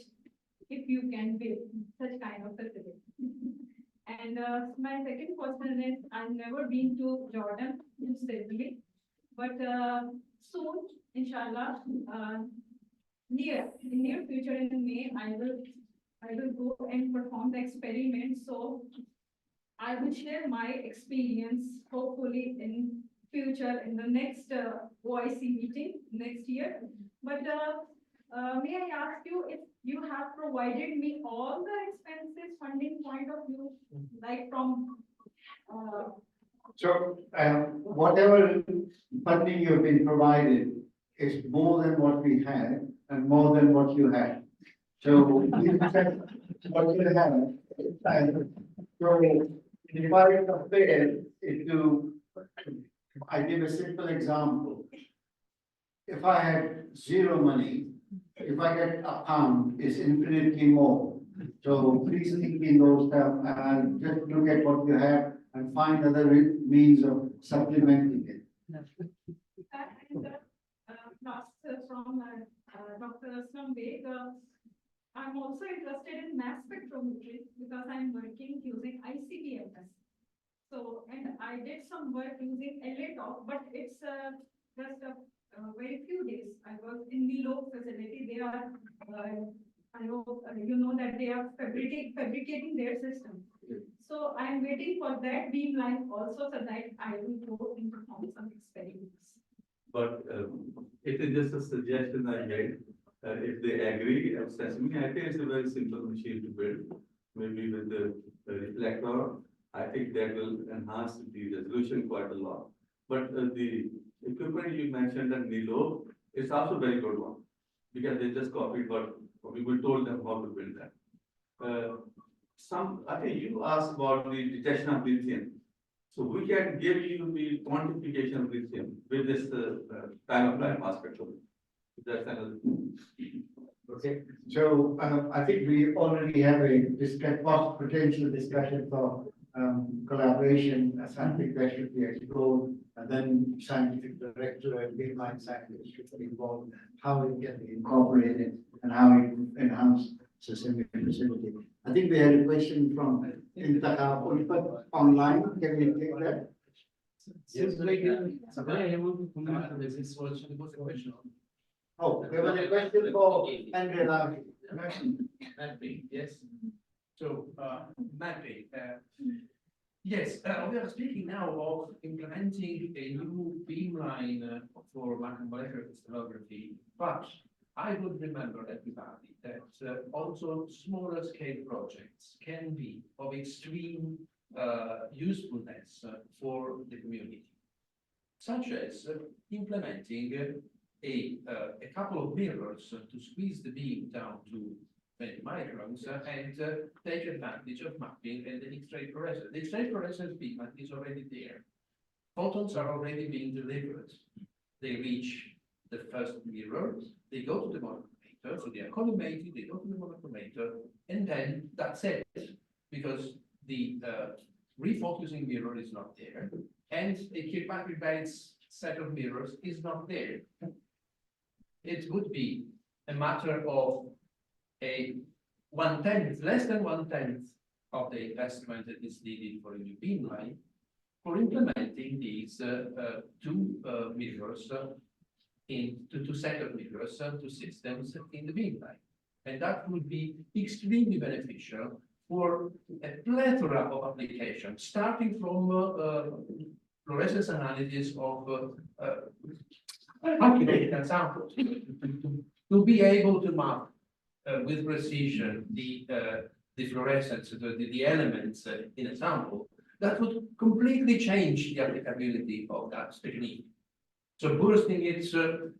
if you can build such kind of facility. And my second question is, I've never been to Jordan, incidentally, but soon, inshallah, in near future in May, I will go and perform the experiment. So I will share my experience, hopefully in future in the next OIC meeting next year. But may I ask you if you have provided me all the expenses funding point of view, like from So whatever funding you've been provided is more than what we had and more than what you had. So you said what you have. And so if I compare it to, I give a simple example. If I had 0 money, if I get a pound, it's infinitely more. So please think in those terms and just look at what you have and find other means of supplementing it. and last from Dr. Aslam Beg, I'm also interested in mass spectrometry because I'm working using ICBMS. So, and I did some work using LATOP, but it's just a very few days. I worked in the low facility. They are, I know, you know that they are fabricating their system. So I'm waiting for that beamline also so that I will go and perform some experiments. But it is just a suggestion I made. If they agree, Sesame, I think it's a very simple machine to build. Maybe with the reflector, I think that will enhance the resolution quite a lot. But the equipment you mentioned at Nilo is also a very good one, because they just copied what we told them how to build that. I think you asked about the detection of lithium. So we can give you the quantification of lithium with this time of life aspect of it. That's another. Okay, so I think we already have a potential discussion for collaboration. I think that should be explored, and then scientific director and beamline scientists should be involved, how it can be incorporated and how it enhance systemic facility. I think we had a question from Intaha online. Can we take that? Yes, I want to comment on this. This was a question. Oh, there was a question for Andrea. Mapping, yes. So, mapping, yes, we are speaking now of implementing a new beamline for macromolecular crystallography, but I would remember everybody that also smaller scale projects can be of extreme usefulness for the community, such as implementing a couple of mirrors to squeeze the beam down to 20 microns and take advantage of mapping and the X-ray fluorescence. The X-ray fluorescence pigment is already there. Photons are already being delivered. They reach the first mirror, they go to the monochromator, so they are collimated, they go to the monochromator, and then that's it, because the refocusing mirror is not there, and a Kirkpatrick Bates set of mirrors is not there. It would be a matter of a 1/10, less than 1/10 of the investment that is needed for a new beamline for implementing these two mirrors two set of mirrors to systems in the beamline. And that would be extremely beneficial for a plethora of applications, starting from fluorescence analysis of calculated samples, to be able to map with precision the fluorescence, the elements in a sample. That would completely change the applicability of that technique. So boosting it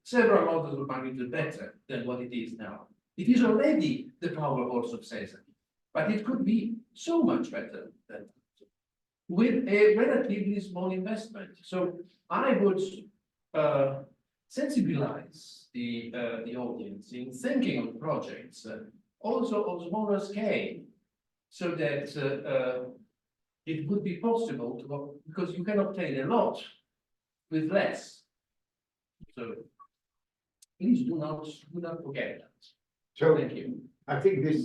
several orders of magnitude better than what it is now. It is already the powerhouse of SESAME, but it could be so much better than that, with a relatively small investment. So I would sensibilize the audience in thinking of projects also on smaller scale, so that it would be possible to, because you can obtain a lot with less. So please do not forget that. So thank you. I think this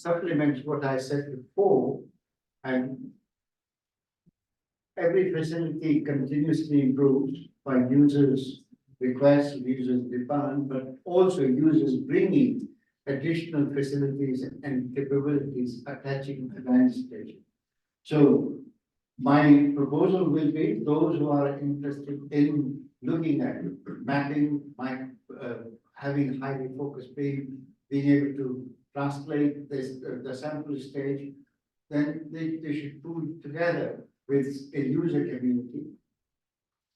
supplements what I said before, and every facility continuously improves by users' requests, users' demand, but also users bringing additional facilities and capabilities attaching to land station. So my proposal will be those who are interested in looking at mapping, having highly focused being able to translate this, the sample stage, then they should pool together with a user community.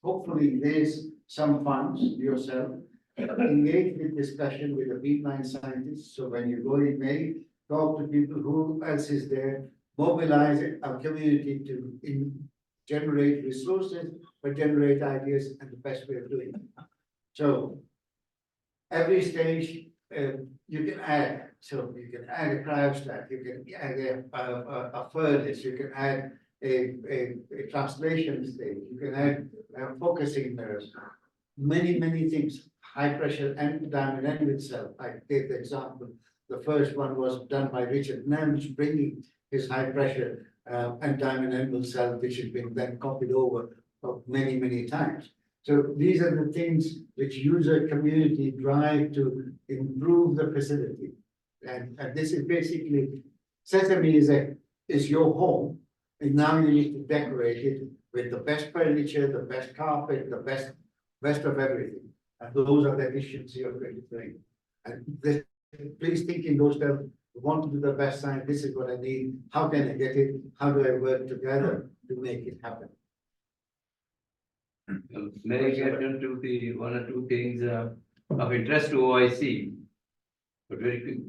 Hopefully there's some funds yourself, engage in discussion with the beamline scientists. So when you go in May, talk to people who else is there, mobilize our community to generate resources, but generate ideas and the best way of doing it. So every stage you can add. So you can add a cryostat, you can add a furnace, you can add a translation stage, you can add focusing mirrors, many things. High pressure and diamond anvil cell. I gave the example. The first one was done by Richard Nems, bringing his high pressure and diamond anvil cell, which has been then copied over many times. So these are the things which user community drive to improve the facility. And this is basically, Sesame is your home, and now you need to decorate it with the best furniture, the best carpet, the best of everything. And those are the additions you're going to bring. And this, please think in those terms. Want to do the best science, this is what I need, how can I get it, how do I work together to make it happen? May I get into the one or two things of interest to OIC? But very quick.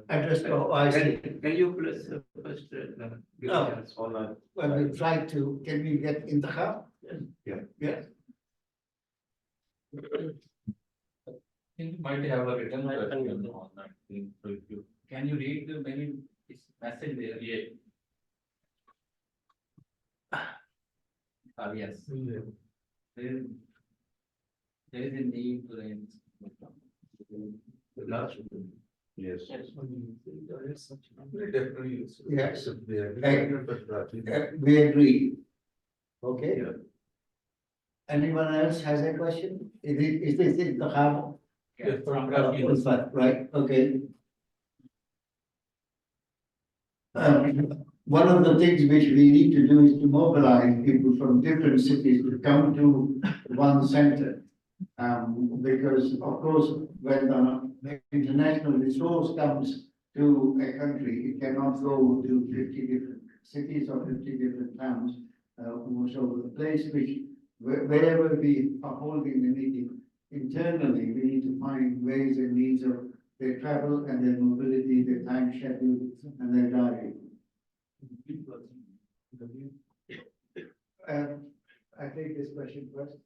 Address to OIC. Can you please first give No. a chance online? Well, we try to, can we get in the hub? Yeah. Yeah. I think you might have a written question on that thing, so if you, can you read the maybe this message there? Yeah. Yes. There is a need to raise. The last one. Yes. Yes. We agree. Okay. Anyone else has a question? Is this in the hub? Yes, from right, okay. One of the things which we need to do is to mobilize people from different cities to come to one center. Because of course, when the international resource comes to a country, it cannot go to 50 different cities or 50 different towns, most over the place, which wherever we are holding the meeting, internally, we need to find ways and means of their travel and their mobility, their time schedule, and their diary. I take this question first.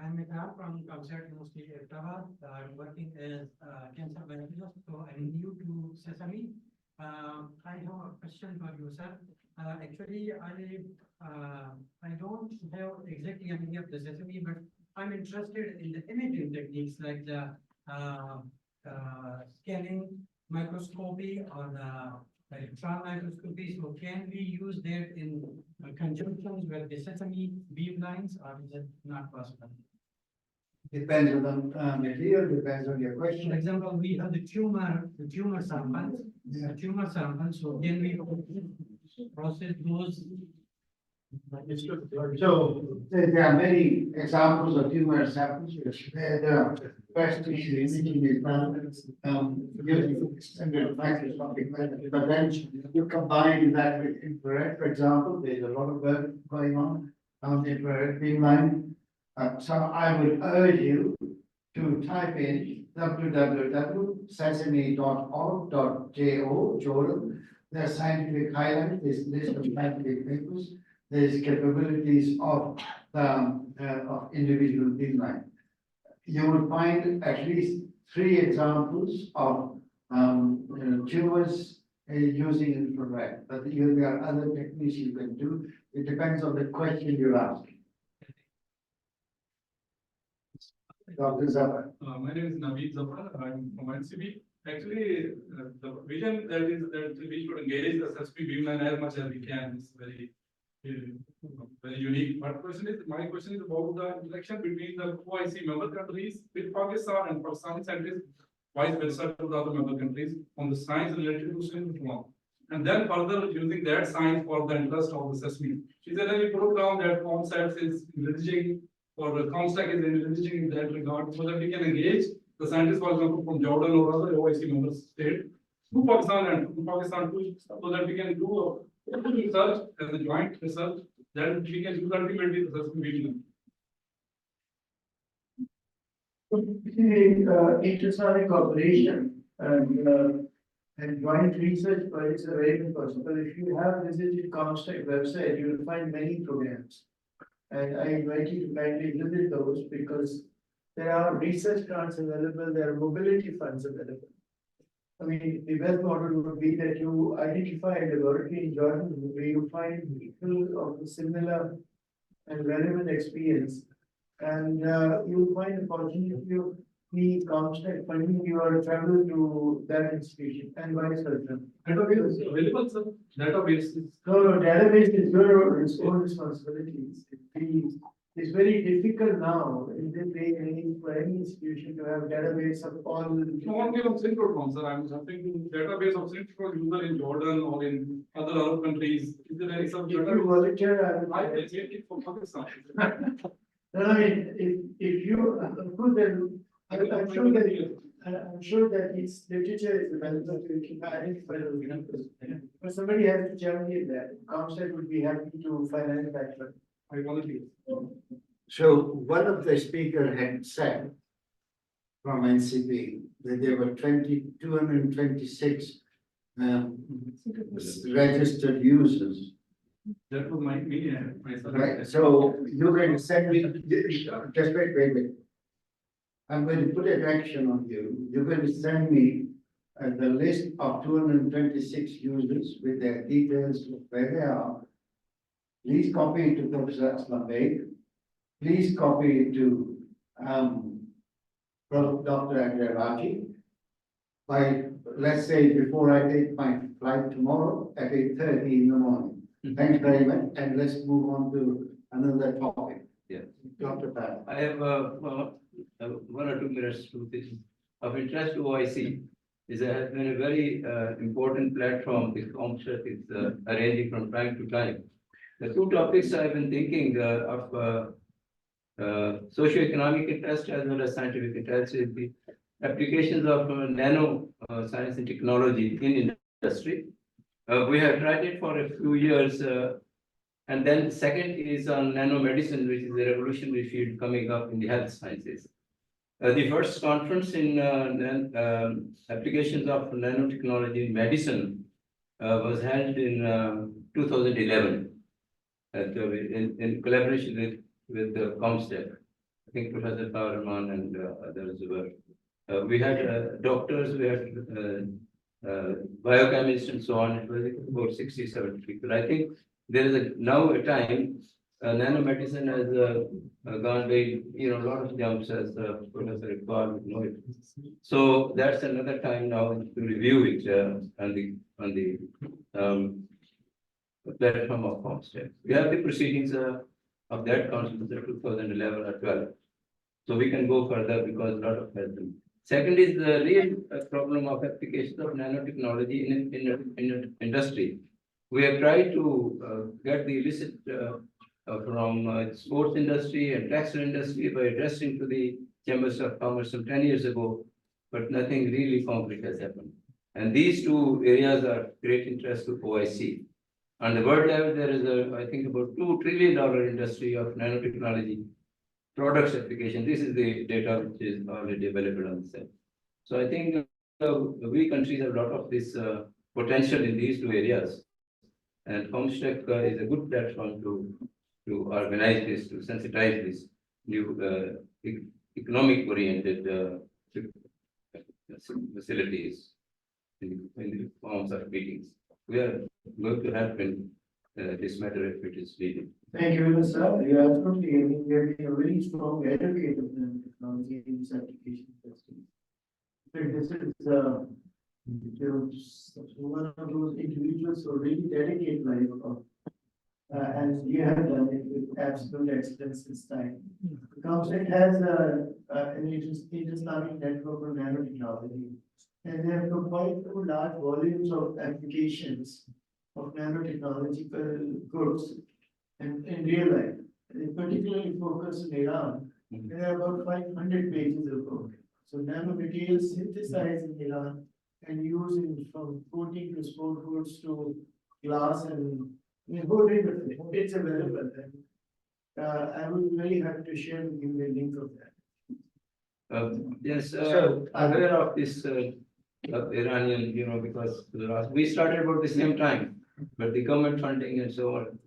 I'm Mithal from comstech-oic. I'm working as cancer biologist, so I'm new to Sesame. I have a question for you, sir. Actually, I don't have exactly any of the Sesame, but I'm interested in the imaging techniques like the scanning microscopy or the electron microscopy. So can we use that in conjunctions with the Sesame beam lines, or is it not possible? Depends on the material, depends on your question. For example, we have the tumor samples. Yeah. The tumor samples, so can we process those? So there are many examples of tumor samples where the breast tissue imaging is done using extended microscopic method. But then you combine that with infrared, for example, there's a lot of work going on infrared beamline. So I would urge you to type in www.sesame.org.jo, Jordan. There's scientific highlight, there's list of scientific papers, there's capabilities of individual beamline. You will find at least 3 examples of tumors using infrared, but there are other techniques you can do. It depends on the question you're asking. Dr. Zafar. My name is Naveed Zafar. I'm from NCB. Actually, the vision that we should engage the SSP beamline as much as we can is very unique. But my question is about the interaction between the OIC member countries with Pakistan and Pakistan scientists, vice versa to the other member countries on the science related to science law. And then further using that science for the interest of the Sesame. Is there any program that ComStat is envisaging or the comstech is envisaging in that regard so that we can engage the scientists, for example, from Jordan or other OIC member state to Pakistan and from Pakistan too, so that we can do a research as a joint research that we can use ultimately the Sesame beamline. Intersonic cooperation and joint research projects are very possible. If you have visited comstech website, you will find many programs. And I invite you to kindly visit those because there are research grants available, there are mobility funds available. I mean, the best model would be that you identify a laboratory in Jordan where you find people of similar and relevant experience. And you'll find an opportunity to be comstech funding your travel to that institution and vice versa. Database is available, sir. Database is. No, database is your own responsibilities. It's very difficult now in this day and age for any institution to have database of all. Only of synchrotron, sir. I'm something to database of synchrotron user in Jordan or in other Arab countries. Is there any subject? If you volunteer, I will take it for Pakistan. No, I mean, if you, I'm sure that its literature is available to identify those numbers. But somebody has to champion that. Comstech would be happy to finance that. I volunteer. So one of the speaker had said from NCB that there were 226 registered users. That was me and myself. Right, so you're going to send me, just wait. I'm going to put an action on you. You're going to send me the list of 226 users with their details of where they are. Please copy it to Professor Aslam Beg. Please copy it to Dr. Agravaji. By, let's say, before I take my flight tomorrow at 8:30 in the morning. Thanks very much, and let's move on to another topic. Yeah. Dr. Pat. I have 1 or 2 minutes to this. Of interest to OIC is has been a very important platform the ComStat is arranging from time to time. The 2 topics I've been thinking of socio-economic interest as well as scientific interest is the applications of nano science and technology in industry. We have tried it for a few years, and then the second is on nanomedicine, which is a revolutionary field coming up in the health sciences. The first conference in applications of nanotechnology in medicine was held in 2011 in collaboration with comstech. I think Professor Powerman and others were. We had doctors, we had biochemists and so on. It was about 60, 70 people. I think there is now a time nanomedicine has gone very, a lot of jumps as Professor Iqbal would know it. So that's another time now to review it on the platform of comstech. We have the proceedings of that conference in 2011 or 12. So we can go further because a lot of has been. Second is the real problem of application of nanotechnology in industry. We have tried to get the illicit from sports industry and textile industry by addressing to the chambers of commerce some 10 years ago, but nothing really concrete has happened. And these two areas are great interest to OIC. On the world level, there is I think about $2 trillion industry of nanotechnology products application. This is the data which is already available on the site. So I think we countries have a lot of this potential in these two areas. And comstech is a good platform to organize this, to sensitize this new economic oriented facilities in the forms of meetings. We are going to help in this matter if it is needed. Thank you, Mr. Sir. You are absolutely, I mean, we have been a very strong advocate of the technology in this application testing. But this is one of those individuals who really dedicate life and you have done it with absolute excellence this time. comstech has an Islamic network of nanotechnology, and they have compiled large volumes of applications of nanotechnological goods and in real life. They particularly focus in Iran. There are about 500 pages of code. So nanomaterials synthesized in Iran and used from coating to sport goods to glass and a whole range of things. It's available. I would really have to share with you the link of that. Yes, I'm aware of this Iranian, because we started about the same time, but the government funding and so on,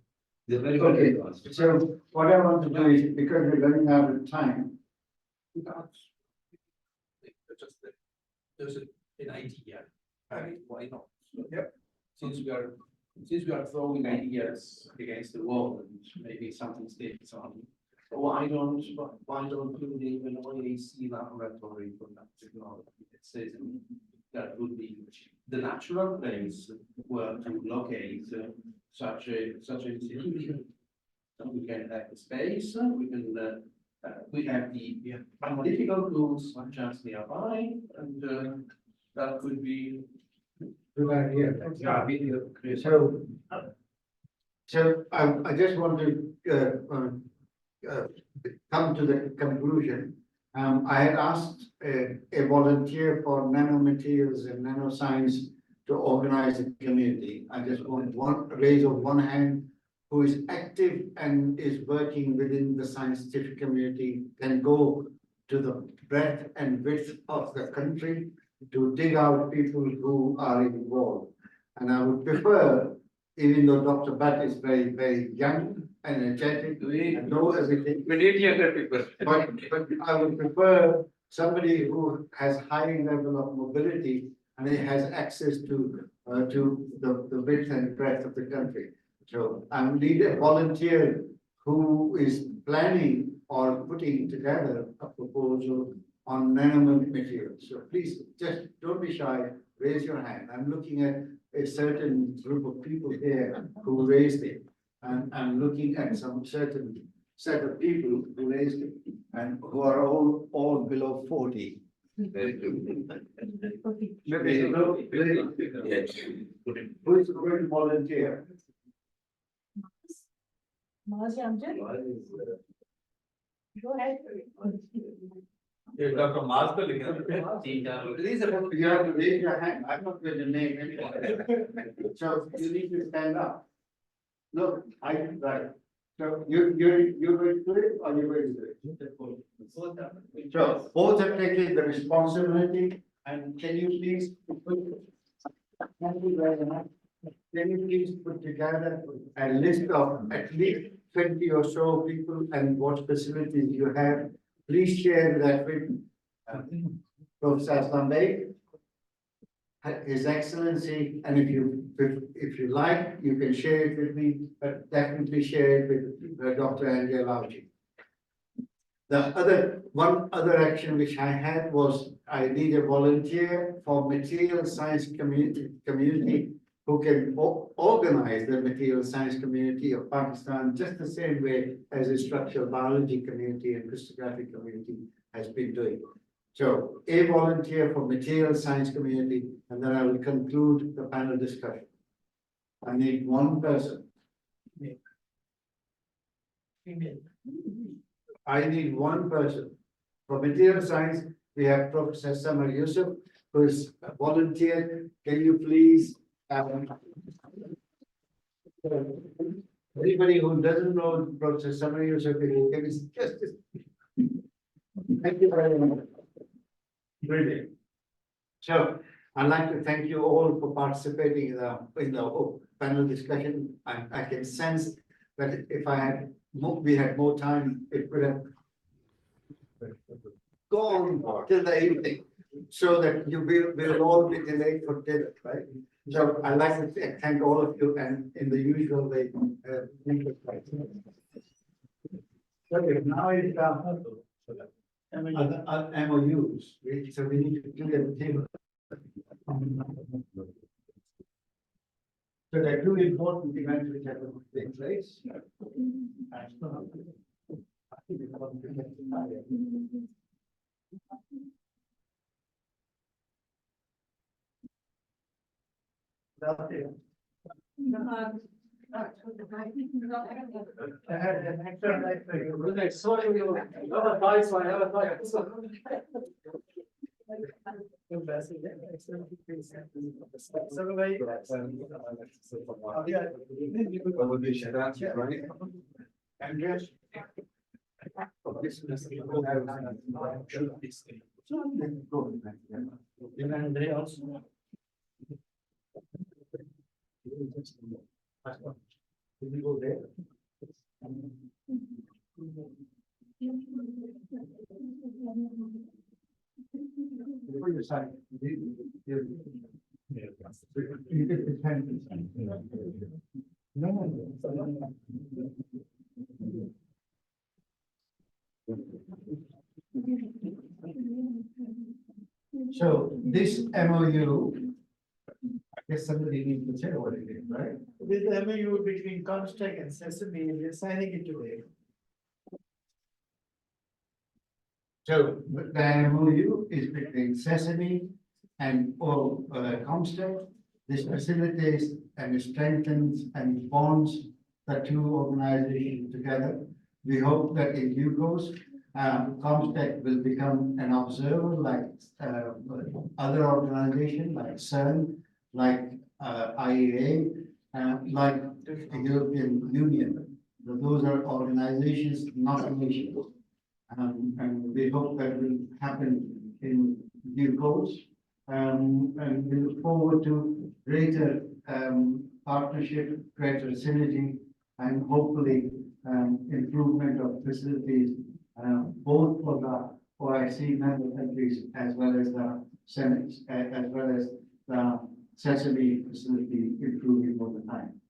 they're very Okay, advanced. so what I want to do is, because we're running out of time. There's an idea, right? Why not? Yep. Since we are throwing ideas against the wall and maybe something sticks on. Why don't you leave an OIC laboratory for that technology? It says that would be the natural place where to locate such a institution. So we can have the space, we have the analytical tools just nearby, and that could be Good idea. yeah, video creation. So I just want to come to the conclusion. I had asked a volunteer for nanomaterials and nanoscience to organize a community. I just want one raise of one hand who is active and is working within the scientific community, can go to the breadth and width of the country to dig out people who are involved. And I would prefer, even though Dr. Bhatt is very, very young, energetic, and know everything. We need younger people. But I would prefer somebody who has high level of mobility and he has access to the width and breadth of the country. So I need a volunteer who is planning or putting together a proposal on nanomaterials. So please just don't be shy, raise your hand. I'm looking at a certain group of people here who raised it. And I'm looking at some certain set of people who raised it and who are all below 40. Very good. Who is going to volunteer? Go ahead. Dr. Mars ko likha. Please, you have to raise your hand. I'm not going to name anyone. So you need to stand up. Look, right. So you're going to do it or you're going to do it? So both have taken the responsibility and can you please thank you very much. Can you please put together a list of at least 20 or so people and what facilities you have? Please share that with Professor Aslam, His Excellency, and if you like, you can share it with me, but definitely share it with Dr. Angela Lauji. One other action which I had was I need a volunteer for material science community who can organize the material science community of Pakistan just the same way as the structural biology community and crystallographic community has been doing. So a volunteer for material science community, and then I will conclude the panel discussion. I need one person. I need one person. For material science, we have Professor SESAME Users, who is a volunteer. Can you please, anybody who doesn't know Professor SESAME Users, can just, thank you very much. Brilliant. So I'd like to thank you all for participating in the panel discussion. I can sense that if we had more time, it could have gone till the evening, so that we'll all be delayed for dinner, right? So I'd like to thank all of you, and in the usual way, now is other MOUs, so we need to clear the table. So there are two important events which have to take place. Before you sign, you get the 10%. No. So this MOU, I guess somebody needs to say what it is, right? This MOU between Comstech and Sesame, we are signing it today. So the MOU is between Sesame and Comstech. This facilitates and strengthens and bonds the two organizations together. We hope that in due course, Comstech will become an observer like other organizations like CERN, like IEA, like the European Union. Those are organizations, not nations. And we hope that will happen in due course. And we look forward to greater partnership, greater synergy, and hopefully improvement of facilities, both for the OIC member countries as well as the Senate, as well as the Sesame facility improving over time.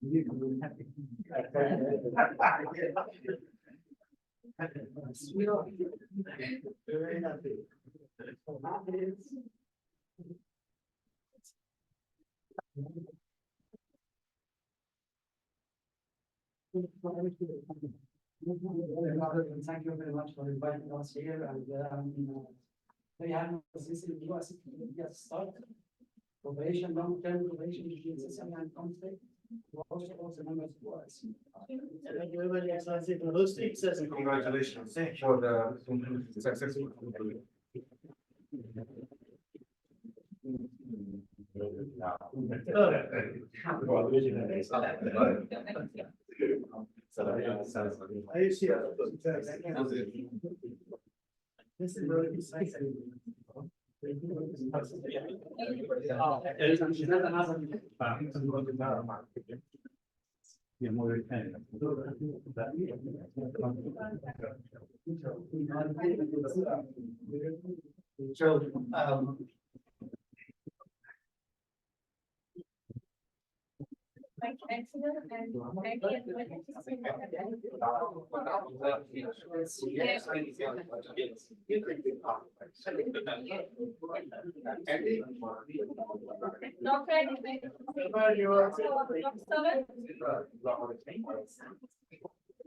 Very happy. Thank you very much for inviting us here and very happy this is the OIC start. Cooperation, long-term cooperation between SESAME and comstech. Also members of OIC. Thank you very much, Excellency, for hosting SESAME. Congratulations for the successful. I see. This is very exciting.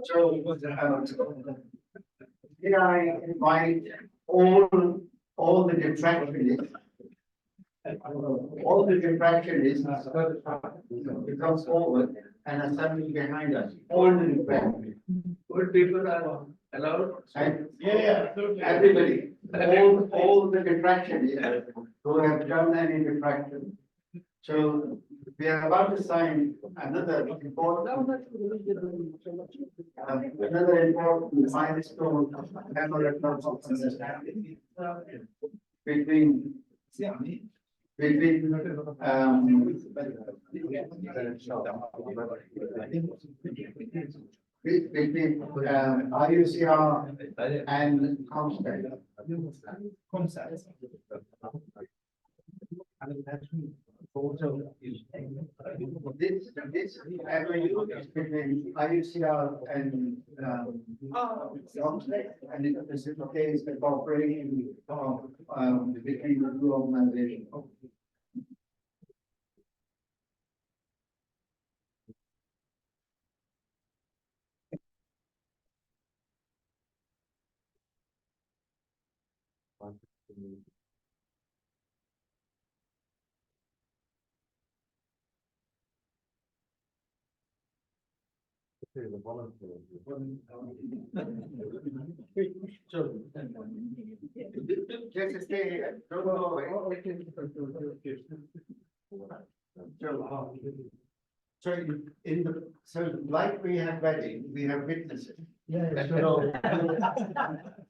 So, did I invite all the detractionists? All the detractionists to come forward and assemble behind us, all the detractionists. Good people are allowed. And, yeah, everybody, all the detractionists who have done any detraction. So we are about to sign another important milestone memorandum of understanding between IUCR and comstech. This MOU is between IUCR and comstech, and it facilitates the cooperation between the two organizations. So, just stay, don't go away. So in the, so like we have wedding, we have witnesses. Yeah. So,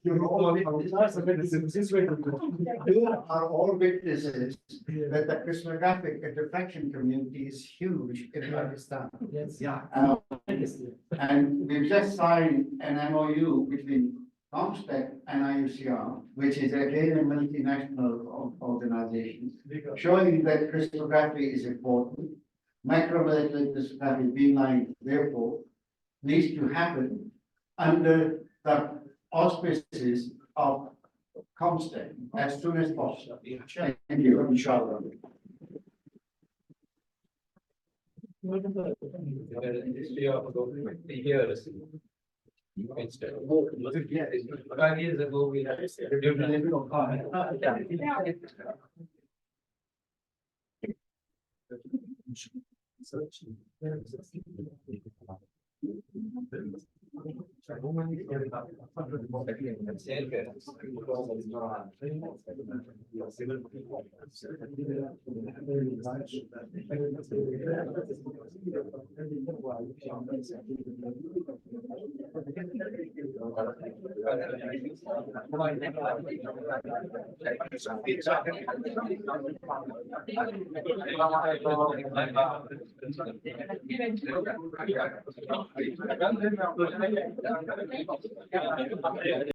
you are all witnesses that the crystallographic and diffraction community is huge in Pakistan. Yes. Yeah. And we've just signed an MOU between comstech and IUCR, which is again a multinational organization, showing that crystallography is important. Micromolecular crystallography, beamline, therefore, needs to happen under the auspices of comstech as soon as possible. Thank you, inshallah. History of about 50 years. Instead of 5 years ago, we had